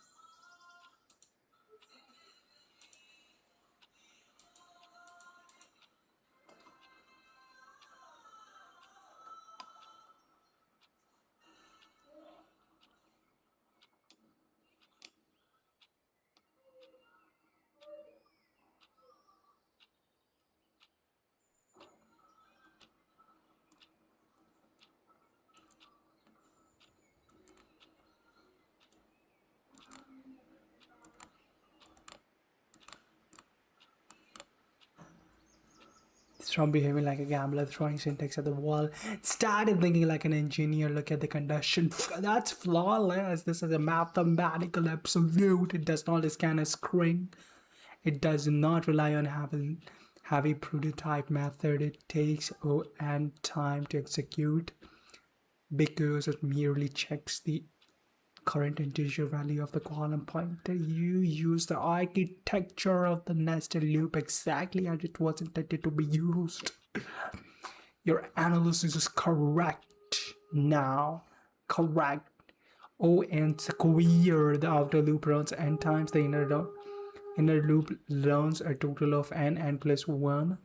From behaving like a gambler, throwing syntax at the wall, started thinking like an engineer. Look at the condition. That's flawless. This is a mathematical absolute. It does not scan a screen. It does not rely on heavy prototype method. It takes and time to execute because it merely checks the current integer value of the column pointer. You use the architecture of the nested loop exactly as it was intended to be used. Your analysis is correct now. Correct. O n square, the outer loop runs n times the inner loop runs a total of n plus 1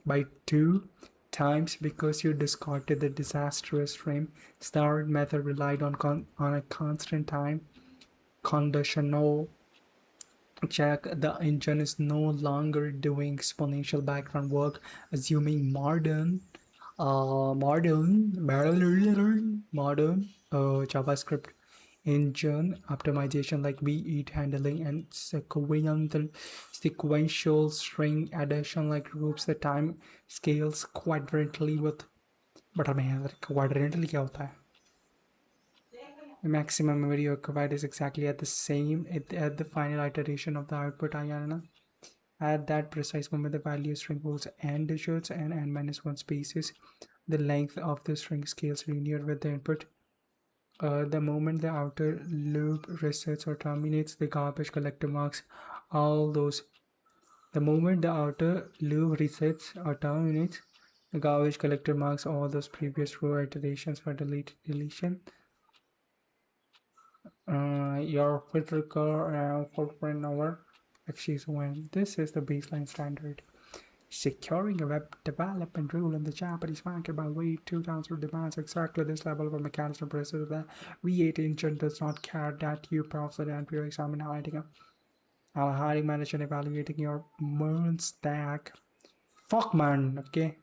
by 2 times because you discarded the disastrous frame start method relied on a constant time conditional check. The engine is no longer doing exponential background work, assuming modern JavaScript engine optimization like V8 handling and sequential string addition like groups. The time scales quadrantally with quadrantally क्या होता है? The maximum memory occupied is exactly at the same at the final iteration of the output. At that precise moment, the value string holds n digits and n-1 spaces. The length of the string scales linear with the input. The moment the outer loop resets or terminates, the garbage collector marks all those. The moment the outer loop resets or terminates, the garbage collector marks all those previous row iterations for deletion. Your filter footprint over Axis when this is the baseline standard. Securing a web development rule in the Japanese market by V2000 demands exactly this level of mechanism process. The V8 engine does not care that you process and peer examine hiring manager evaluating your MERN stack. Fuck man, okay?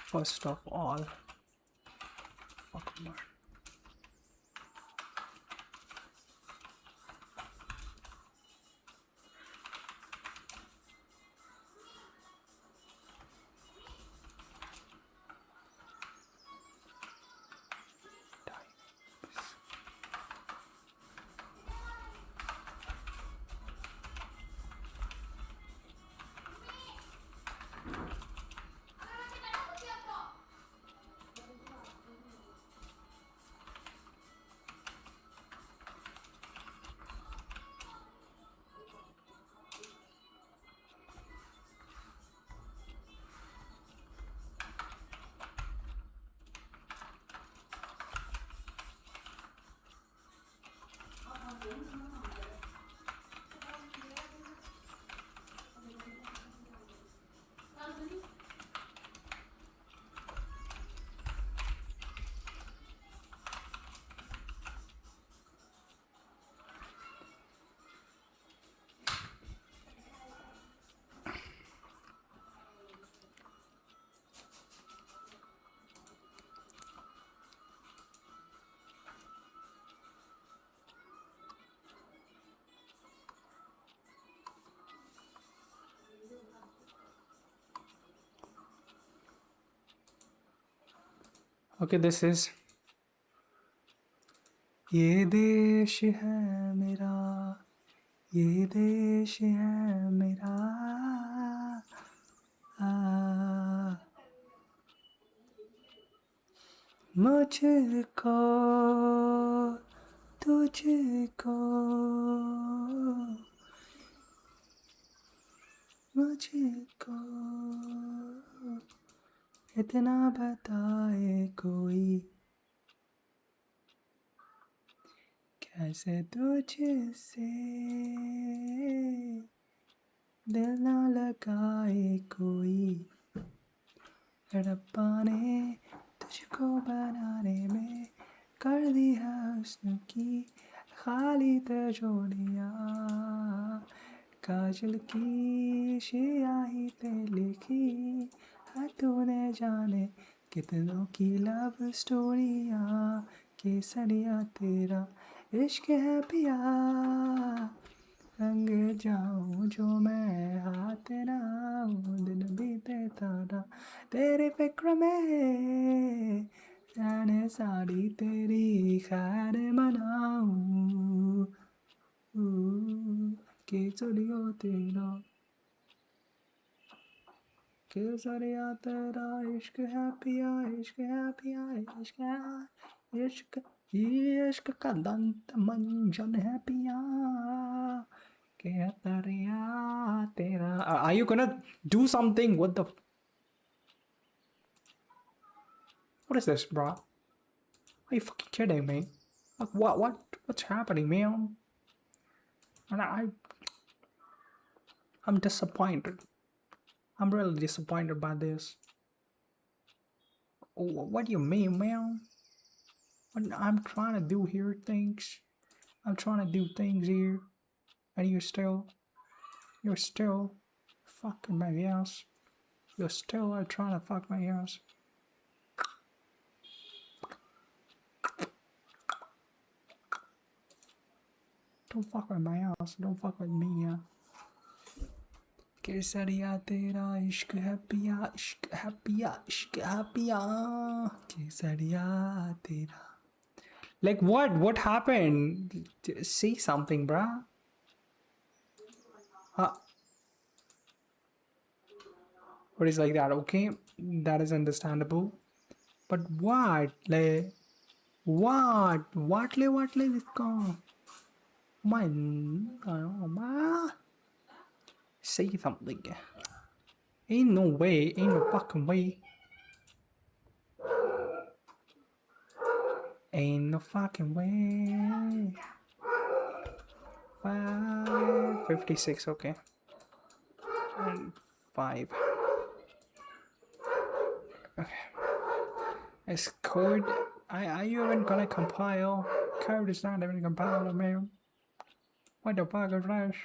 First of all, fuck man. Okay, this is ये देश है मेरा, ये देश है मेरा, मुझको तुझको मुझको इतना बताए कोई, कैसे तुझसे दिल ना लगाए कोई, रब्बा ने तुझको बनाने में कर दी है हुस्न की खाली तजोड़ियाँ, काजल की स्याही पे लिखी है तूने जाने कितनों की लव स्टोरियाँ, केसरिया तेरा इश्क है पिया, रंग जाऊं जो मैं हाथ ना आऊं, दिन बीते तारा तेरे फिक्र में, जाने सारी तेरी खैर मनाऊं, केसरिया तेरा, केसरिया तेरा इश्क है पिया, इश्क है पिया, इश्क है इश्क, इश्क का दंत मंजन है पिया, केसरिया तेरा. Are you gonna do something? What the? What is this, bro? Are you fucking kidding me? Like, what's happening, man? And I'm disappointed. I'm really disappointed by this. What do you mean, man? I'm trying to do here things. I'm trying to do things here, and you're still fucking my ass. You're still trying to fuck my ass. Don't fuck with my ass. Don't fuck with me, yeah. केसरिया तेरा इश्क है पिया, इश्क है पिया, इश्क है पिया, केसरिया तेरा. Like what happened? Say something, bruh. What is like that? Okay, that is understandable. But what? Like what? This guy. Man, say something. Ain't no way. Ain't no fucking way. Ain't no fucking way. 5:56. Okay. And 5. Okay. Is code? Are you even gonna compile? Code is not even compiled, man. What the fuck is that?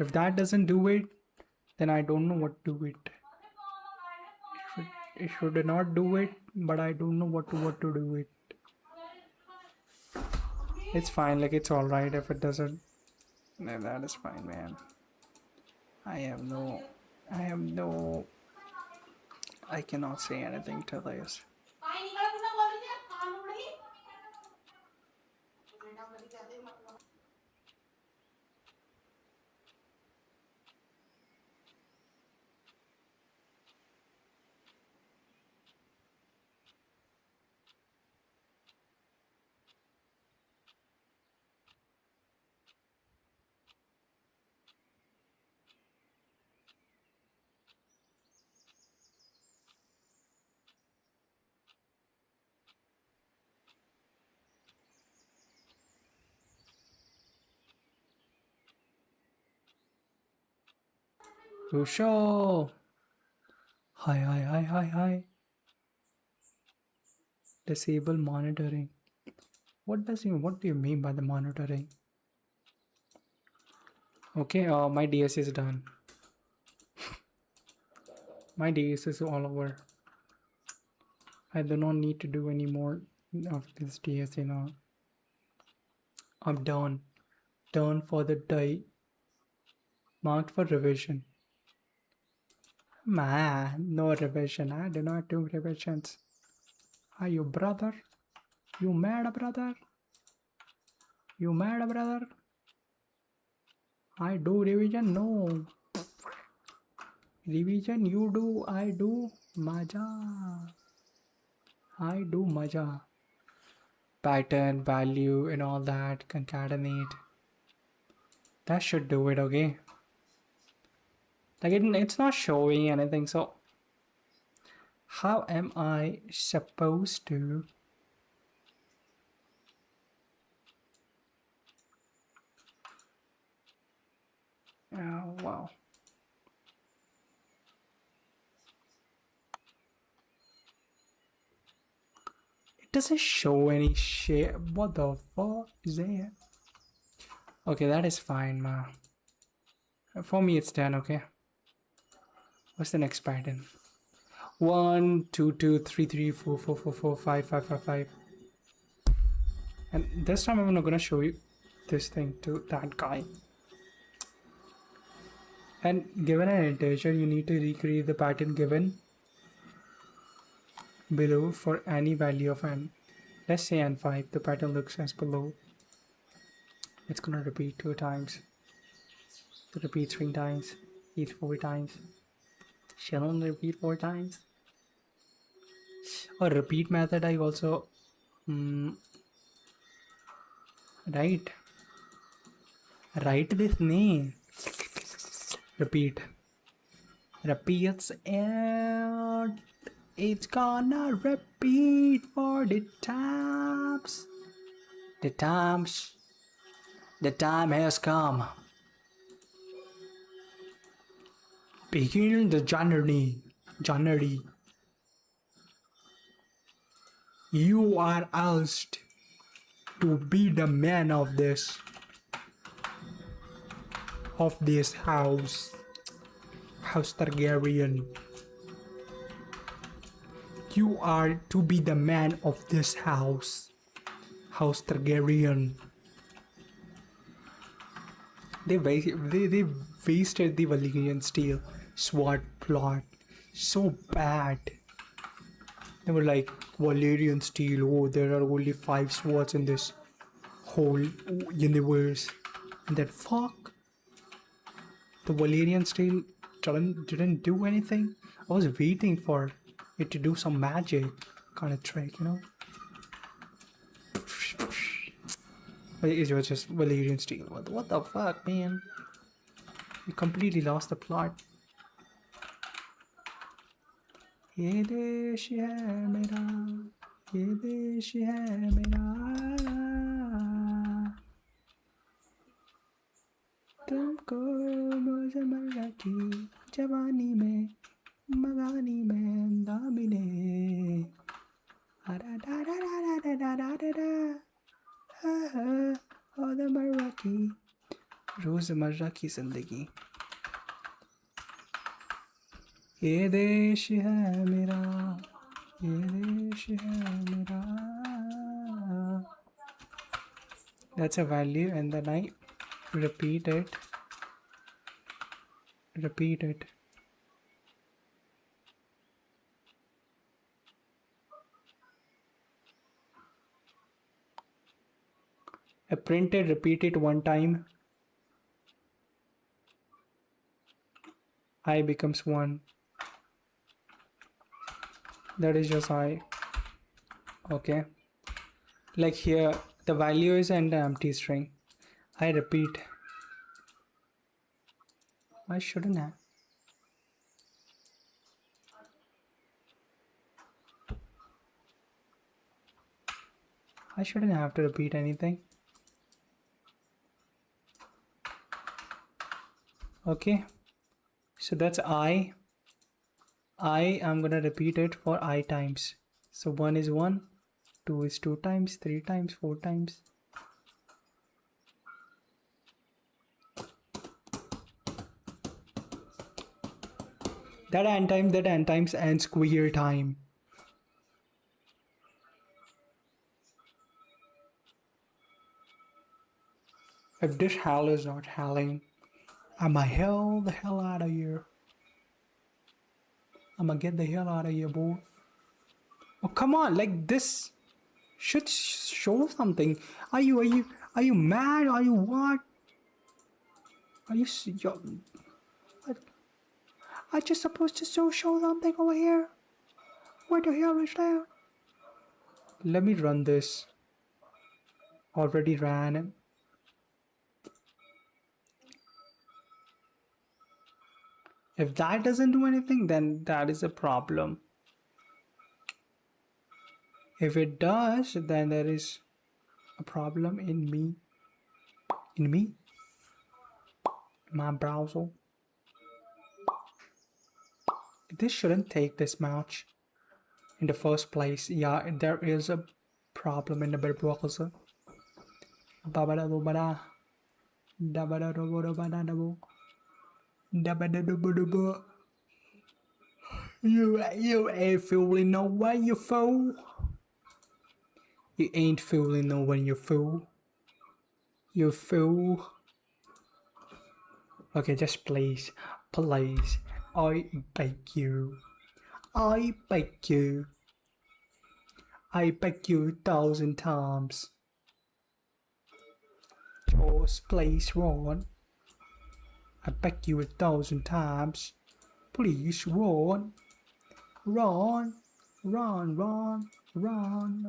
If that doesn't do it, then I don't know what to do it. It should not do it, but I don't know what to do it. It's fine, like it's alright if it doesn't. No, that is fine, man. I cannot say anything to this. Rusho! Hi. Disable monitoring. What do you mean by the monitoring? Okay, my DS is done. My DS is all over. I do not need to do any more of this DS, I'm done. Done for the day. Marked for revision. Man, no revision. I do not do revisions. Are you brother? You mad, brother? You mad, brother? I do revision? No. Revision you do, I do. Maja. I do maja. Pattern, value, and all that. Concatenate. That should do it, okay? Like it's not showing anything, so how am I supposed to oh wow. It doesn't show any shit. What the fuck is that? Okay, that is fine, ma. For me it's done, okay? What's the next pattern? 1 2 2 3 3 4 4 4 4 5 5 5 5. And this time I'm not gonna show you this thing to that guy. And given an integer, you need to recreate the pattern given below for any value of n. Let's say n5. The pattern looks as below. It's gonna repeat 2 times. To repeat 3 times. Repeat 4 times. Shall only repeat 4 times. Or repeat method I also write this name. Repeat. Repeats and it's gonna repeat for the times. The time has come. Begin the journey. You are asked to be the man of this house Targaryen. You are to be the man of this house Targaryen. They wasted the Valyrian steel sword plot so bad. They were like, Valyrian steel, oh, there are only 5 swords in this whole universe. And then fuck, the Valyrian steel didn't do anything. I was waiting for it to do some magic kind of trick, you know. But it was just Valyrian steel. What the fuck, man? You completely lost the plot. ये देश है मेरा, ये देश है मेरा, तुमको मुझे मराठी जवानी में मगानी में दामिने, अरा डा डा डा डा डा डा डा डा, और मराठी रोजमर्रा की जिंदगी. ये देश है मेरा, ये देश है मेरा. That's a value, and then I repeat it. I print it, repeat it 1 time. I becomes 1. That is just I. Okay. Like here, the value is an empty string. I repeat. I shouldn't have. I shouldn't have to repeat anything. Okay. So that's I am gonna repeat it for I times. So 1 is 1, 2 is 2 times, 3 times, 4 times. That n times and square time. If this hell is not helling, am I hell the hell out of here? I'ma get the hell out of here, boy. Oh, come on, like this should show something. Are you mad? Are you what? Are you I just supposed to show something over here? What the hell is that? Let me run this. Already ran. If that doesn't do anything, then that is a problem. If it does, then there is a problem in me. In my browser. This shouldn't take this much in the first place. Yeah, there is a problem in the browser. You ain't fooling no one, you fool. You ain't fooling no one, you fool. You fool. Okay, just please. I beg you. I beg you. I beg you 1,000 times. Just please run. I beg you 1,000 times. Please run. Run.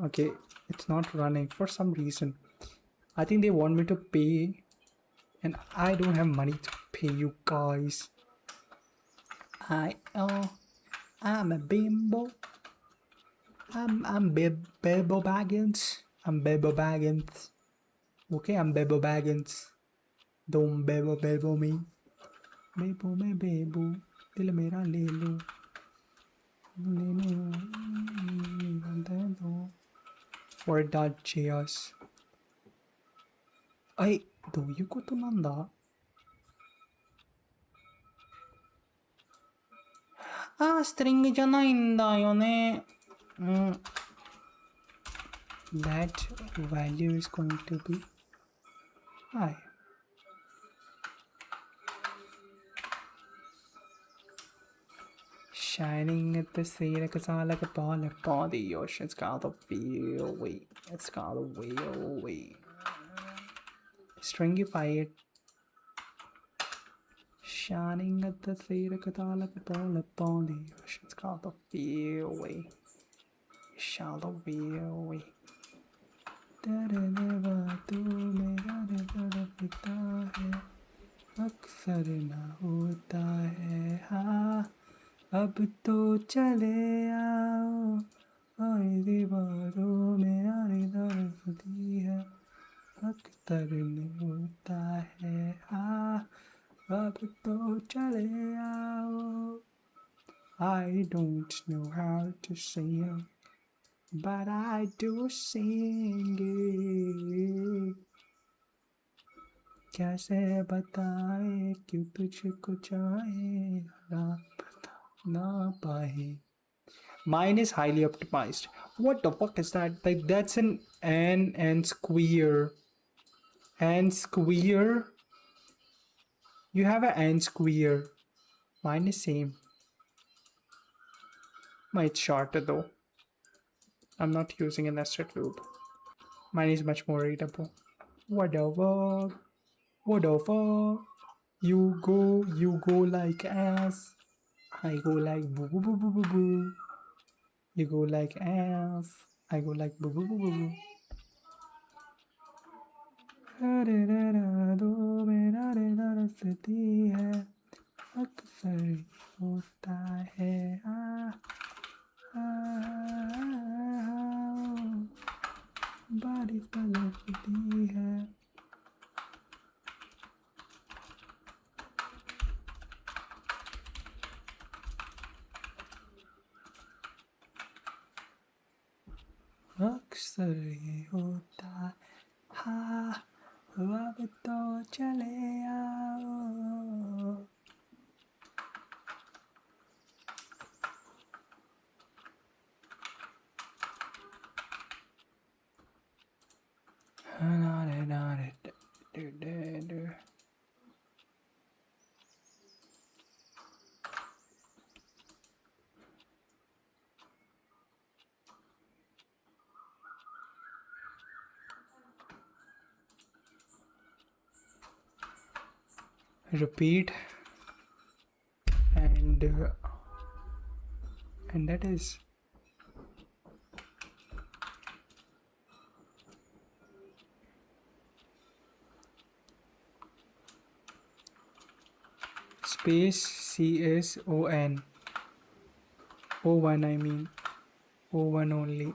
Okay, it's not running for some reason. I think they want me to pay, and I don't have money to pay you guys. I'm a bimbo. I'm Bilbo Baggins. I'm Bilbo Baggins. Okay, I'm Bilbo Baggins. Don't Bilbo me. Bilbo me Bilbo. Dil mera le lo. For that JS. どういうことなんだ？ストリングじゃないんだよね。That value is going to be high. Shining at the sea like a star, like a ball upon the ocean. It's got a wheel away. It's got a wheel away. Stringify it. Shining at the sea like a star, like a ball upon the ocean. It's got a wheel away. Shall the wheel away. अक्सर ना होता है हाँ अब तो चले आओ आए दीवारों में आने दरसती है अक्सर नहीं होता है हाँ अब तो चले आओ I don't know how to sing but I do sing it कैसे बताए क्यों तुझको चाहे ना पाए. Mine is highly optimized. What the fuck is that? Like that's an n and square. N square? You have an n square. Mine is same. It's shorter though. I'm not using a nested loop. Mine is much more readable. Whatever. You go like ass. I go like boo boo boo boo boo boo. You go like ass. I go like boo boo boo boo boo. अक्सर होता है बारिश बरसती है अक्सर ये होता हाँ अब तो चले आओ repeat, and that is space CSON O1, I mean O1 only.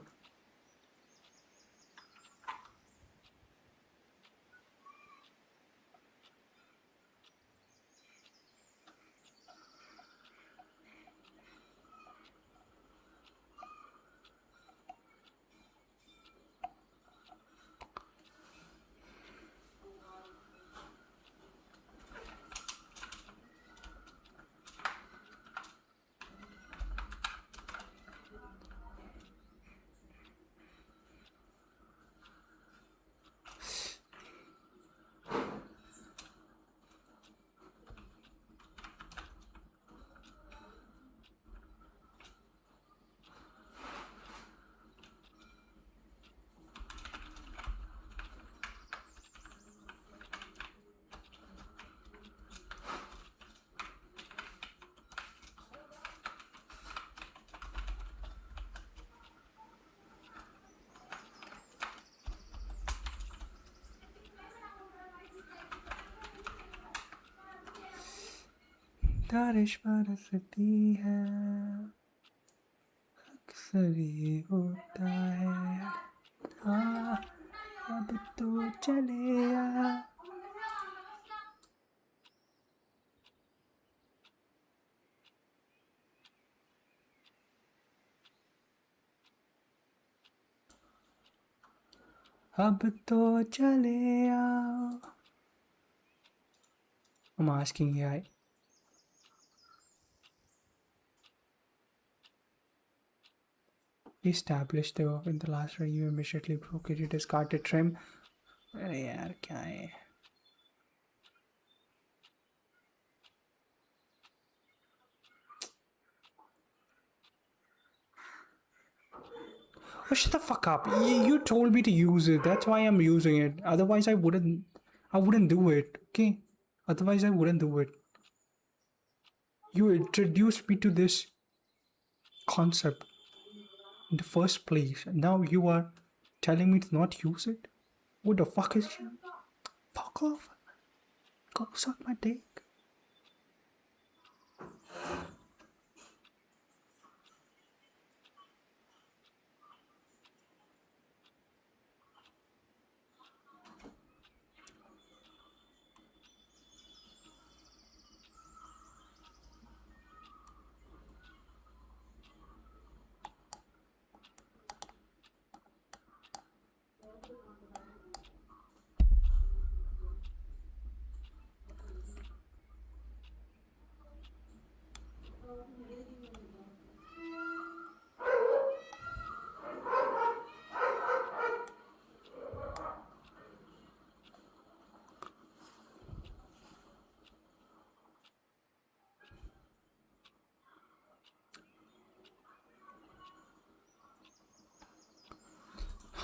बारिश बरसती है अक्सर ये होता है हाँ अब तो चले आ अब तो चले आओ. I'm asking AI. Established in the last review immediately broke it discarded trim. अरे यार क्या है Oh, shut the fuck up. You told me to use it. That's why I'm using it. Otherwise I wouldn't do it. Okay? Otherwise I wouldn't do it. You introduced me to this concept in the first place. Now you are telling me to not use it? What the fuck is you? Fuck off. Go suck my dick.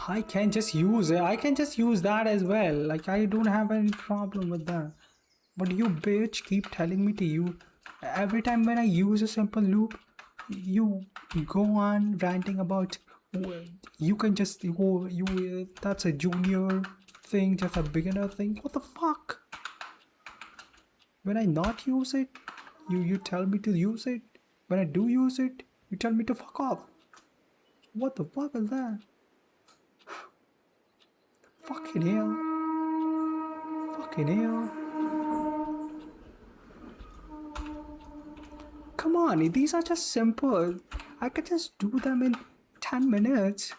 I can just use it. I can just use that as well. Like, I don't have any problem with that. But you bitch keep telling me to use. Every time when I use a simple loop, you go on ranting about you can just that's a junior thing, just a beginner thing. What the fuck? When I not use it, you tell me to use it. When I do use it, you tell me to fuck off. What the fuck is that? Fucking hell. Fucking hell. Come on, these are just simple. I could just do them in 10 minutes.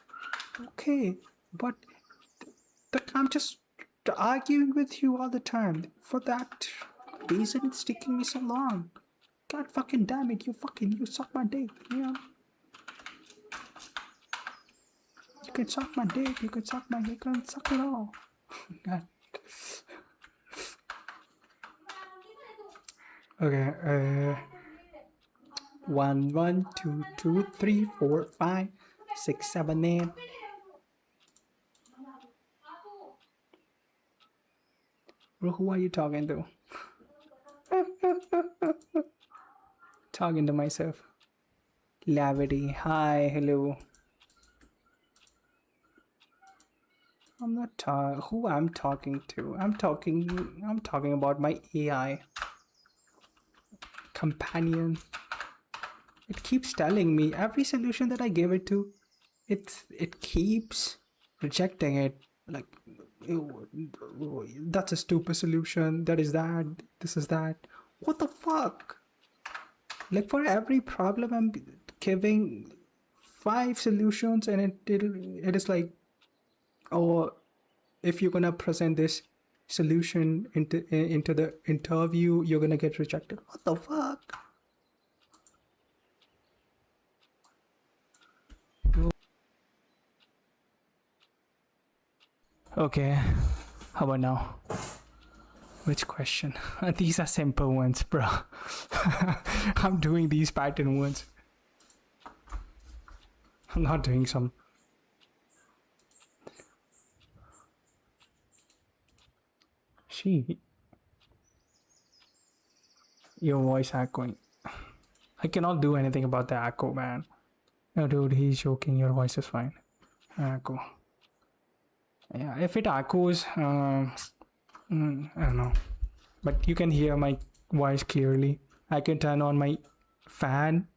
Okay, but I'm just arguing with you all the time. For that reason, it's taking me so long. God fucking damn it, you suck my dick, you know? You can suck my dick, you can suck my dick, you can suck it all. God. Okay, 1, 1, 2, 2, 3, 4, 5, 6, 7, 8. Bro, who are you talking to? talking to myself. Lavity, hi, hello. I'm not who I'm talking to. I'm talking about my AI companion. It keeps telling me every solution that I give it to, it keeps rejecting it. Like, that's a stupid solution. That is that. This is that. What the fuck? Like, for every problem, I'm giving 5 solutions, and it is like, oh, if you're gonna present this solution into the interview, you're gonna get rejected. What the fuck? Okay, how about now? Which question? These are simple ones, bro. I'm doing these pattern ones. I'm not doing some. Your voice echoing. I cannot do anything about the echo, man. No, dude, he's joking. Your voice is fine. Echo. Yeah, if it echoes, I don't know. But you can hear my voice clearly. I can turn on my fan,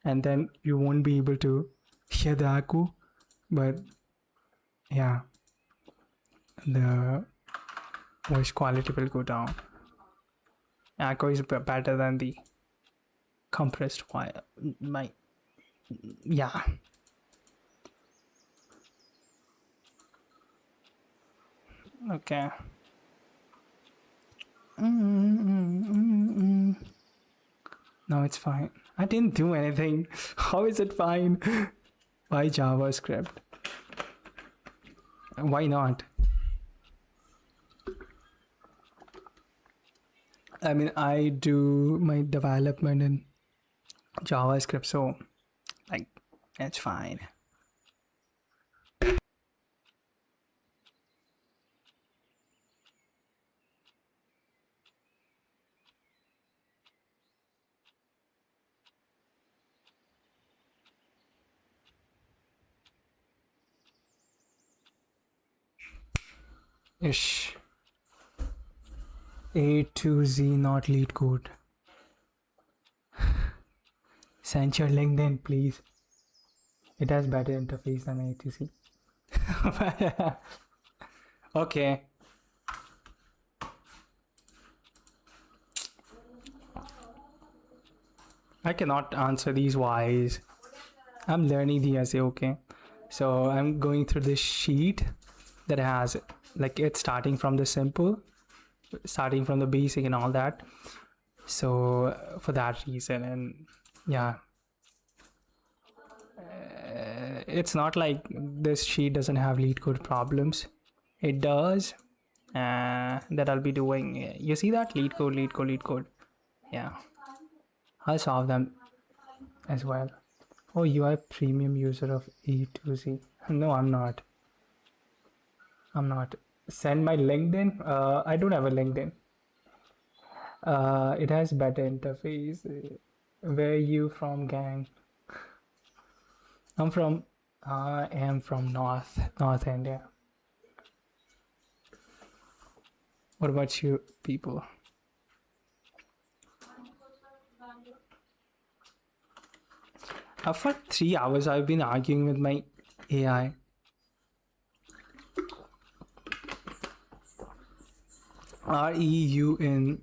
and then you won't be able to hear the echo. But yeah, the voice quality will go down. Echo is better than the compressed wire. Yeah. Okay. No, it's fine. I didn't do anything. How is it fine? Why JavaScript? Why not? I mean, I do my development in JavaScript, so like, it's fine. Ish. A to Z, not lead code. Send your LinkedIn, please. It has better interface than A to Z. Okay. I cannot answer these whys. I'm learning the essay, okay? So I'm going through this sheet that has, like, it's starting from the simple, starting from the basic and all that. So for that reason, and yeah, it's not like this sheet doesn't have lead code problems. It does. That I'll be doing. You see that? Lead code. Yeah, I'll solve them as well. Oh, you are a premium user of E to Z. No, I'm not. Send my LinkedIn. I don't have a LinkedIn. It has better interface. Where are you from, gang? I am from North India. What about you people? For 3 hours, I've been arguing with my AI. Are you in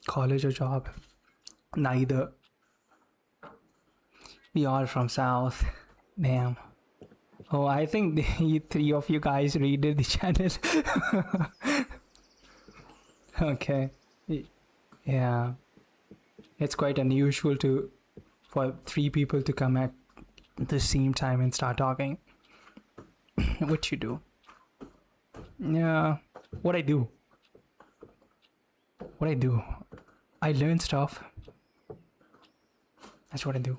college or job? Neither. We are from South. Damn. Oh, I think the 3 of you guys raided the channel. Okay. Yeah. It's quite unusual for 3 people to come at the same time and start talking. What you do? Yeah. What I do? I learn stuff. That's what I do.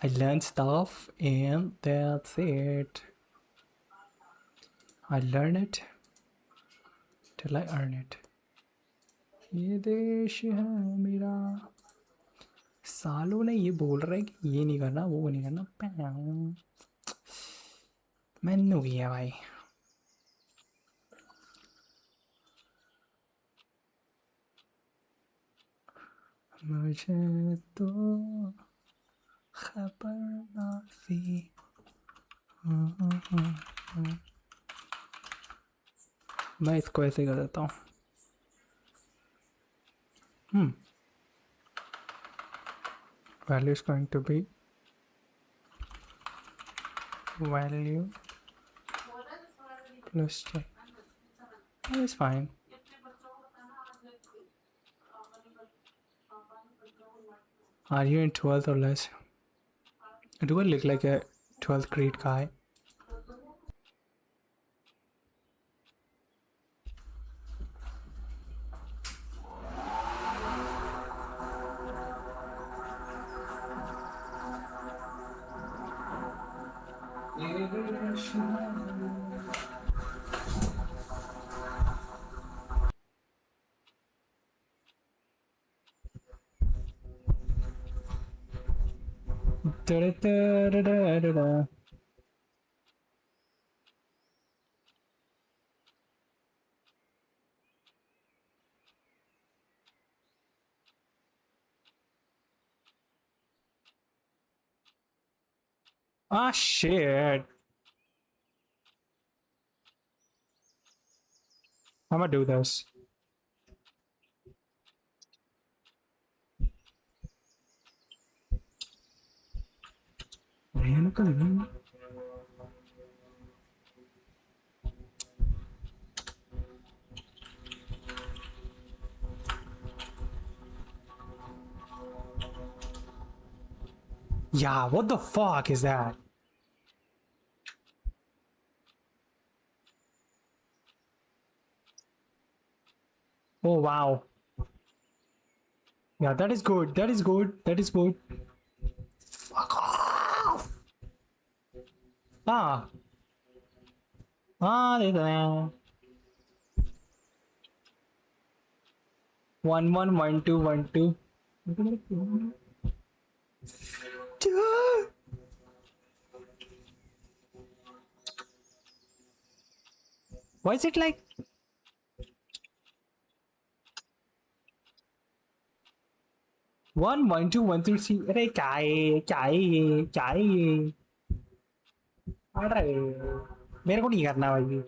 I learn stuff and that's it. I learn it till I earn it. ये देश है मेरा। सालों ने ये बोल रहा है कि ये नहीं करना वो नहीं करना, मैंने किया भाई। मुझे तो खबर ना थी। मैं इसको ऐसे कर देता हूँ। Value is going to be value plus check. That is fine. Are you in 12th or less? Do I look like a 12th grade guy? Da-da-da-da-da-da. Ah, shit. I'm gonna do this. Yeah, what the fuck is that? Oh wow. Yeah, that is good. That is good. That is good. Fuck off. Ah. Ah, there. 1 1 1 2 1 2. Why is it like? One, one, two, one, two, three. अरे क्या है क्या है ये क्या है ये? अरे मेरे को नहीं करना भाई.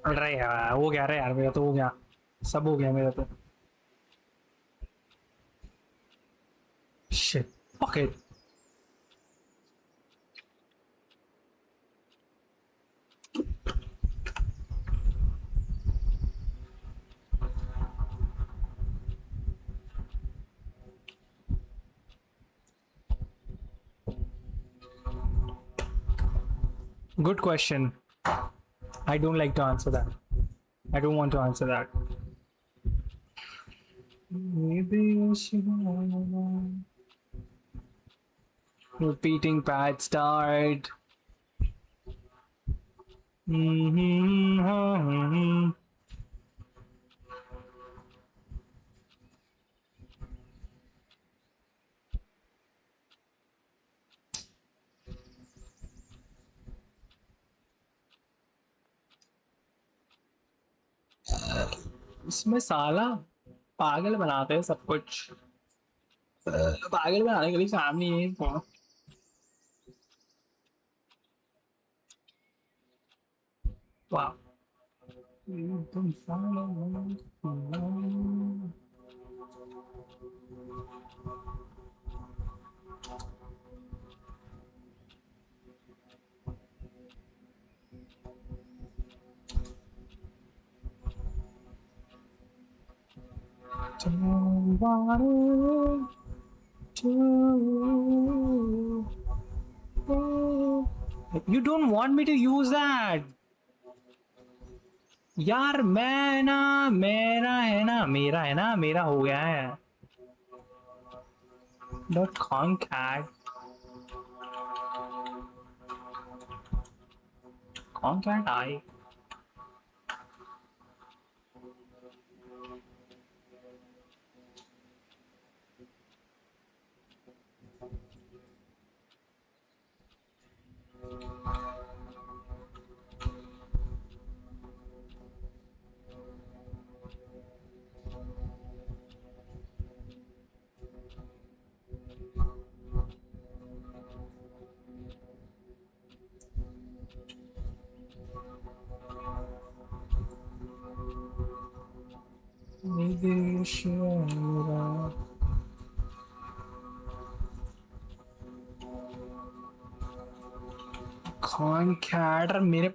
अरे यार हो गया, अरे यार मेरा तो हो गया, सब हो गया मेरा तो. Shit, fuck it. Good question. I don't like to answer that. I don't want to answer that. Repeating pad start. इसमें साला पागल बनाते हैं सब कुछ. पागल बनाने के लिए काम नहीं है इनको. Wow. Don't want to. You don't want me to use that. यार मैं ना मेरा है ना मेरा हो गया है. The concat. Concat I. Concat मेरे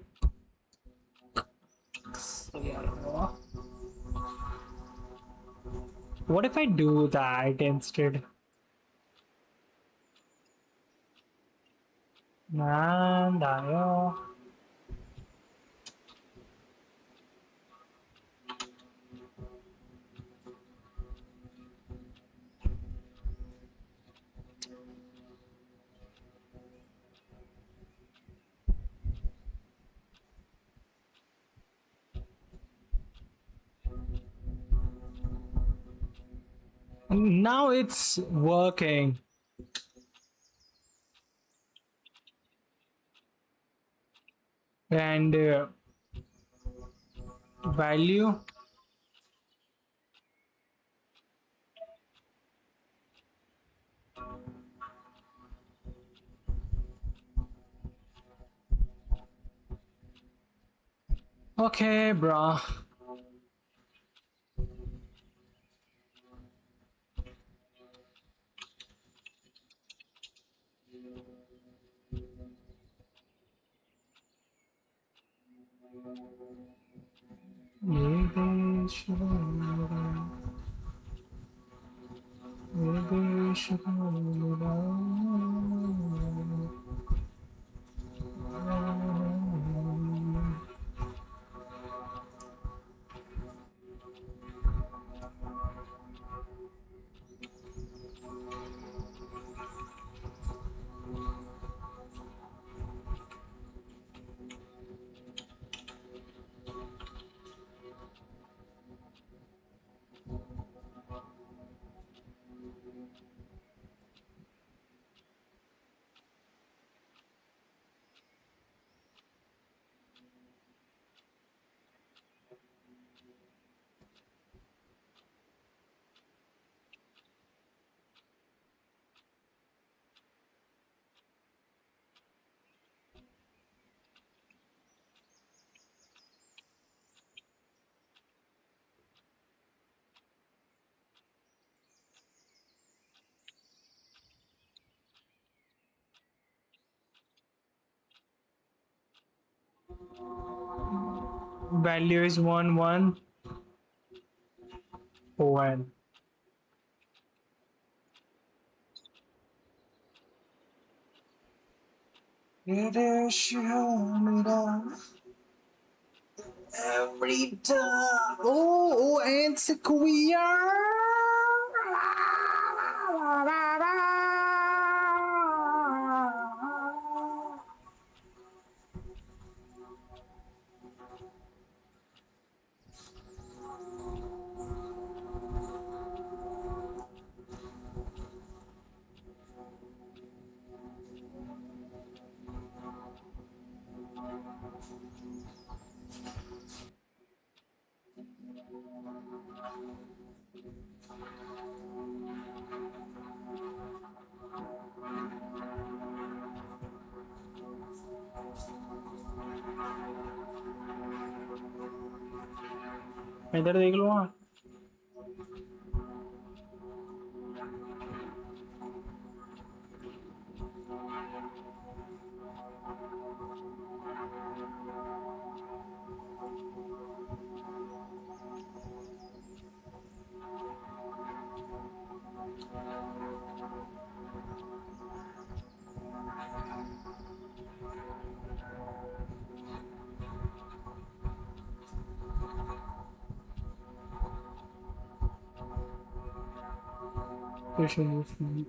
What if I do that instead?なんだよ。Now it's working. And value. Okay, bro. Value is 1 1 1. Every time. Oh, and Sequoia. इधर देख लो हाँ Pushing your feet.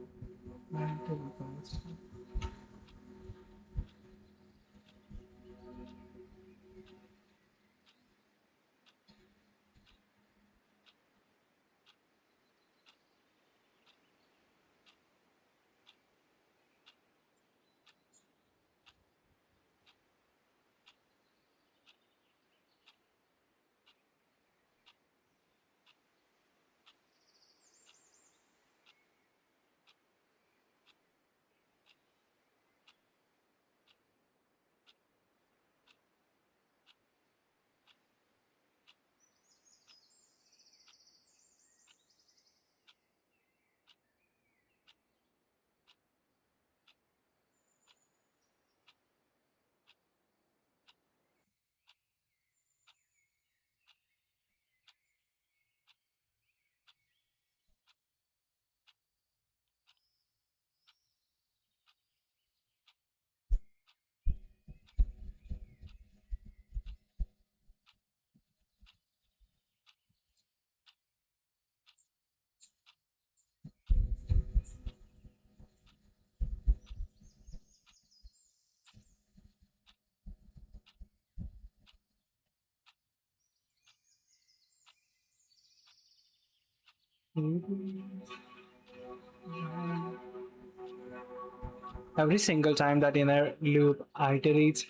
Every single time that inner loop iterates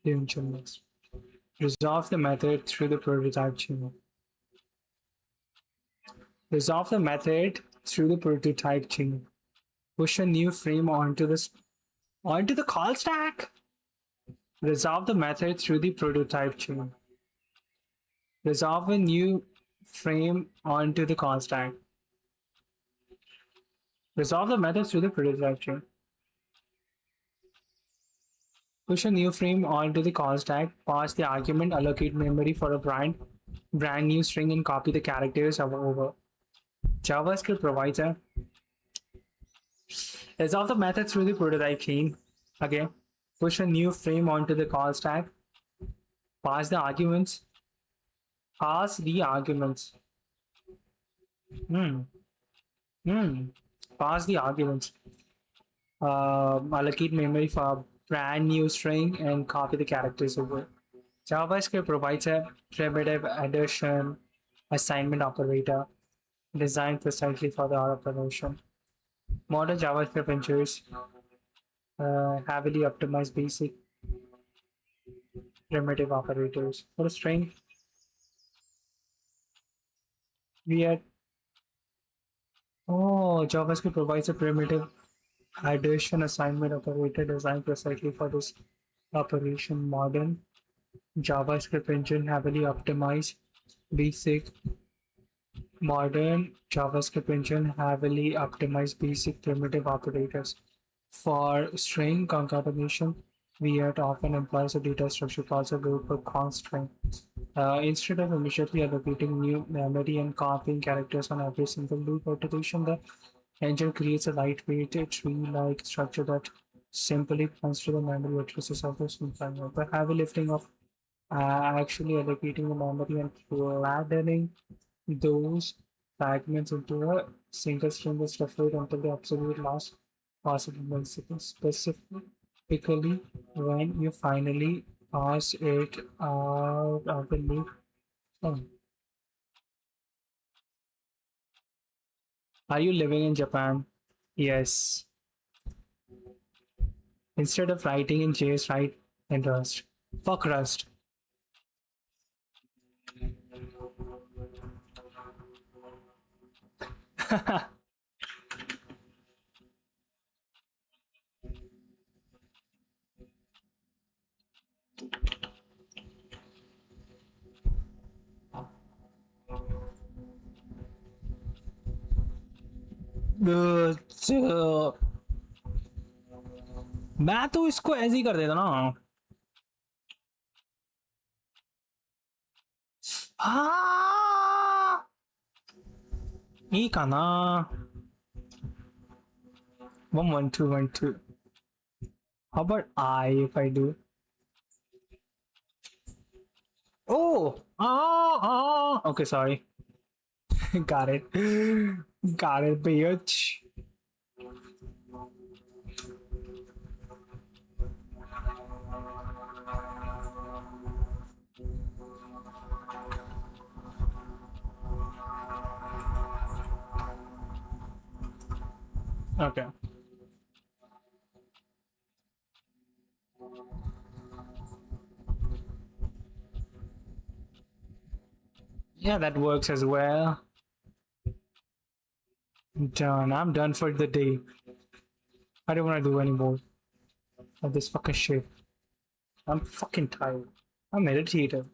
the engine next. Resolve the method through the prototype chain. Resolve the method through the prototype chain. Push a new frame onto the call stack. Resolve the method through the prototype chain. Resolve a new frame onto the call stack. Resolve the method through the prototype chain. Push a new frame onto the call stack, pass the argument, allocate memory for a brand new string, and copy the characters over. JavaScript provides a resolve the method through the prototype chain. Again, push a new frame onto the call stack, pass the arguments. Pass the arguments. Allocate memory for a brand new string and copy the characters over. JavaScript provides a primitive addition assignment operator designed precisely for the operation. Modern JavaScript ensures heavily optimized basic primitive operators. For a string, JavaScript provides a primitive addition assignment operator designed precisely for this operation. Modern JavaScript engine heavily optimized basic primitive operators. For string concatenation, weird often implies a data structure calls a loop or const string. Instead of immediately allocating new memory and copying characters on every single loop iteration, the engine creates a lightweight tree-like structure that simply points to the memory addresses of the string fragment. The heavy lifting of actually allocating the memory and flattening those fragments into a single string is deferred until the absolute last possible millisecond, specifically when you finally pass it out of the loop. Are you living in Japan? Yes. Instead of writing in JS, write in Rust. Fuck Rust. मैं तो इसको ऐसे ही कर देता ना.いいかな. 11212. How about if I do? Okay, sorry. Got it, bitch. Okay. Yeah, that works as well. Done. I'm done for the day. I don't want to do anymore of this fucking shit. I'm fucking tired. I'm irritated.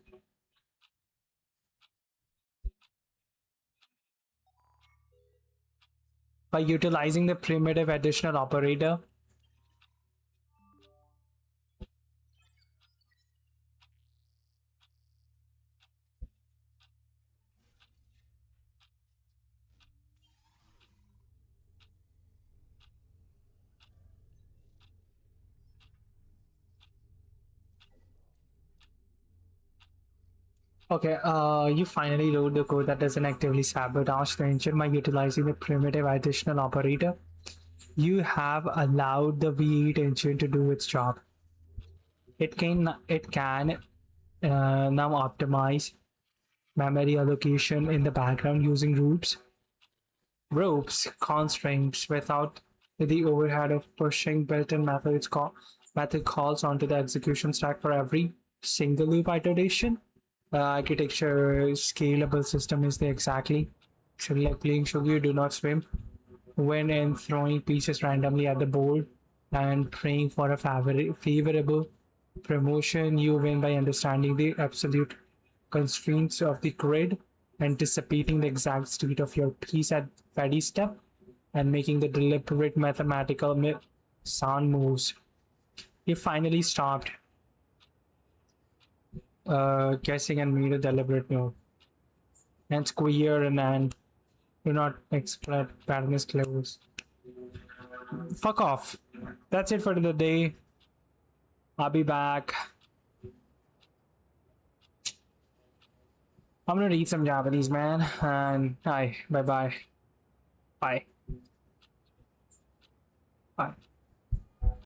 By utilizing the primitive additional operator, okay, you finally load the code that doesn't actively sabotage the engine by utilizing the primitive additional operator. You have allowed the V8 engine to do its job. It can now optimize memory allocation in the background using ropes constraints without the overhead of pushing built-in method calls onto the execution stack for every single loop iteration. Architecture scalable system is the exactly like playing sugar, do not swim when and throwing pieces randomly at the board and praying for a favorable promotion. You win by understanding the absolute constraints of the grid, anticipating the exact state of your piece at ready step, and making the deliberate mathematical sound moves. You finally stopped guessing and made a deliberate move. And square and do not expect badness close. Fuck off. That's it for the day. I'll be back. I'm gonna read some Japanese, man. And hi, bye bye. Bye. Bye.